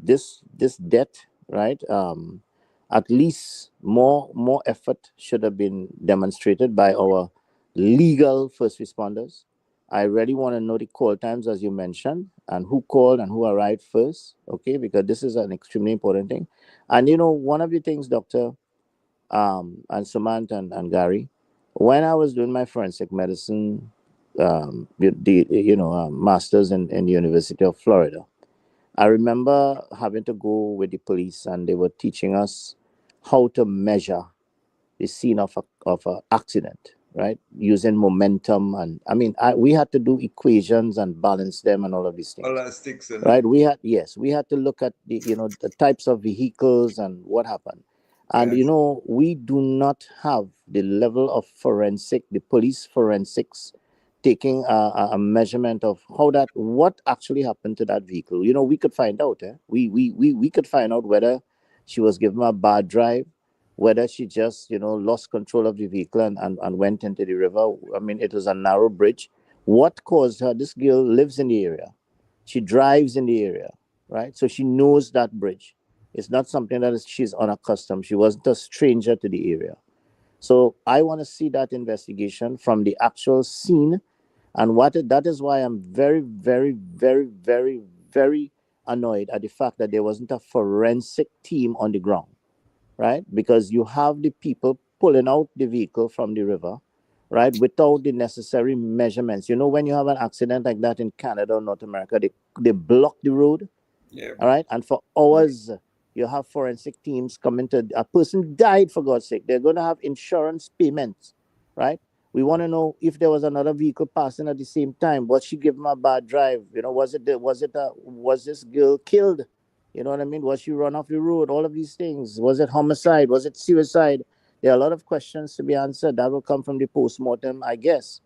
debt, right? At least more effort should have been demonstrated by our legal first responders. I really want to know the call times, as you mentioned, and who called and who arrived first, okay? Because this is an extremely important thing. And, one of the things, Doctor, and Sumant and Gary, when I was doing my forensic medicine, masters in the University of Florida, I remember having to go with the police, and they were teaching us how to measure the scene of a accident, right? Using momentum, and we had to do equations and balance them and all of these things. Elastics, right? We had to look at the types of vehicles and what happened, and Yes. we do not have the level of the police forensics taking a measurement of what actually happened to that vehicle. We could find out. We could find out whether she was given a bad drive, whether she just lost control of the vehicle and went into the river. I mean, it was a narrow bridge. What caused her? This girl lives in the area. She drives in the area, right? So she knows that bridge. It's not something that she's unaccustomed. She wasn't a stranger to the area. So I want to see that investigation from the actual scene. And that is why I'm very, very, very, very, very annoyed at the fact that there wasn't a forensic team on the ground, right? Because you have the people pulling out the vehicle from the river, right, without the necessary measurements. When you have an accident like that in Canada or North America, they block the road, all right, and for hours you have forensic teams coming to. A person died, for God's sake. They're going to have insurance payments, right? We want to know if there was another vehicle passing at the same time. Was she given a bad drive? Was this girl killed? You know what I mean? Was she run off the road? All of these things. Was it homicide? Was it suicide? There are a lot of questions to be answered. That will come from the post-mortem, I guess.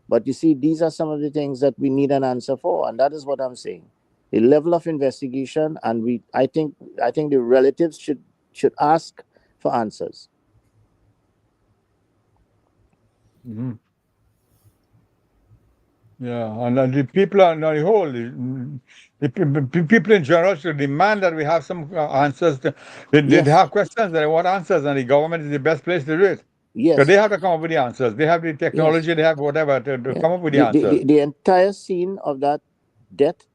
But you see, these are some of the things that we need an answer for, and that is what I'm saying. The level of investigation, and I think the relatives should ask for answers. Mm-hmm. Yeah, and the people on the whole, the people in general should demand that we have some answers. They have questions, they want answers, and the government is the best place to do it. Yes. So they have to come up with the answers. They have the technology, they have whatever to come up with the answers. The entire scene of that death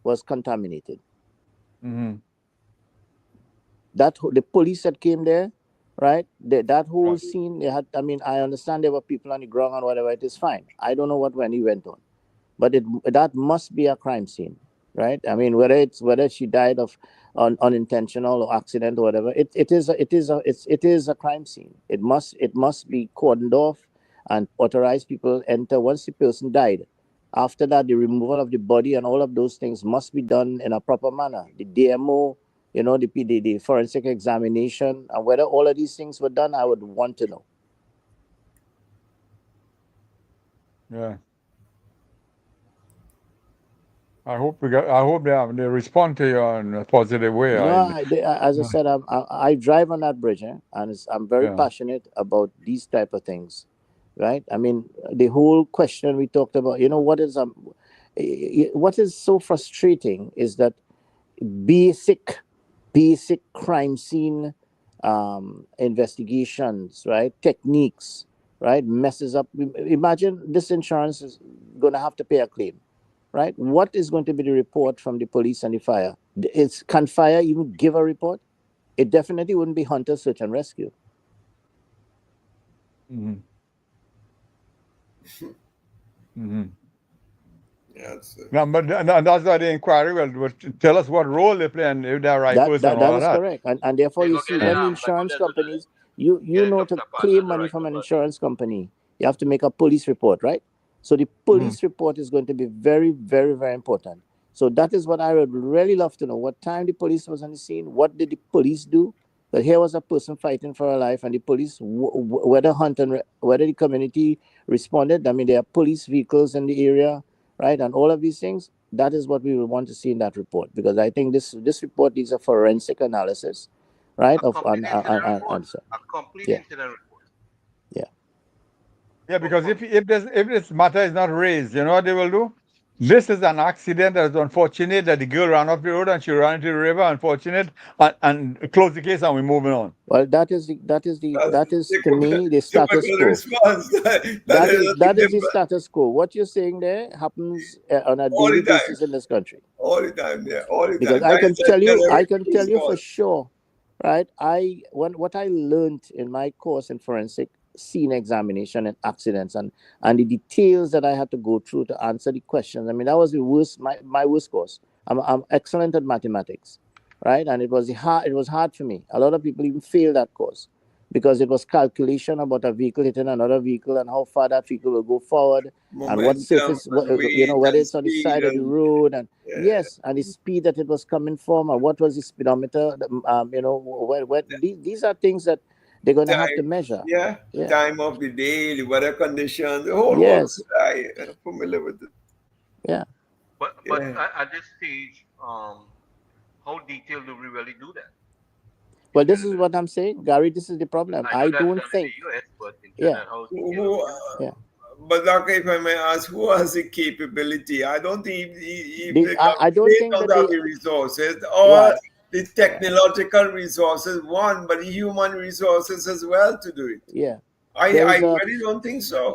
was contaminated. Mm-hmm. The police that came there, right? That whole scene, they had. I mean, I understand there were people on the ground and whatever. It is fine. I don't know when he went on, but that must be a crime scene, right? I mean, whether she died of unintentional or accident or whatever, it is a crime scene. It must be cordoned off and authorized people enter once the person died. After that, the removal of the body and all of those things must be done in a proper manner. The DMO, the forensic examination, and whether all of these things were done, I would want to know. Yeah. I hope they respond to you in a positive way. As I said, I drive on that bridge, and I'm very passionate about these type of things, right? I mean, the whole question we talked about. What is so frustrating is that basic crime scene investigations, right, techniques, right, messes up. Imagine this insurance is going to have to pay a claim. Right? What is going to be the report from the police and the fire? Can fire even give a report? It definitely wouldn't be hunter search and rescue. Mm-hmm. Mm-hmm. Yeah, but that's why the inquiry will tell us what role they play and if they're rifles and all that is correct. And therefore, you see, when the insurance companies, you know, to claim money from an insurance company, you have to make a police report, right? So the police report is going to be very, very, very important. So that is what I would really love to know. What time the police was on the scene? What did the police do? But here was a person fighting for her life, and the police, whether the community responded. I mean, there are police vehicles in the area, right? And all of these things. That is what we would want to see in that report, because I think this report needs a forensic analysis, right? A complete incident report. Yeah, because if this matter is not raised, you know what they will do? This is an accident that is unfortunate that the girl ran off the road and she ran into the river. Unfortunate, and close the case and we're moving on. Well, that is to me the status quo. That is the status quo. What you're saying there happens on a daily basis in this country. All the time, yeah. All the time. Because I can tell you for sure, right? What I learned in my course in forensic scene examination and accidents and the details that I had to go through to answer the questions. I mean, that was the worst, my worst course. I'm excellent at mathematics, right? And it was hard for me. A lot of people even fail that course because it was calculation about a vehicle hitting another vehicle and how far that vehicle will go forward, and what surface, whether it's on the side of the road, and and the speed that it was coming from, and what was the speedometer. These are things that They're going to have to time, measure. yeah, Yeah. time of the day, the weather conditions, the whole world. Yes. I am familiar with it. Yeah. But Yeah. at this stage, how detailed do we really do that in Well, this is Trinidad? what I'm saying, Gary. This is the problem. I know I that's don't done in think. the US, but in Yeah. Trinidad, how Who, detailed do we do? Yeah. but Doctor, if I may ask, who has the capability? I don't think even the I don't they think don't that have they. the resources or Right. the technological resources, one, but the human resources as well to do it. Yeah. I There is a really don't think so.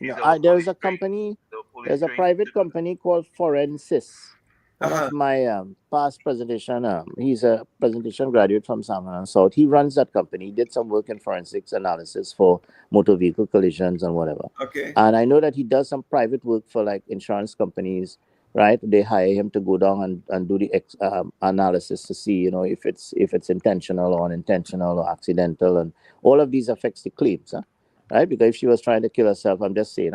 Is no. our There is police a trained? company. The police There's a trained private to do that? company called Forensis. One Uh-huh. of my past presentation, he's a presentation graduate from San South. He runs that company. He did some work in forensics analysis for motor vehicle collisions and whatever. Okay. And I know that he does some private work for like insurance companies, right? They hire him to go down and do the analysis to see, you know, if it's intentional or unintentional or accidental, and all of these affects the claims, huh? Right? Because if she was trying to kill herself, I'm just saying,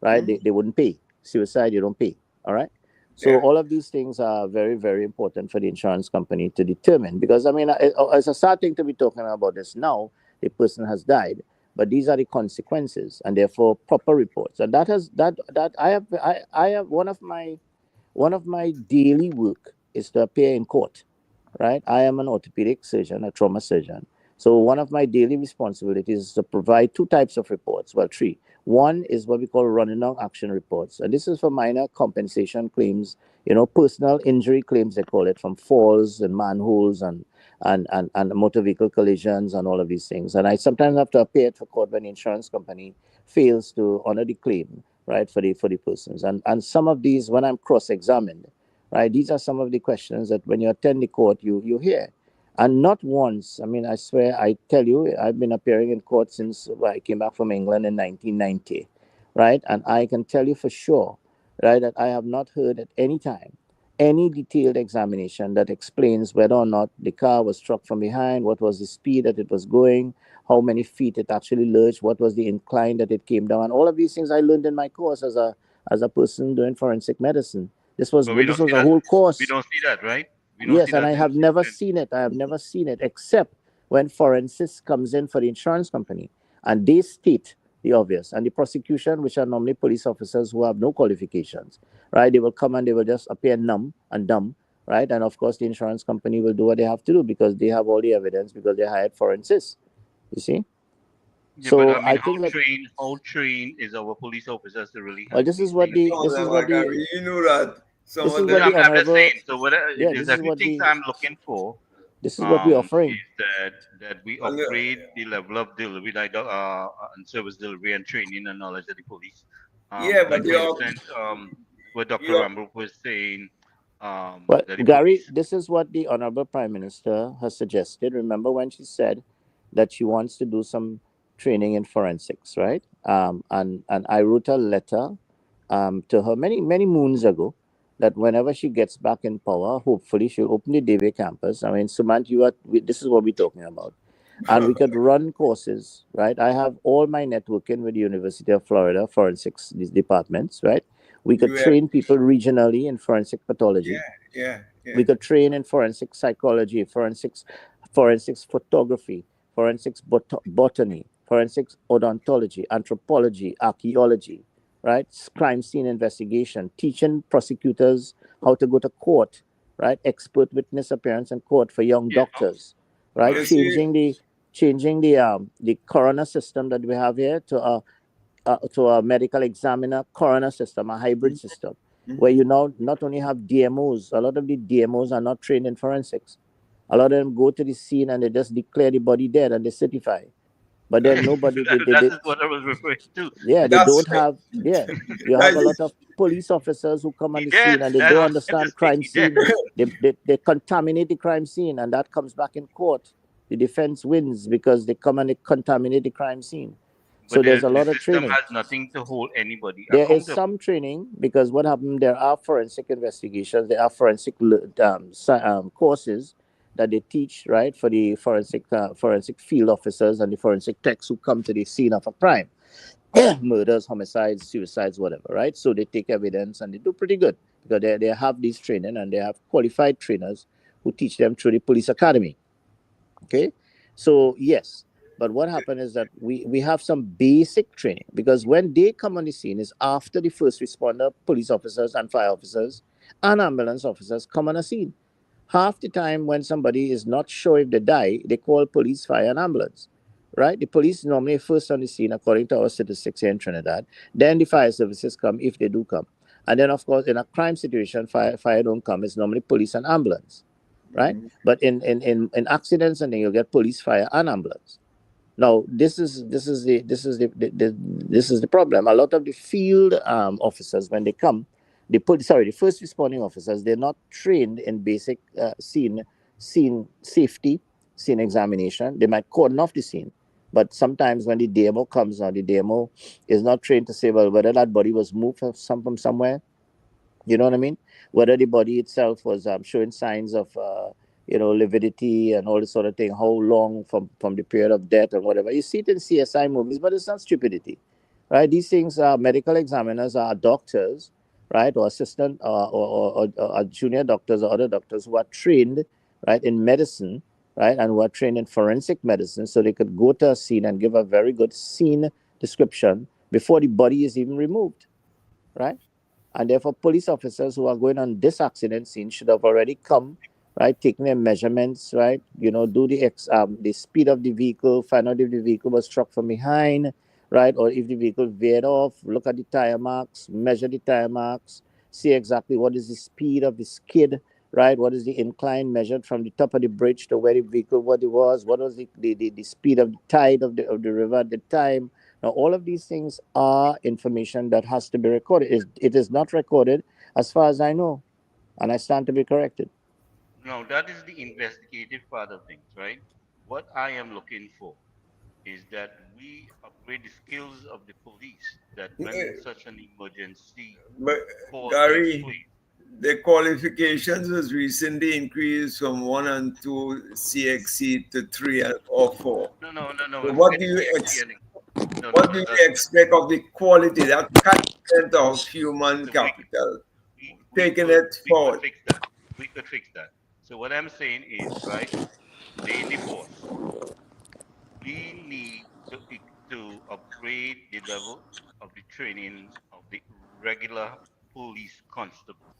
right? They wouldn't pay. Suicide, you don't pay. All right. So Yeah. all of these things are very, very important for the insurance company to determine. Because I mean, it's a sad thing to be talking about this now. The person has died, but these are the consequences, and therefore proper reports. And that I have one of my daily work is to appear in court, right? I am an orthopedic surgeon, a trauma surgeon. So one of my daily responsibilities is to provide two types of reports. Well, three. One is what we call running down action reports. And this is for minor compensation claims, you know, personal injury claims, they call it, from falls and manholes and motor vehicle collisions and all of these things. And I sometimes have to appear for court when the insurance company fails to honor the claim, right, for the persons. And some of these, when I'm cross-examined, right, these are some of the questions that when you attend the court, you hear. And not once, I mean, I swear, I tell you, I've been appearing in court since I came back from England in 1990, right? And I can tell you for sure, right, that I have not heard at any time any detailed examination that explains whether or not the car was struck from behind, what was the speed that it was going, how many feet it actually lurched, what was the incline that it came down. All of these things I learned in my course as a person doing forensic medicine. This was But we this don't was see a that. whole We course. don't see that, right? We don't see Yes, and that I in have never in- seen it. I have never seen it except when forensics comes in for the insurance company and they state the obvious. And the prosecution, which are normally police officers who have no qualifications, right? They will come and they will just appear numb and dumb, right? And of course, the insurance company will do what they have to do because they have all the evidence because they hired forensics. You see? Yeah, So but I mean, I think that how trained is our police officers to really well, handle these things? Oh, my God, you know that some this of is them. what the I'm just honorable saying. So what yeah, there's this a is few what things the I'm looking for. this is what we're offering. Is that we And, upgrade the level of delivery, like and service delivery and training and knowledge of the police. yeah, but Like for instance, what Dr. you're Rambo was saying, Well, that the Gary, police. this is what the Honorable Prime Minister has suggested. Remember when she said that she wants to do some training in forensics, right? And I wrote a letter to her many moons ago that whenever she gets back in power, hopefully she'll open the Davie campus. I mean, Sumant, this is what we're talking about. And we could run courses, right? I have all my networking with the University of Florida forensics these departments, right? We could Yeah. train people regionally in forensic pathology. yeah. We could train in forensic psychology, forensics photography, forensics botany, forensics odontology, anthropology, archaeology, right? Crime scene investigation, teaching prosecutors how to go to court, right? Expert witness appearance in court for young Yeah. doctors, right? You see- Changing the coroner system that we have here to a medical examiner coroner system, a hybrid system, where you now not only have DMOs, a lot of the DMOs are not trained in forensics. A lot of them go to the scene and they just declare the body dead and they certify. But then nobody, That is what I was referring to. yeah, they That's don't right. have, yeah, you have a lot of police officers who come on the scene and they don't understand crime scene. They contaminate the crime scene and that comes back in court. The defense wins because they come and they contaminate the crime scene. So there's a lot of training. The system has nothing to hold anybody There is accountable. some training because what happened, there are forensic investigations, there are forensic courses that they teach, right, for the forensic field officers and the forensic techs who come to the scene of a crime. Murders, homicides, suicides, whatever, right? So they take evidence and they do pretty good because they have these training and they have qualified trainers who teach them through the police academy. Okay, so yes, But what happened is that we have some basic training, because when they come on the scene is after the first responder, police officers and fire officers and ambulance officers come on the scene. Half the time when somebody is not sure if they die, they call police, fire, and ambulance. Right? The police normally first on the scene, according to our statistics here in Trinidad. Then the fire services come if they do come. And then, of course, in a crime situation, fire don't come. It's normally police and ambulance, right? Mhm. But in accidents, and then you get police, fire, and ambulance. Now, this is the problem. A lot of the field officers, when they come, the first responding officers, they're not trained in basic scene safety, scene examination. They might cordon off the scene, but sometimes when the DMO comes now, the DMO is not trained to say, well, whether that body was moved from somewhere, you know what I mean? Whether the body itself was showing signs of, lividity and all this sort of thing, how long from the period of death or whatever. You see it in CSI movies, but it's not stupidity, right? These things are medical examiners, are doctors, right? Or assistant or junior doctors or other doctors who are trained, right, in medicine, right? And who are trained in forensic medicine, so they could go to a scene and give a very good scene description before the body is even removed, right? And therefore police officers who are going on this accident scene should have already come, right, taking their measurements, right, do the speed of the vehicle, find out if the vehicle was struck from behind, right, or if the vehicle veered off, look at the tire marks, measure the tire marks, see exactly what is the speed of the skid, right, what is the incline measured from the top of the bridge to where the vehicle, what was the speed of the tide of the river at the time. Now, all of these things are information that has to be recorded. It is not recorded, as far as I know, and I stand to be corrected. No, that is the investigative part of things, right? What I am looking for is that we upgrade the skills of the police, that when Yeah, such an emergency but call takes Gary, place. the qualifications was recently increased from 1 and 2 CXC to 3 or 4. No, So forget the CXC. what do you That's expect of the quality, that content of human so capital, we taking could it we could forward? fix that. We could fix that. So what I'm saying is, right, stay in the force. We need to upgrade the level of the training of the regular police constable,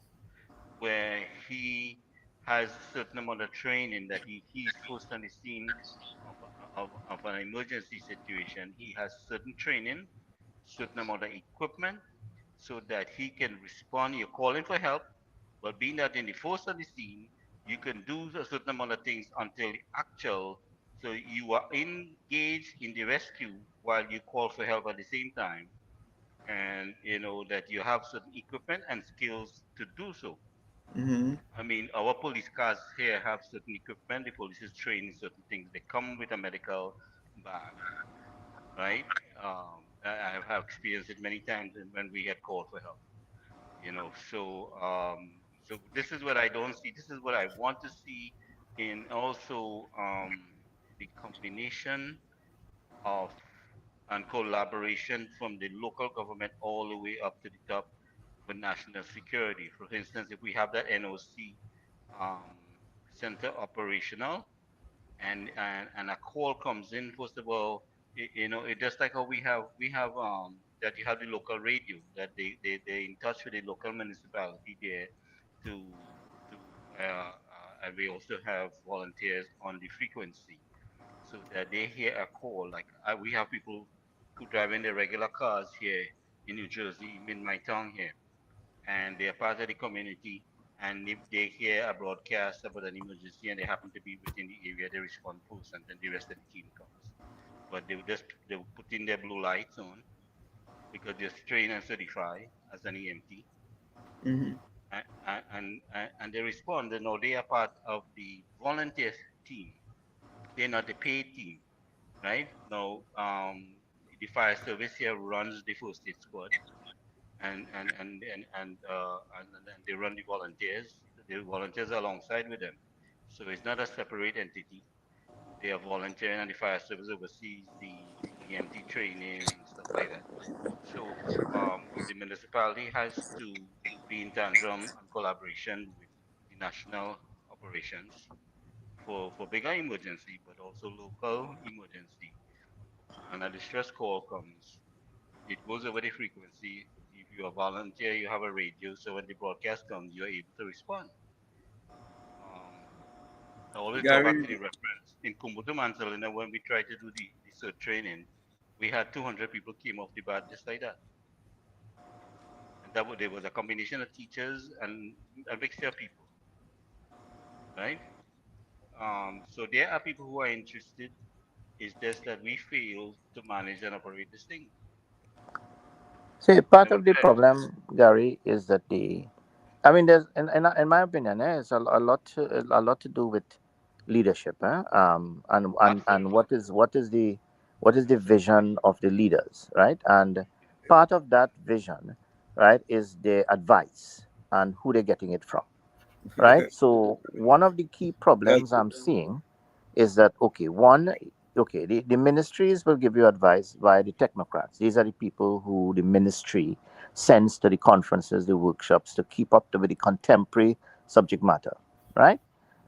where he has a certain amount of training that he's first on the scene of an emergency situation. He has certain training, certain amount of equipment, so that he can respond. You're calling for help, but being that in the first on the scene, you can do a certain amount of things until the actual. So you are engaged in the rescue while you call for help at the same time, and you know that you have certain equipment and skills to do so. Hmm. I mean, our police cars here have certain equipment. The police is trained in certain things. They come with a medical bag, right? I have experienced it many times when we had called for help. So this is what I don't see. This is what I want to see in also the combination of and collaboration from the local government all the way up to the top for national security. For instance, if we have that NOC um, center operational, and a call comes in, first of all, it just like how we have that you have the local radio, that they in touch with the local municipality there to to and we also have volunteers on the frequency, so that they hear a call. Like we have people who drive in their regular cars here in New Jersey, in my town here, and they are part of the community. And if they hear a broadcast about an emergency and they happen to be within the area, they respond first, and then the rest of the team comes. But they will put in their blue lights on because they're trained and certified as an EMT, Hmm. and they respond. You know, they are part of the volunteer team. They're not the paid team, right? Now, the fire service here runs the first aid squad, and they run the volunteers. The volunteers are alongside with them, so it's not a separate entity. They are volunteering, and the fire service oversees the EMT training and stuff like that. So the municipality has to be in tandem and collaboration with the national operations for bigger emergency, but also local emergency. and a distress call comes, it goes over the frequency. If you're a volunteer, you have a radio, so when the broadcast comes, you're able to respond. Um, I always go back to the Gary, reference. In Kumbutu Mansalina, when we tried to do the CERT training, we had 200 people came off the bat just like that. And there was a combination of teachers and a mixture of people, right? So there are people who are interested. It's just that we fail to manage and operate this thing. See, part And with of the that, problem, Gary, is that I mean, there's, in my opinion, it's a lot to do with leadership, and absolutely. what is the vision of the leaders, right? And part of that vision, right, is the advice and who they're getting it from, right? So one of the key problems that's I'm seeing is that the ministries will give you advice via the technocrats. These are the people who the ministry sends to the conferences, the workshops to keep up with the contemporary subject matter, right?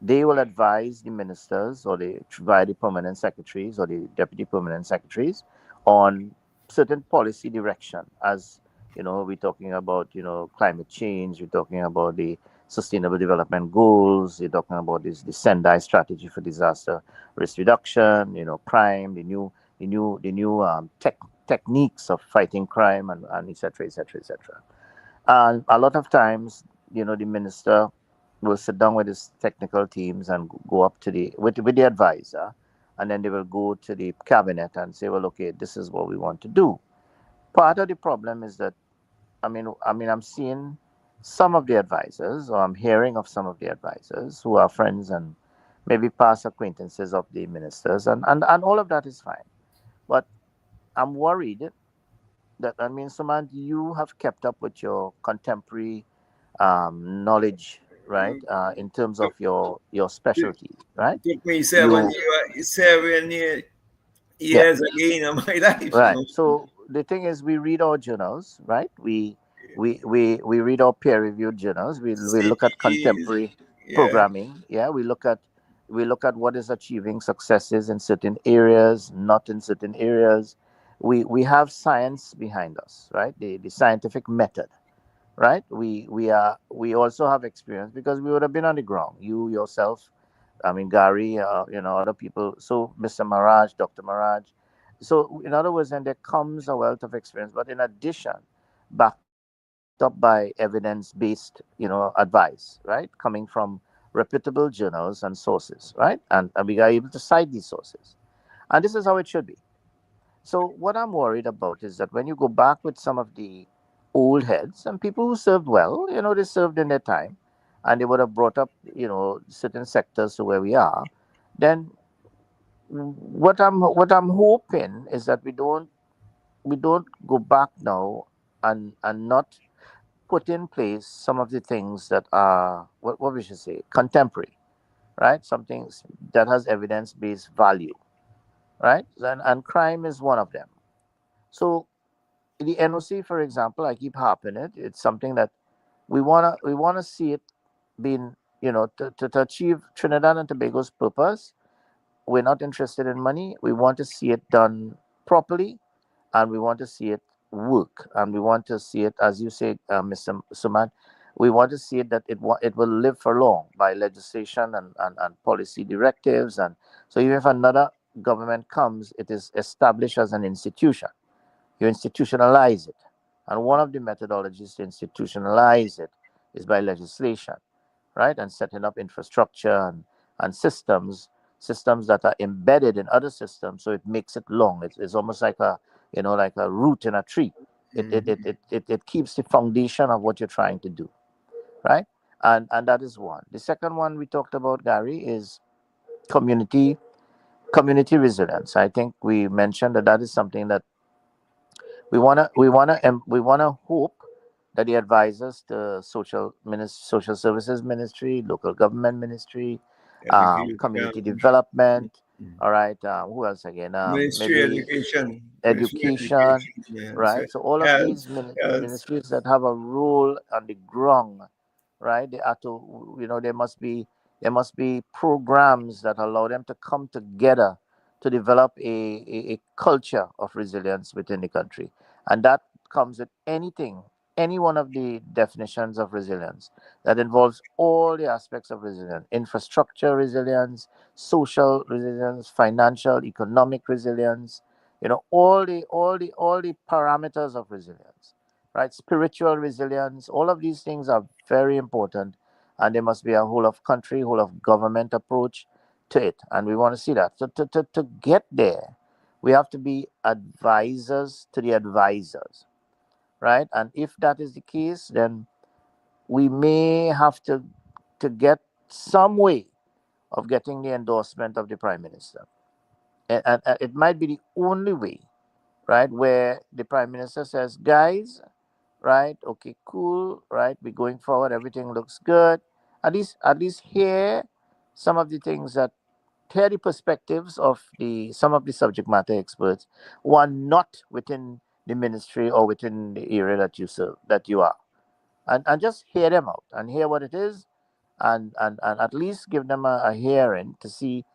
They will advise the ministers or via the permanent secretaries or the deputy permanent secretaries on certain policy direction. As we're talking about climate change, we're talking about the sustainable development goals, you're talking about the Sendai strategy for disaster risk reduction, crime, the new techniques of fighting crime, and et cetera, et cetera, et cetera. And a lot of times, the minister will sit down with his technical teams and go up to with the advisor, and then they will go to the cabinet and say, well, okay, this is what we want to do. Part of the problem is that I'm seeing some of the advisors, or I'm hearing of some of the advisors who are friends and maybe past acquaintances of the ministers, and all of that is fine. But I'm worried that, Sumant, you have kept up with your contemporary knowledge, right? In terms of your it specialty, right? took me You 7 years again of my life, Right. So the thing is, we read our journals, right? We read our peer-reviewed journals. We look at CPEs, contemporary yeah. programming. Yeah, we look at what is achieving successes in certain areas, not in certain areas. We have science behind us, right? The scientific method, right? We also have experience because we would have been on the ground. You yourself, Gary, other people. So Mr. Maraj, Dr. Maraj. So in other words, then there comes a wealth of experience, but in addition, backed up by evidence-based, advice, right, coming from reputable journals and sources, right, and we are able to cite these sources, and this is how it should be. So what I'm worried about is that when you go back with some of the old heads and people who served well, they served in their time, and they would have brought up, certain sectors to where we are, then what I'm hoping is that we don't go back now and not put in place some of the things that are what we should say contemporary, right? Some things that has evidence-based value, right? And crime is one of them. So the NOC, for example, I keep harping it. It's something that we wanna see it being, to achieve Trinidad and Tobago's purpose. We're not interested in money. We want to see it done properly, and we want to see it work, and we want to see it, as you say, Mr. Suman. We want to see it that it will live for long by legislation and policy directives, and so even if another government comes, it is established as an institution. You institutionalize it. And one of the methodologies to institutionalize it is by legislation, right? And setting up infrastructure and systems that are embedded in other systems. So it makes it long. It's almost like a root in a tree. It keeps the foundation of what you're trying to do, right? And that is one. The second one we talked about, Gary, is community community resilience. I think we mentioned that is something that we wanna hope that the advisors, the social services ministry, local government ministry, community Education, development. All right, who else again? Ministry Maybe Education, Ministry education, Education, yeah. So right? So all of health, these health. ministries that have a role on the ground, right? They are to, there must be programs that allow them to come together to develop a culture of resilience within the country. And that comes with anything, any one of the definitions of resilience that involves all the aspects of resilience: infrastructure resilience, social resilience, financial, economic resilience, all the parameters of resilience, right? Spiritual resilience, all of these things are very important, and there must be a whole of country, whole of government approach to it, and we want to see that. So to get there, we have to be advisors to the advisors, right? And if that is the case, then we may have to get some way of getting the endorsement of the prime minister, and it might be the only way, right, where the prime minister says, guys, right, okay, cool, right, we're going forward, everything looks good. At least hear some of the things that hear the perspectives of the some of the subject matter experts who are not within the ministry or within the area that you serve, that you are, and just hear them out and hear what it is, and at least give them a hearing to see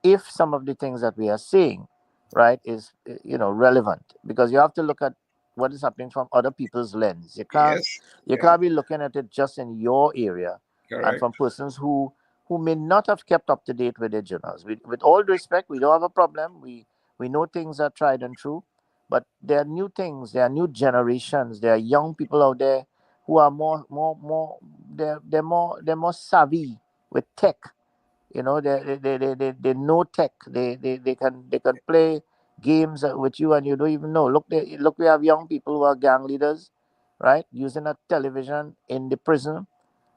if some of the things that we are saying, right, is relevant, because you have to look at what is happening from other people's lens. You can't Yes. you Yeah. can't be looking at it just in your area and Correct. from persons who may not have kept up to date with their journals. With all respect, we don't have a problem. We know things are tried and true, but there are new things. There are new generations. There are young people out there who are more they're more savvy with tech. They know tech. They can play games with you and you don't even know. Look, we have young people who are gang leaders, right, using a television in the prison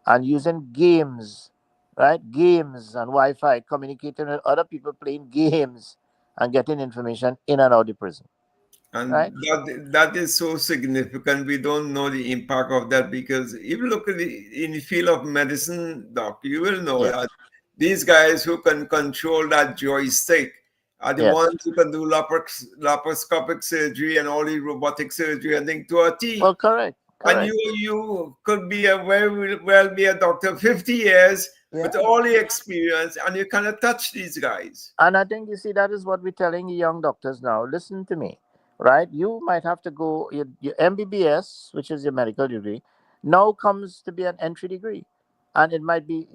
and using games, right, games and Wi-Fi, communicating with other people, playing games and getting information in and out the prison, And right? that is so significant. We don't know the impact of that, because if you look at in the field of medicine, doc, you will know Yes, that these guys who can control that joystick are the yes. ones who can do laparoscopic surgery and all the robotic surgery and thing to a T. Well, correct, And correct. you could be a very well be a doctor 50 years with Yeah. all the experience, and you cannot touch these guys. And I think, you see, that is what we're telling the young doctors now. Listen to me, right? You might have to go, your MBBS, which is your medical degree, now comes to be an entry degree. And it might be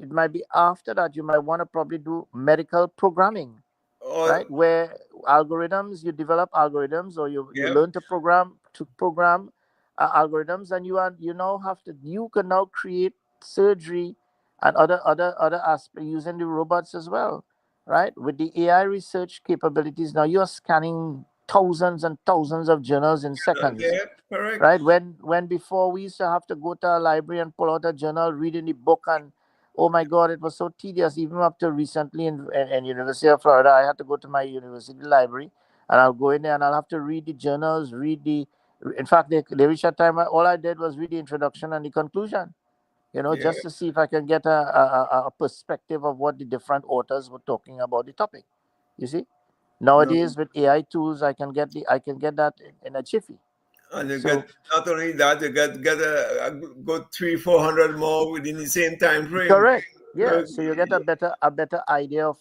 after that you might want to probably do medical programming, Or right? Where algorithms, you develop algorithms, or you yeah, learn to program algorithms, and you now you can now create surgery and other aspects using the robots as well, right? With the AI research capabilities, now you are scanning thousands and thousands of journals in seconds, yeah, correct. right? When before we used to have to go to a library and pull out a journal, read in the book, and oh my God, it was so tedious. Even up to recently in University of Florida, I had to go to my university library, and I'll go in there and I'll have to read the journals, read the. In fact, they reached a time where all I did was read the introduction and the conclusion, Yeah, just to see if I can get a perspective of what the different authors were talking about the topic. You see, no, nowadays with AI tools, I can get that in a jiffy. and you get So not only that, you get a good 300-400 more within the same time frame. correct. Yeah. So, So you get a better idea of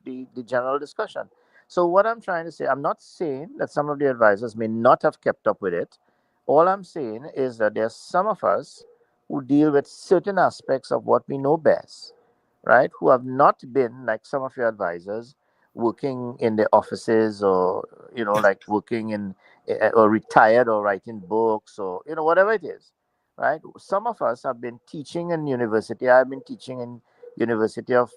the general discussion. So what I'm trying to say, I'm not saying that some of the advisors may not have kept up with it. All I'm saying is that there's some of us who deal with certain aspects of what we know best, right? Who have not been like some of your advisors working in the offices, or like working in or retired or writing books, or whatever it is, right? Some of us have been teaching in university. I've been teaching in University of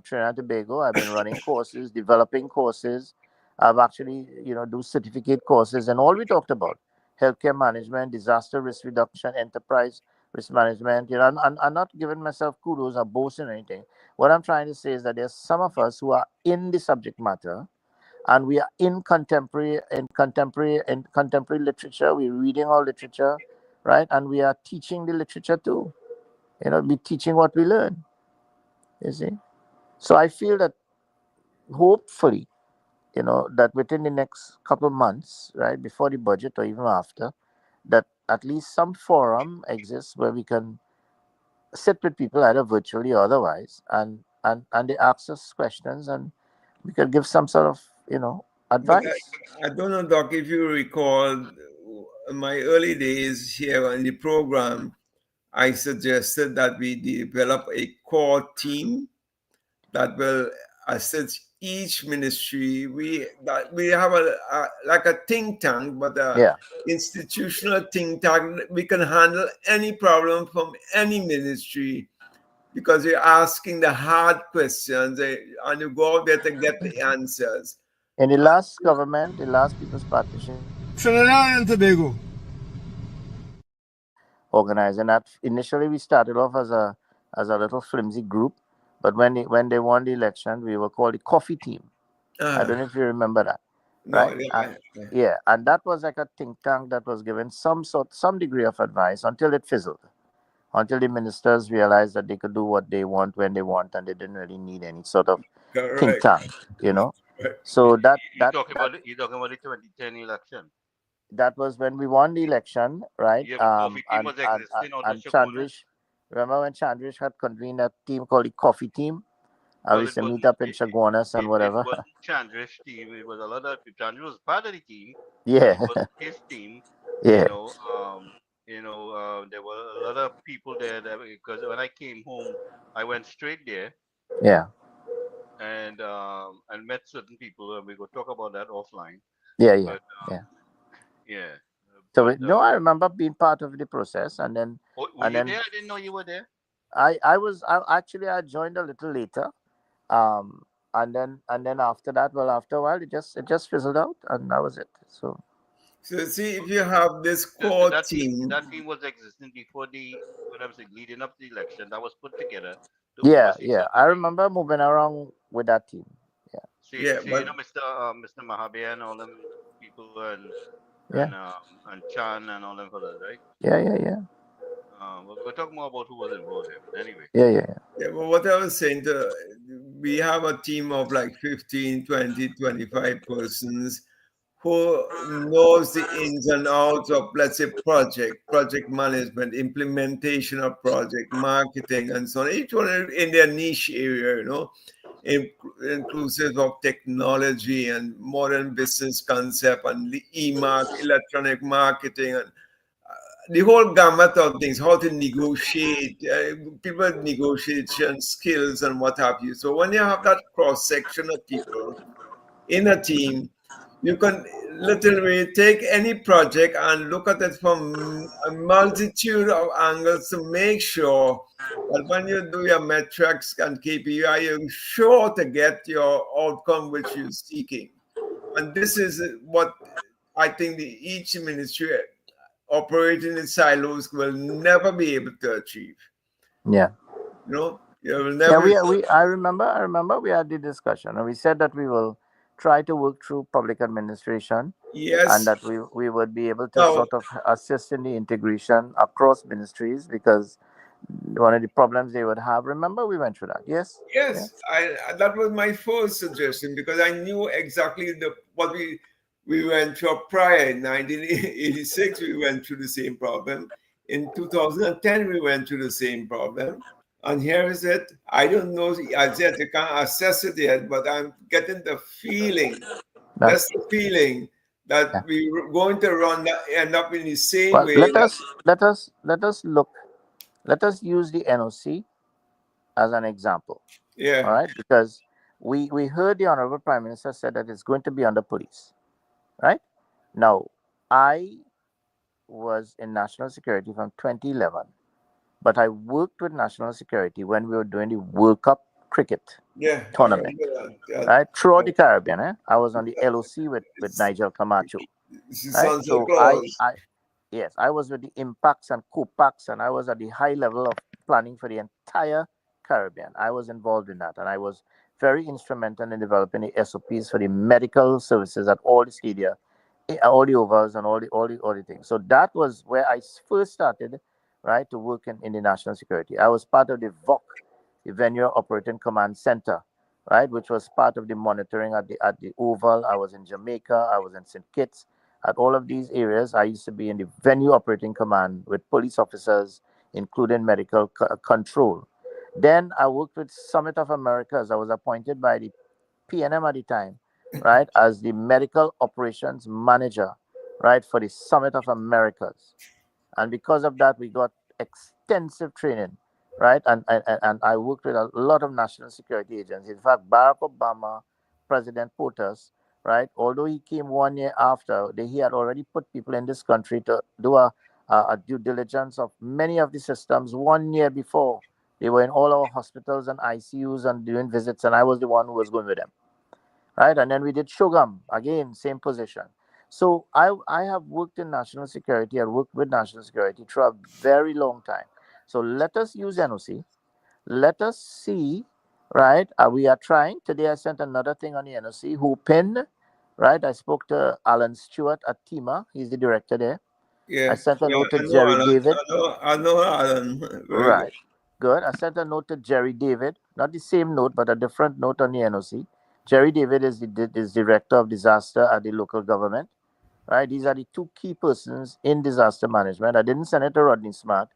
Trinidad and Tobago. I've been running courses, developing courses. I've actually do certificate courses, and all we talked about: healthcare management, disaster risk reduction, enterprise risk management. I'm not giving myself kudos or boasting or anything. What I'm trying to say is that there's some of us who are in the subject matter, and we are in contemporary literature. We're reading all literature, right? And we are teaching the literature too. Be teaching what we learn. You see. So I feel that hopefully, that within the next couple of months, right, before the budget or even after, that at least some forum exists where we can sit with people either virtually or otherwise, and they ask us questions, and we can give some sort of But advice. I don't know, Doc, if you recall, in my early days here on the program, I suggested that we develop a core team that will assist each ministry. We have like a think tank, but Yeah. institutional think tank. We can handle any problem from any ministry because you're asking the hard questions and you go out there to get the answers. In the last government, the last People's Partnership Trinidad and Tobago. organizing that, initially we started off as a little flimsy group, but when they won the election, we were called the Coffee Team. I don't know if you remember that, right? And that was like a think tank that was given some degree of advice until it fizzled, until the ministers realized that they could do what they want when they want, and they didn't really need any sort of think tank, So you're talking about the 2010 election. That was when we won the election, right? Yeah, Coffee Team was existing out of Shakona. Chandrish, remember when Chandrish had convened a team called the Coffee Team? I used to meet up in Chaguanas and whatever. It wasn't Chandrish team. It was a lot of people. Chandrish was part of the team. Yeah. It was his team. Yeah. There were a lot of people there because when I came home, I went straight there. Yeah. And met certain people, and we will talk about that offline. Yeah. Yeah. So I remember being part of the process, and then. Were you there? I didn't know you were there. I joined a little later, and then after that, after a while, it just fizzled out, and that was it. So see, if you have this core team, that team was existing before leading up to the election. That was put together. Yeah. I remember moving around with that team. Yeah. Mr. Mahabir and all them people and Chan and all them fellas, right? Yeah. We'll talk more about who was involved there. But anyway. Yeah, but what I was saying, we have a team of like 15, 20, 25 persons who knows the ins and outs of, let's say, project management, implementation of project, marketing, and so on. Each one in their niche area, inclusive of technology and modern business concept and the electronic marketing and the whole gamut of things, how to negotiate, people's negotiation skills and what have you. So when you have that cross section of people in a team, you can literally take any project and look at it from a multitude of angles to make sure that when you do your metrics and KPI, you're sure to get your outcome which you're seeking. And this is what I think each ministry operating in silos will never be able to achieve. Yeah. You will never. I remember we had the discussion, and we said that we will try to work through public administration. Yes. And that we would be able to sort of assist in the integration across ministries, because one of the problems they would have. Remember, we went through that. Yes. That was my first suggestion, because I knew exactly what we went through prior. In 1986, we went through the same problem. In 2010, we went through the same problem. And here is it. I don't know as yet. I can't assess it yet, but I'm getting the feeling. That's the feeling that we're going to end up in the same way. Let us use the NOC as an example. Yeah. All right, because we heard the Honorable Prime Minister said that it's going to be under police. Right? Now, I was in national security from 2011, but I worked with national security when we were doing the World Cup cricket tournament, right? Throughout the Caribbean. I was on the LOC with Nigel Camacho. Right? So I was with the impacts and COPACs, and I was at the high level of planning for the entire Caribbean. I was involved in that, and I was very instrumental in developing the SOPs for the medical services at all the stadia, all the ovals and all the things. So that was where I first started, right, to work in the national security. I was part of the VOC, the Venue Operating Command Center, right, which was part of the monitoring at the Oval. I was in Jamaica. I was in St. Kitts. At all of these areas, I used to be in the Venue Operating Command with police officers, including medical control. Then I worked with Summit of Americas. I was appointed by the PNM at the time right, as the medical operations manager, right, for the Summit of Americas. And because of that, we got extensive training, right? And I worked with a lot of national security agencies. In fact, Barack Obama, President POTUS, right, although he came 1 year after, he had already put people in this country to do a due diligence of many of the systems 1 year before. They were in all our hospitals and ICUs and doing visits, and I was the one who was going with them, right? And then we did Shogam, again, same position. So I have worked in national security. I worked with national security for a very long time. So let us use NOC. Let us see, right? We are trying. Today I sent another thing on the NOC. Who pin, right? I spoke to Alan Stewart at TIMA. He's the director there. I Yeah, sent a yeah, note to I know Jerry Alan. David. I know Alan very well. Right. Good. I sent a note to Jerry David, not the same note, but a different note on the NOC. Jerry David is director of disaster at the local government. Right. These are the two key persons in disaster management. I didn't send it to Rodney Smart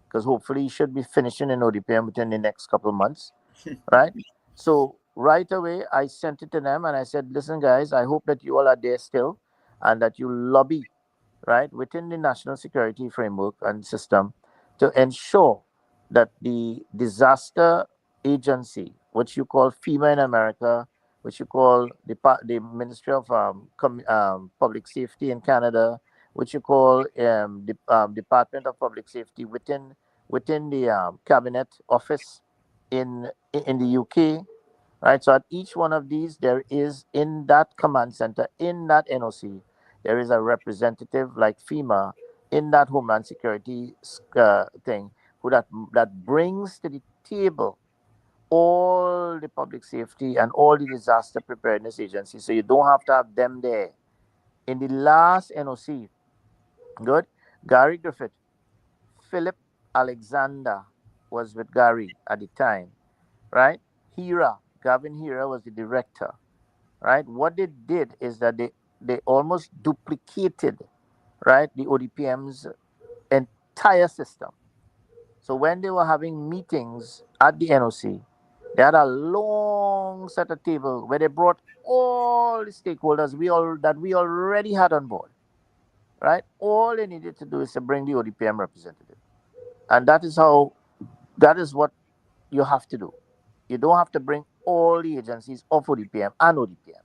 because hopefully he should be finishing in ODPM within the next couple of months. Right. So right away I sent it to them and I said, listen, guys, I hope that you all are there still and that you lobby, right, within the national security framework and system to ensure that the disaster agency, which you call FEMA in America, which you call the Ministry of Public Safety in Canada, which you call the Department of Public Safety within the Cabinet Office in the UK, right? So at each one of these, there is in that command center, in that NOC, there is a representative like FEMA in that Homeland Security thing who that brings to the table all the public safety and all the disaster preparedness agencies. So you don't have to have them there. In the last NOC, good, Gary Griffith, Philip Alexander was with Gary at the time, right? Gavin Hira was the director, right? What they did is that they almost duplicated, right, the ODPM's entire system. So when they were having meetings at the NOC, they had a long set of table where they brought all the stakeholders we already had on board, right? All they needed to do is to bring the ODPM representative, and that is what you have to do. You don't have to bring all the agencies of ODPM and ODPM.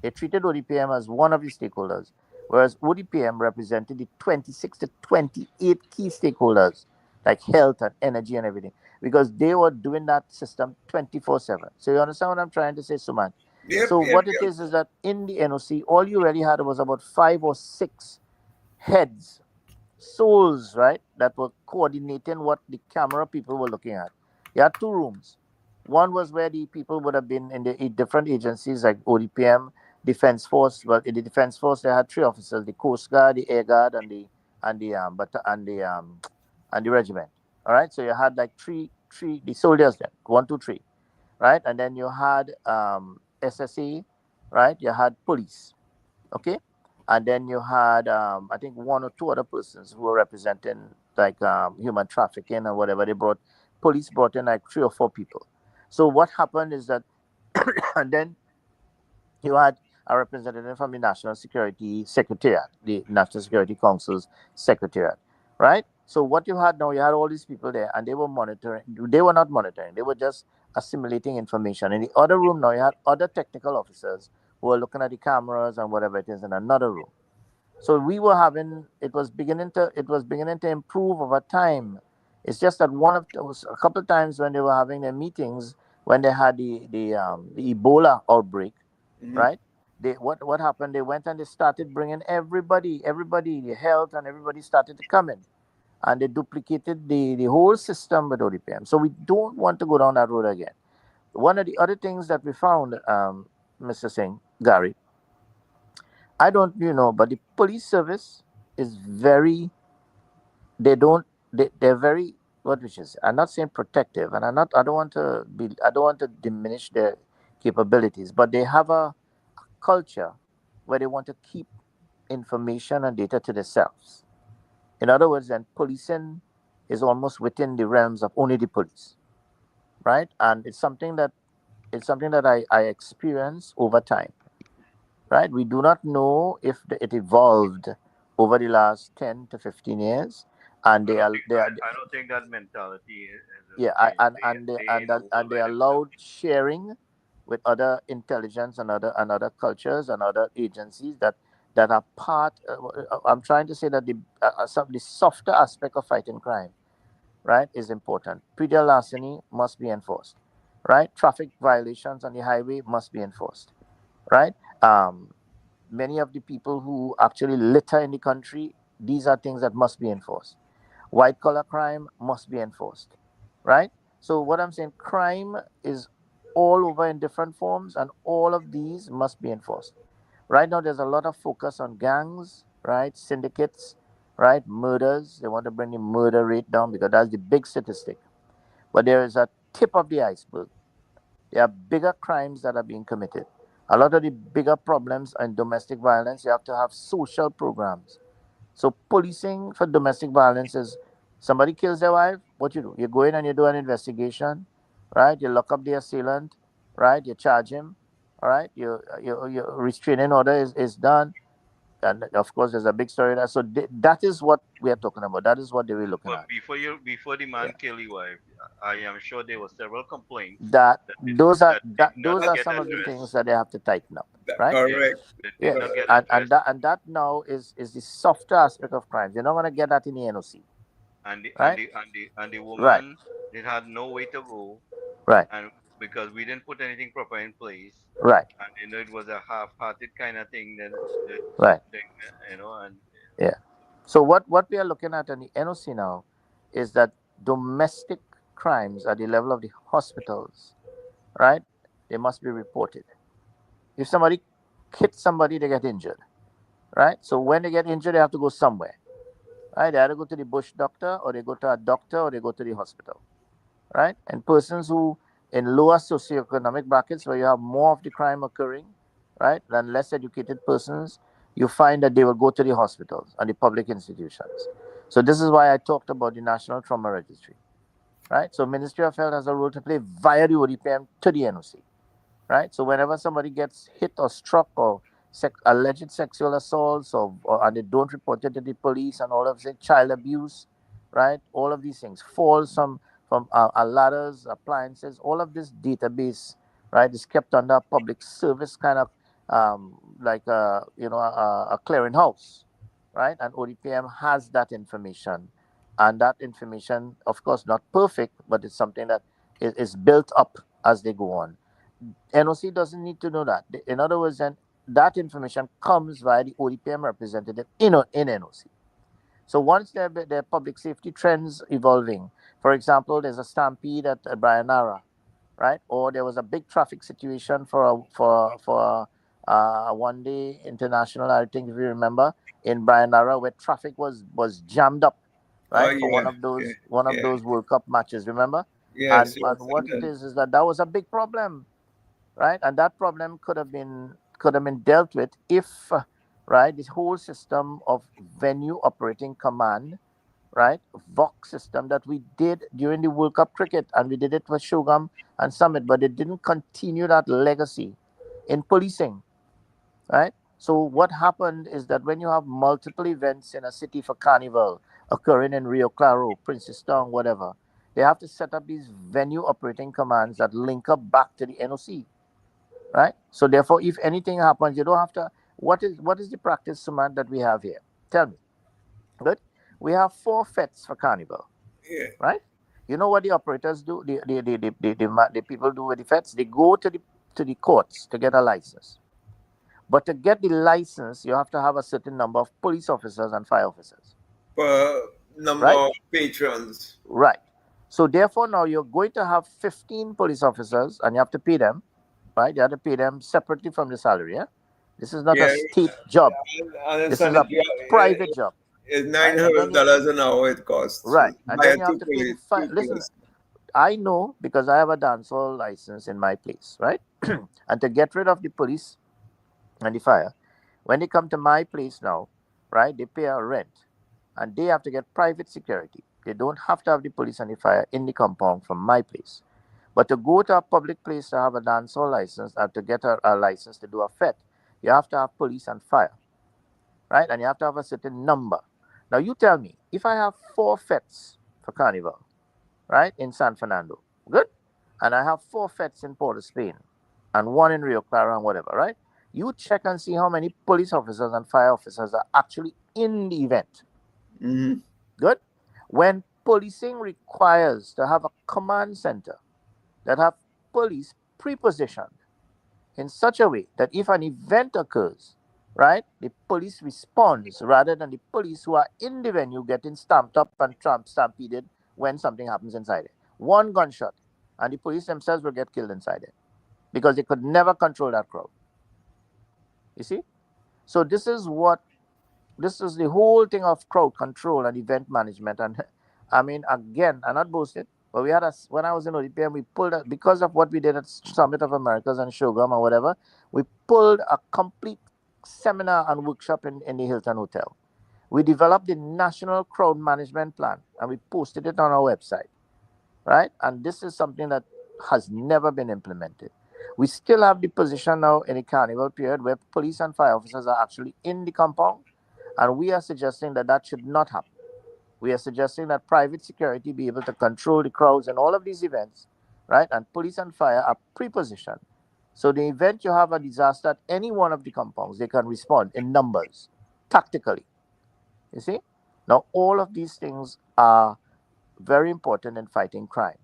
They treated ODPM as one of the stakeholders, whereas ODPM represented the 26 to 28 key stakeholders, like health and energy and everything, because they were doing that system 24/7. So you understand what I'm trying to say, Suman? Yep, So yep, what it yep. is that in the NOC, all you really had was about 5 or 6 heads, souls, right, that were coordinating what the camera people were looking at. You had 2 rooms. One was where the people would have been in the different agencies like ODPM, Defense Force. But in the Defense Force, they had 3 officers: the Coast Guard, the Air Guard, and the and the regiment. All right, so you had like three the soldiers then, 1, 2, 3, right, and then you had SSA, right? You had police, okay, and then you had I think 1 or 2 other persons who were representing like human trafficking or whatever. Police brought in like 3 or 4 people. So what happened is that and then you had a representative from the National Security Secretariat, the National Security Council's Secretariat, right? So what you had now, you had all these people there, and they were monitoring. They were not monitoring; they were just assimilating information. In the other room now, you had other technical officers who were looking at the cameras and whatever it is in another room. So we were having it was beginning to improve over time. It's just that there was a couple of times when they were having their meetings when they had the Ebola outbreak, right? What happened? They went and they started bringing everybody, the health and everybody started to come in, and they duplicated the whole system with ODPM. So we don't want to go down that road again. One of the other things that we found, Mr. Singh, Gary, I don't, but the police service is very, they don't, they're very, what which is, I'm not saying protective, and I don't want to diminish their capabilities, but they have a culture where they want to keep information and data to themselves. In other words, then policing is almost within the realms of only the police, right? And it's something that I experienced over time. right? We do not know if it evolved over the last 10 to 15 years, and I they don't are think they are I don't think that mentality hasn't yeah, changed. They and know and they by allowed themselves. sharing with other intelligence and other cultures and other agencies that are part. I'm trying to say that the softer aspect of fighting crime, right, is important. Pre-deal larceny must be enforced, right? Traffic violations on the highway must be enforced, right? Many of the people who actually litter in the country, these are things that must be enforced. White collar crime must be enforced, right? So what I'm saying, crime is all over in different forms, and all of these must be enforced. Right now, there's a lot of focus on gangs, right? Syndicates, right? Murders. They want to bring the murder rate down because that's the big statistic. But there is a tip of the iceberg. There are bigger crimes that are being committed. A lot of the bigger problems in domestic violence, you have to have social programs. So policing for domestic violence is somebody kills their wife, what you do? You go in and you do an investigation, right? You lock up the assailant, right? You charge him, all right? Your restraining order is done. And of course, there's a big story there. So that is what we are talking about. That is what they were looking But at. before the Yeah. man killed his wife, I am sure there were several complaints That that did not those are get some of the things addressed. that they have to tighten up, right? Yes, Correct. that did Yeah, not get and addressed, that now is the softer aspect of crimes. You're not going to get that in the NOC, and right? the Right, woman they had no way to go, right, and because we didn't put anything proper in place, right, and it was a half-hearted kind of thing that right. thing, and Yeah. So what we are looking at in the NOC now is that domestic crimes at the level of the hospitals, right? They must be reported. If somebody hits somebody, they get injured, right? So when they get injured, they have to go somewhere, right? They either go to the bush doctor, or they go to a doctor, or they go to the hospital, right? And persons who in lower socioeconomic brackets where you have more of the crime occurring, right, than less educated persons, you find that they will go to the hospitals and the public institutions. So this is why I talked about the National Trauma Registry, right? So Ministry of Health has a role to play via the ODPM to the NOC, right? So whenever somebody gets hit or struck or alleged sexual assaults or and they don't report it to the police and all of it, child abuse, right? All of these things, falls from ladders, appliances, all of this database, right, is kept under public service kind of like a clearinghouse, right? And ODPM has that information, and that information, of course, not perfect, but it's something that is built up as they go on. NOC doesn't need to know that. In other words, then that information comes via the ODPM representative in NOC. So once there are public safety trends evolving, for example, there's a stampede at Brianara, right? Or there was a big traffic situation for a one day international, I think if you remember, in Brianara where traffic was jammed up, Oh right? For yeah, yeah, one of yeah. those World Cup matches, remember? Yes, And yes. what it is that was a big problem, right? And that problem could have been dealt with if, right, this whole system of venue operating command, right, VOC system that we did during the World Cup cricket, and we did it for Shogam and Summit, but it didn't continue that legacy in policing, right? So what happened is that when you have multiple events in a city for carnival occurring in Rio Claro, Princess Town, whatever, they have to set up these venue operating commands that link up back to the NOC, right? So therefore, if anything happens, you don't have to. What is the practice, Suman, that we have here? Tell me. Good. We have 4 fets for carnival, Yeah. right? You know what the operators do? The people do with the fets. They go to the courts to get a license. But to get the license, you have to have a certain number of police officers and fire officers, Per number right? of patrons. Right. So therefore, now you're going to have 15 police officers, and you have to pay them, right? You have to pay them separately from the salary. Yeah. This is not a Yeah, state job. I This is understand a it. private job, It's right? And then $900 an hour it costs. right, and Hire then you have to pay the fine. two Listen, police. I know because I have a dancehall license in my place, right? And to get rid of the police and the fire, when they come to my place now, right, they pay a rent, and they have to get private security. They don't have to have the police and the fire in the compound from my place. But to go to a public place to have a dancehall license and to get a license to do a fet, you have to have police and fire, right? And you have to have a certain number. Now you tell me, if I have 4 feds for Carnival, right, in San Fernando, good, and I have 4 feds in Port of Spain, and 1 in Rio Clara and whatever, right? You check and see how many police officers and fire officers are actually in the event. Mm-hmm. Good. When policing requires to have a command center that have police prepositioned in such a way that if an event occurs, right, the police responds rather than the police who are in the venue getting stamped up and stampeded when something happens inside it. 1 gunshot, and the police themselves will get killed inside it because they could never control that crowd. You see? So this is the whole thing of crowd control and event management. And I mean, again, I'm not boasting, but when I was in ODPM, we pulled because of what we did at Summit of Americas and Showgum or whatever, we pulled a complete seminar and workshop in the Hilton Hotel. We developed the National Crowd Management Plan and we posted it on our website, right? And this is something that has never been implemented. We still have the position now in the carnival period where police and fire officers are actually in the compound, and we are suggesting that should not happen. We are suggesting that private security be able to control the crowds and all of these events, right? And police and fire are pre-positioned. So the event you have a disaster at any one of the compounds, they can respond in numbers, tactically. You see? Now, all of these things are very important in fighting crime.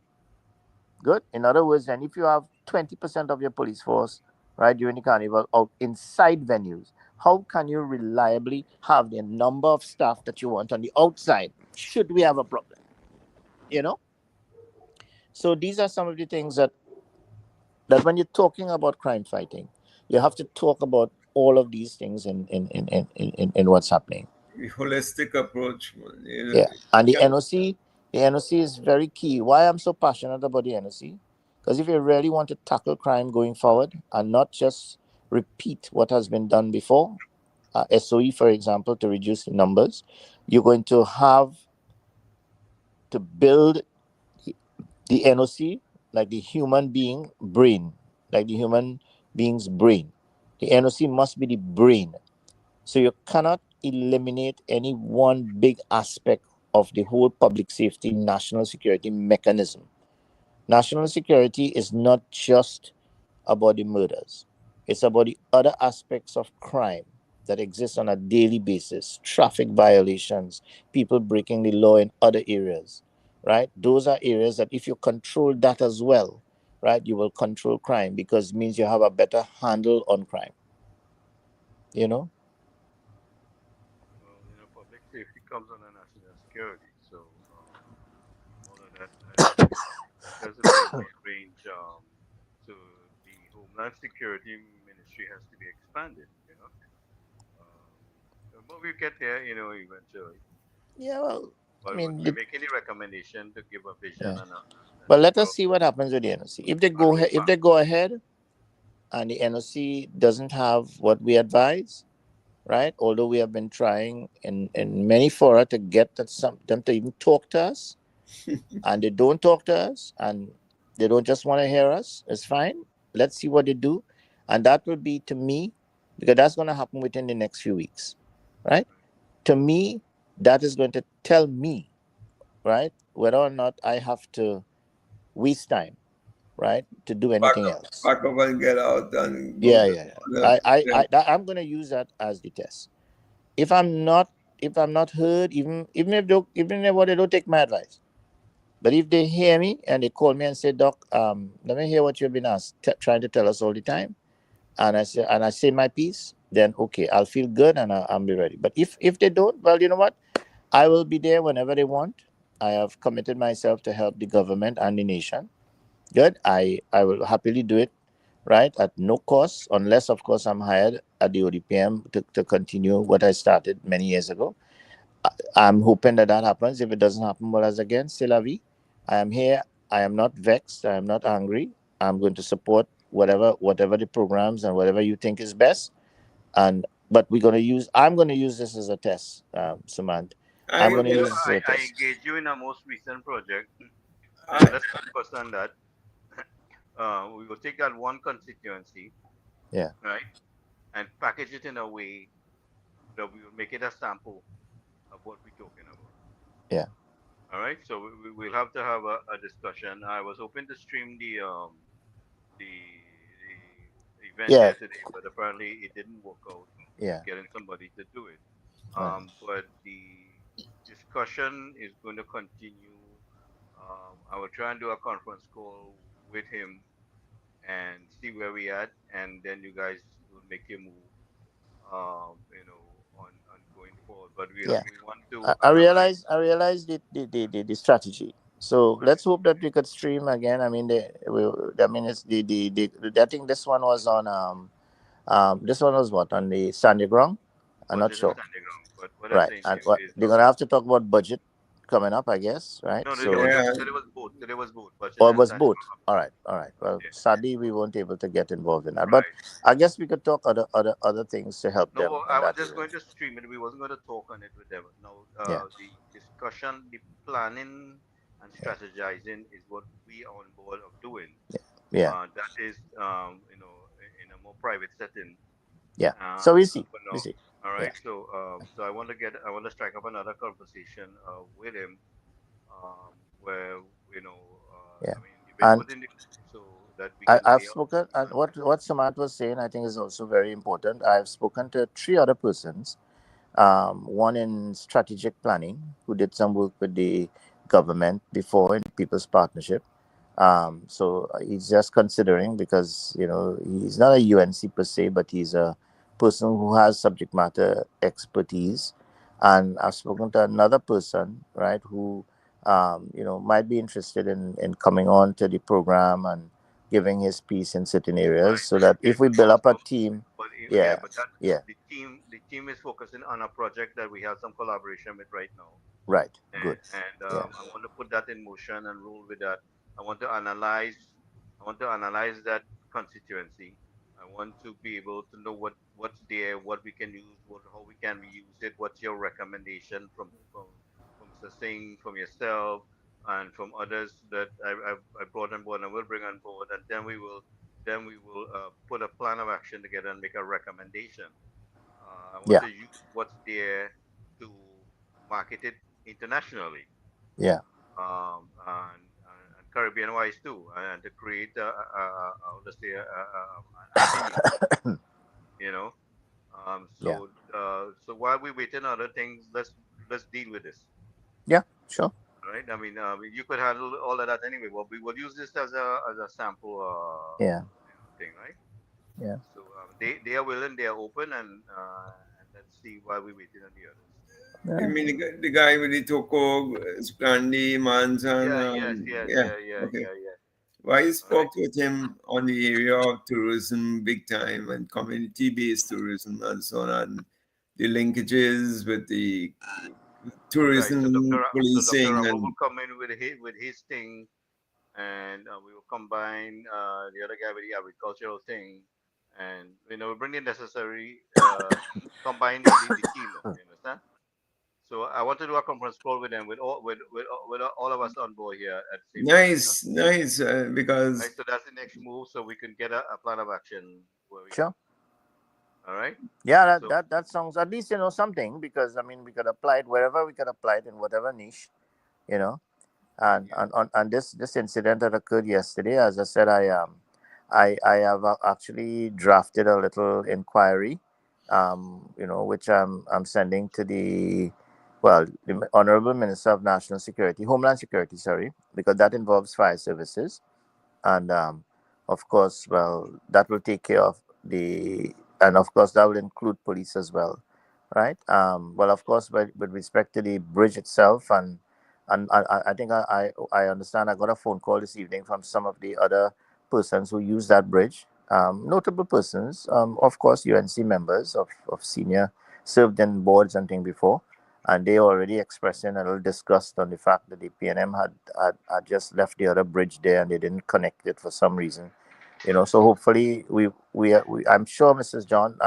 Good. In other words, then if you have 20% of your police force, right, during the carnival out inside venues, how can you reliably have the number of staff that you want on the outside should we have a problem? You know? So these are some of the things that when you're talking about crime fighting, you have to talk about all of these things in what's happening. A holistic approach. Yeah. And the NOC is very key. Why I'm so passionate about the NOC? Because if you really want to tackle crime going forward and not just repeat what has been done before, SOE, for example, to reduce the numbers, you're going to have to build the NOC like the human being brain, like the human being's brain. The NOC must be the brain. So you cannot eliminate any one big aspect of the whole public safety, national security mechanism. National security is not just about the murders. It's about the other aspects of crime that exist on a daily basis, traffic violations, people breaking the law in other areas, right? Those are areas that if you control that as well, right, you will control crime because it means you have a better handle on crime, you know? Well, public safety comes under national security, so all of that has a big range. So the Homeland Security Ministry has to be expanded, but we'll get there, eventually. Yeah, well, But I mean, we're making the recommendation to give a vision yeah. and But let us see what happens with the NOC. If they go ahead and the NOC doesn't have what we advise, right? Although we have been trying in many fora to get them to even talk to us, and they don't talk to us, and they don't just want to hear us. It's fine. Let's see what they do, and that will be to me, because that's going to happen within the next few weeks, right? To me, that is going to tell me, right, whether or not I have to waste time, right, to do anything else. Pack up and get out and go. Yeah. I'm going to use that as the test. If I'm not heard, even if they don't take my advice, but if they hear me and they call me and say, Doc, let me hear what you've been trying to tell us all the time, and I say my piece, then okay, I'll feel good and I'll be ready. But if they don't, well, you know what? I will be there whenever they want. I have committed myself to help the government and the nation. Good. I will happily do it, right, at no cost, unless, of course, I'm hired at the ODPM to continue what I started many years ago. I'm hoping that happens. If it doesn't happen, well, as again, c'est la vie. I am here. I am not vexed. I am not angry. I'm going to support whatever the programs and whatever you think is best. But I'm going to use this as a test, Sumant. I'm going to use this as a I test. engage you in a most recent project. Let's focus on that. We will take that one constituency, Yeah. right, and package it in a way that we will make it a sample of what we're talking about. Yeah. All right. So we'll have to have a discussion. I was hoping to stream the event Yeah. here today, but apparently it didn't work out Yeah. getting somebody to do it. Right. But the discussion is going to continue. I will try and do a conference call with him and see where we at, and then you guys will make your move. On going forward. But Yeah. we want to I analyze. realize the strategy. So Right. let's hope that we could stream again. I mean, I mean, it's I think this one was on this one was what, on the Sandy Ground. I'm not Budget is sure. standing wrong. But what I'm Right. saying to And you what is, they're gonna have to talk about budget coming up, I guess. Right. no, So, Yeah. there was both. There was both budget or it and was standing both. wrong. All right. All right. Well, Yeah. sadly, we weren't able to get involved in that. But Right. I guess we could talk other things to help them No, in I was that just area. going to stream it. We wasn't going to talk on it with them. No, Yeah. the discussion, the planning and Yeah. strategizing is what we are on board of doing. Yeah. That is, in a more private setting. Yeah. So we see. For We now. see. All Yeah. right. So I want to strike up another conversation with him, where Yeah. I mean, you've been And put in the so that we can I've lay out spoken, the and concept. what Samat was saying, I think is also very important. I've spoken to three other persons, one in strategic planning who did some work with the government before in People's Partnership. So he's just considering, because he's not a UNC per se, but he's a person who has subject matter expertise. And I've spoken to another person, right, who might be interested in coming on to the program and giving his piece in certain areas, Right. so that Okay. if we build up a team, Yeah, yeah, but that yeah, the team is focusing on a project that we have some collaboration with right now, right, good, and yeah, I want to put that in motion and roll with that. I want to analyze. I want to analyze that constituency. I want to be able to know what's there, what we can use, how we can reuse it. What's your recommendation from Mr. Singh, from yourself, and from others that I brought on board and will bring on board, and then we will put a plan of action together and make a recommendation. I want yeah, to use what's there to market it internationally, yeah, and Caribbean wise too, and to create let's say an avenue, you know. yeah, So while we wait on other things, let's deal with this, yeah, sure, right? I mean, you could handle all of that anyway. Well, we will use this as a sample yeah, thing, right? yeah, So they are willing, they are open, and let's see why we waiting on the others. You yeah, mean the guy with the Toko, Splandi, Mansan? Yeah, yes, yes, Yeah. yeah, Okay. yeah. Well, I All right. spoke with him on the area of tourism big time and community-based tourism and so on, and the linkages with the Right. So tourism Dr. policing Rama and will come in with his thing, and we will combine the other guy with the agricultural thing, and we bring the necessary combine the team. You understand? So I want to do a conference call with them with all of us on board here at the same time. nice, Right. because So that's the next move, so we can get a plan of action where we sure. go. All right. Yeah, that, So that that sounds, at least something, because I mean we could apply it wherever we could apply it, in whatever niche, you know. And yeah. on this incident that occurred yesterday, as I said, I have actually drafted a little inquiry, which I'm sending to the Honorable Minister of National Security, Homeland Security, sorry, because that involves fire services, and of course, well, that will take care of and of course that will include police as well, right? Well, of course, with respect to the bridge itself, and I think I understand. I got a phone call this evening from some of the other persons who use that bridge, notable persons, of course, UNC members of senior, served in boards and thing before, and they already expressing a little disgust on the fact that the PNM had just left the other bridge there and they didn't connect it for some reason. So hopefully I'm sure Mrs. John,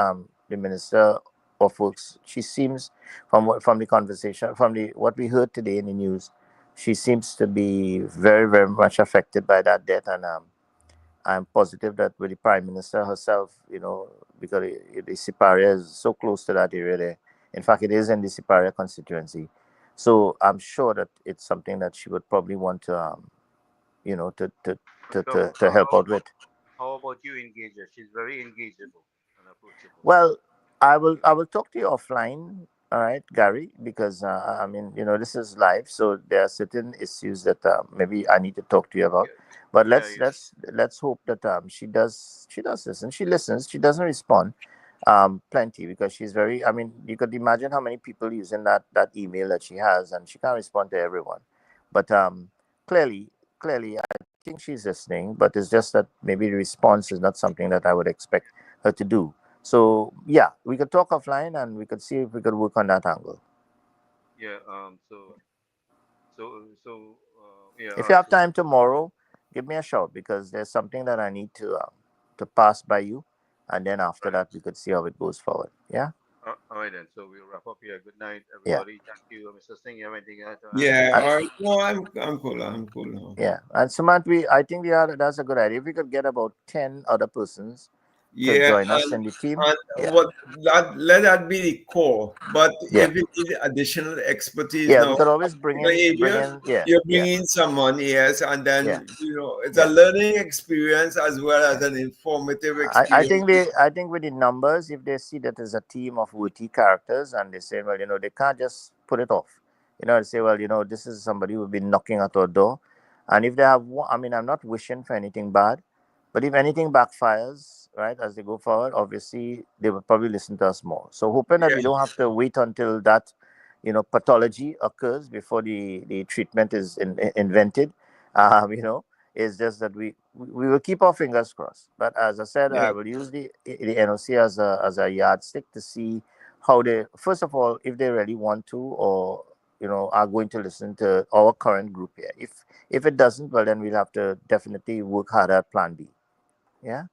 the Minister of Works, she seems, from the conversation, from the what we heard today in the news, she seems to be very, very much affected by that death, and I'm positive that with the Prime Minister herself, because the Siparia is so close to that area there. In fact, it is in the Siparia constituency. So I'm sure that it's something that she would probably want to, to help out with. How about you engage her? She's very engageable and approachable. Well, I will talk to you offline. All right, Gary, because I mean, this is live, so there are certain issues that maybe I need to talk to you about. But let's hope that she does listen. She listens. She doesn't respond plenty because she's very. I mean, you could imagine how many people using that email that she has, and she can't respond to everyone. But clearly, I think she's listening. But it's just that maybe the response is not something that I would expect her to do. So yeah, we could talk offline and we could see if we could work on that angle. Yeah. If you have time tomorrow, give me a shout because there's something that I need to pass by you, and then after that we could see how it goes forward. Yeah. All right then. So we'll wrap up here. Good night, everybody. Yeah. Thank you, Mr. Singh. You have anything else? Yeah. All right. No, I'm cool. I'm cool now. Yeah, and Sumant, I think that's a good idea. If we could get about 10 other persons to join us in the team. Let that be the core. But if it is additional expertise, we could always bring in you're bringing someone, yes, and then it's a learning experience as well as an informative experience. I think with the numbers, if they see that there's a team of witty characters and they say, well, they can't just put it off. They say, well, this is somebody who's been knocking at our door, and if they have one, I mean, I'm not wishing for anything bad, but if anything backfires, right, as they go forward, obviously they will probably listen to us more. So hoping that we don't have to wait until that, pathology occurs before the treatment is invented. It's just that we will keep our fingers crossed. But as I said, I will use the NOC as a yardstick to see how they, first of all, if they really want to or are going to listen to our current group here. If it doesn't, well, then we'll have to definitely work harder at Plan B. Yeah.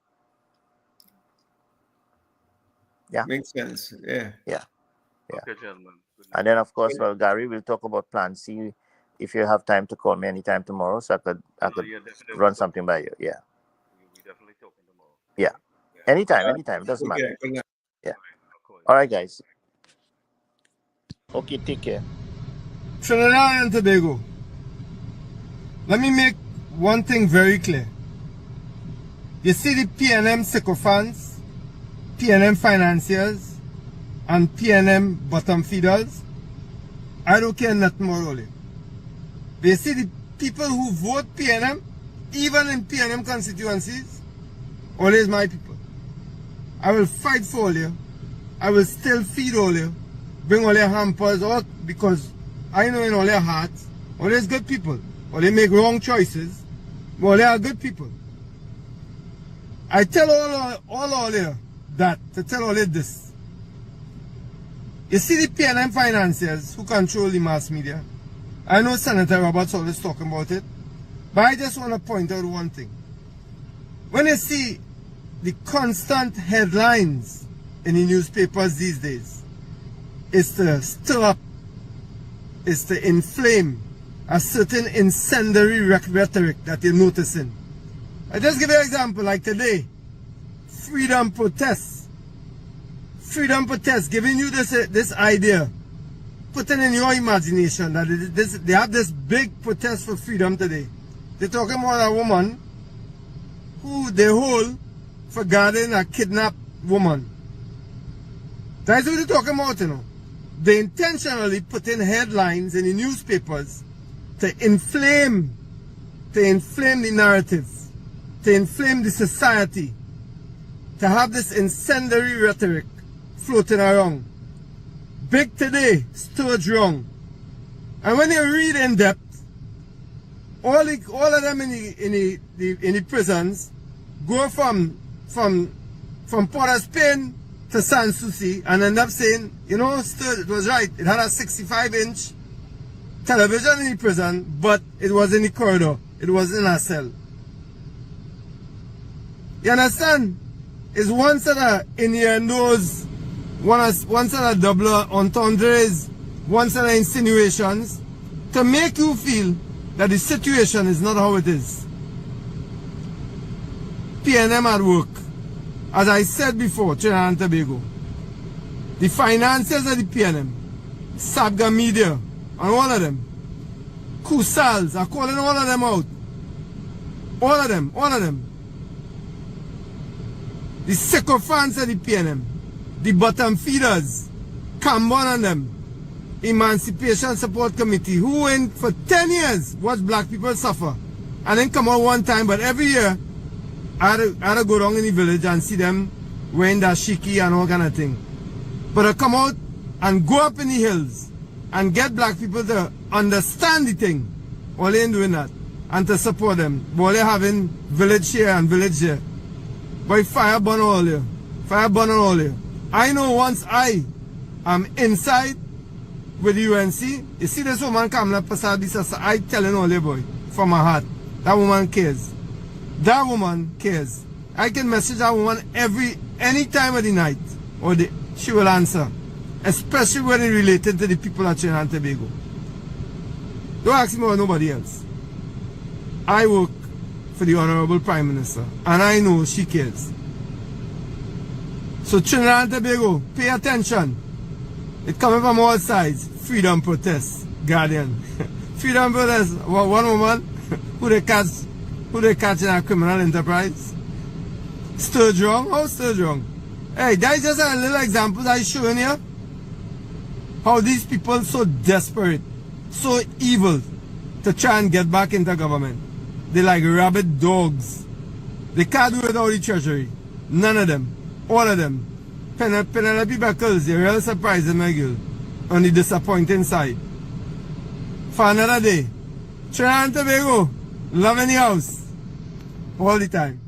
Yeah. Makes sense. Yeah. Okay, gentlemen. And then, of course, well, Gary, we'll talk about Plan C. If you have time to call me anytime tomorrow, so I could run something by you. Yeah. We definitely talking tomorrow. Yeah. Anytime. Doesn't matter. Yeah. All right, guys. Okay, take care. Trinidad and Tobago. Let me make one thing very clear. You see the PNM sycophants, PNM financiers, and PNM bottom feeders? I don't care nothing more only. But you see the people who vote PNM, even in PNM constituencies, always my people. I will fight for all you. I will still feed all you. Bring all your hampers out because I know in all your hearts, all is good people. All they make wrong choices, but all they are good people. I tell all you that, to tell all you this. You see the PNM financiers who control the mass media. I know Senator Roberts always talking about it, but I just want to point out one thing. When you see the constant headlines in the newspapers these days, it's to stir up, it's to inflame a certain incendiary rhetoric that you're noticing. I just give you an example, like today, freedom protests, giving you this idea, putting in your imagination that they have this big protest for freedom today. They're talking about a woman who they hold for guarding a kidnapped woman. That's what they're talking about, They intentionally put in headlines in the newspapers to inflame the narrative, to inflame the society, to have this incendiary rhetoric floating around. Big today, sturge wrong. And when you read in depth, all of them in the prisons go from Port of Spain to Sans Souci and end up saying, Sturge, it was right. It had a 65-inch television in the prison, but it was in the corridor. It was in a cell. You understand? It's one set of innuendos, one set of double entendres, one set of insinuations to make you feel that the situation is not how it is. PNM at work. As I said before, Trinidad and Tobago. The financiers of the PNM, Sabga Media, and all of them, Kusals, are calling all of them out. All of them. The sycophants of the PNM, the bottom feeders, Cambon and them, Emancipation Support Committee, who went for 10 years watch black people suffer. And then come out one time, but every year, I had to go down in the village and see them wearing that shiki and all kind of thing. But I come out and go up in the hills and get black people to understand the thing. All they ain't doing that. And to support them. All they having village here and village here. But fire burn all here. Fire burn all here. I know once I am inside with the UNC, you see this woman Kamala Prasad, I telling all you boy, from my heart, that woman cares. That woman cares. I can message that woman any time of the night, or she will answer. Especially when it related to the people at Trinidad and Tobago. Don't ask me about nobody else. I work for the Honorable Prime Minister, and I know she cares. So Trinidad and Tobago, pay attention. It's coming from all sides. Freedom protests, Guardian. Freedom protests. One woman who they catch in a criminal enterprise. Sturgeon. How Sturgeon? Hey, that is just a little example I showing you. How these people so desperate, so evil to try and get back into government. They like rabid dogs. They can't do it without the treasury. None of them. All of them. Penelope Beckles, you're real surprised, my girl. On the disappointing side. For another day. Trinidad and Tobago. Love in the house. All the time.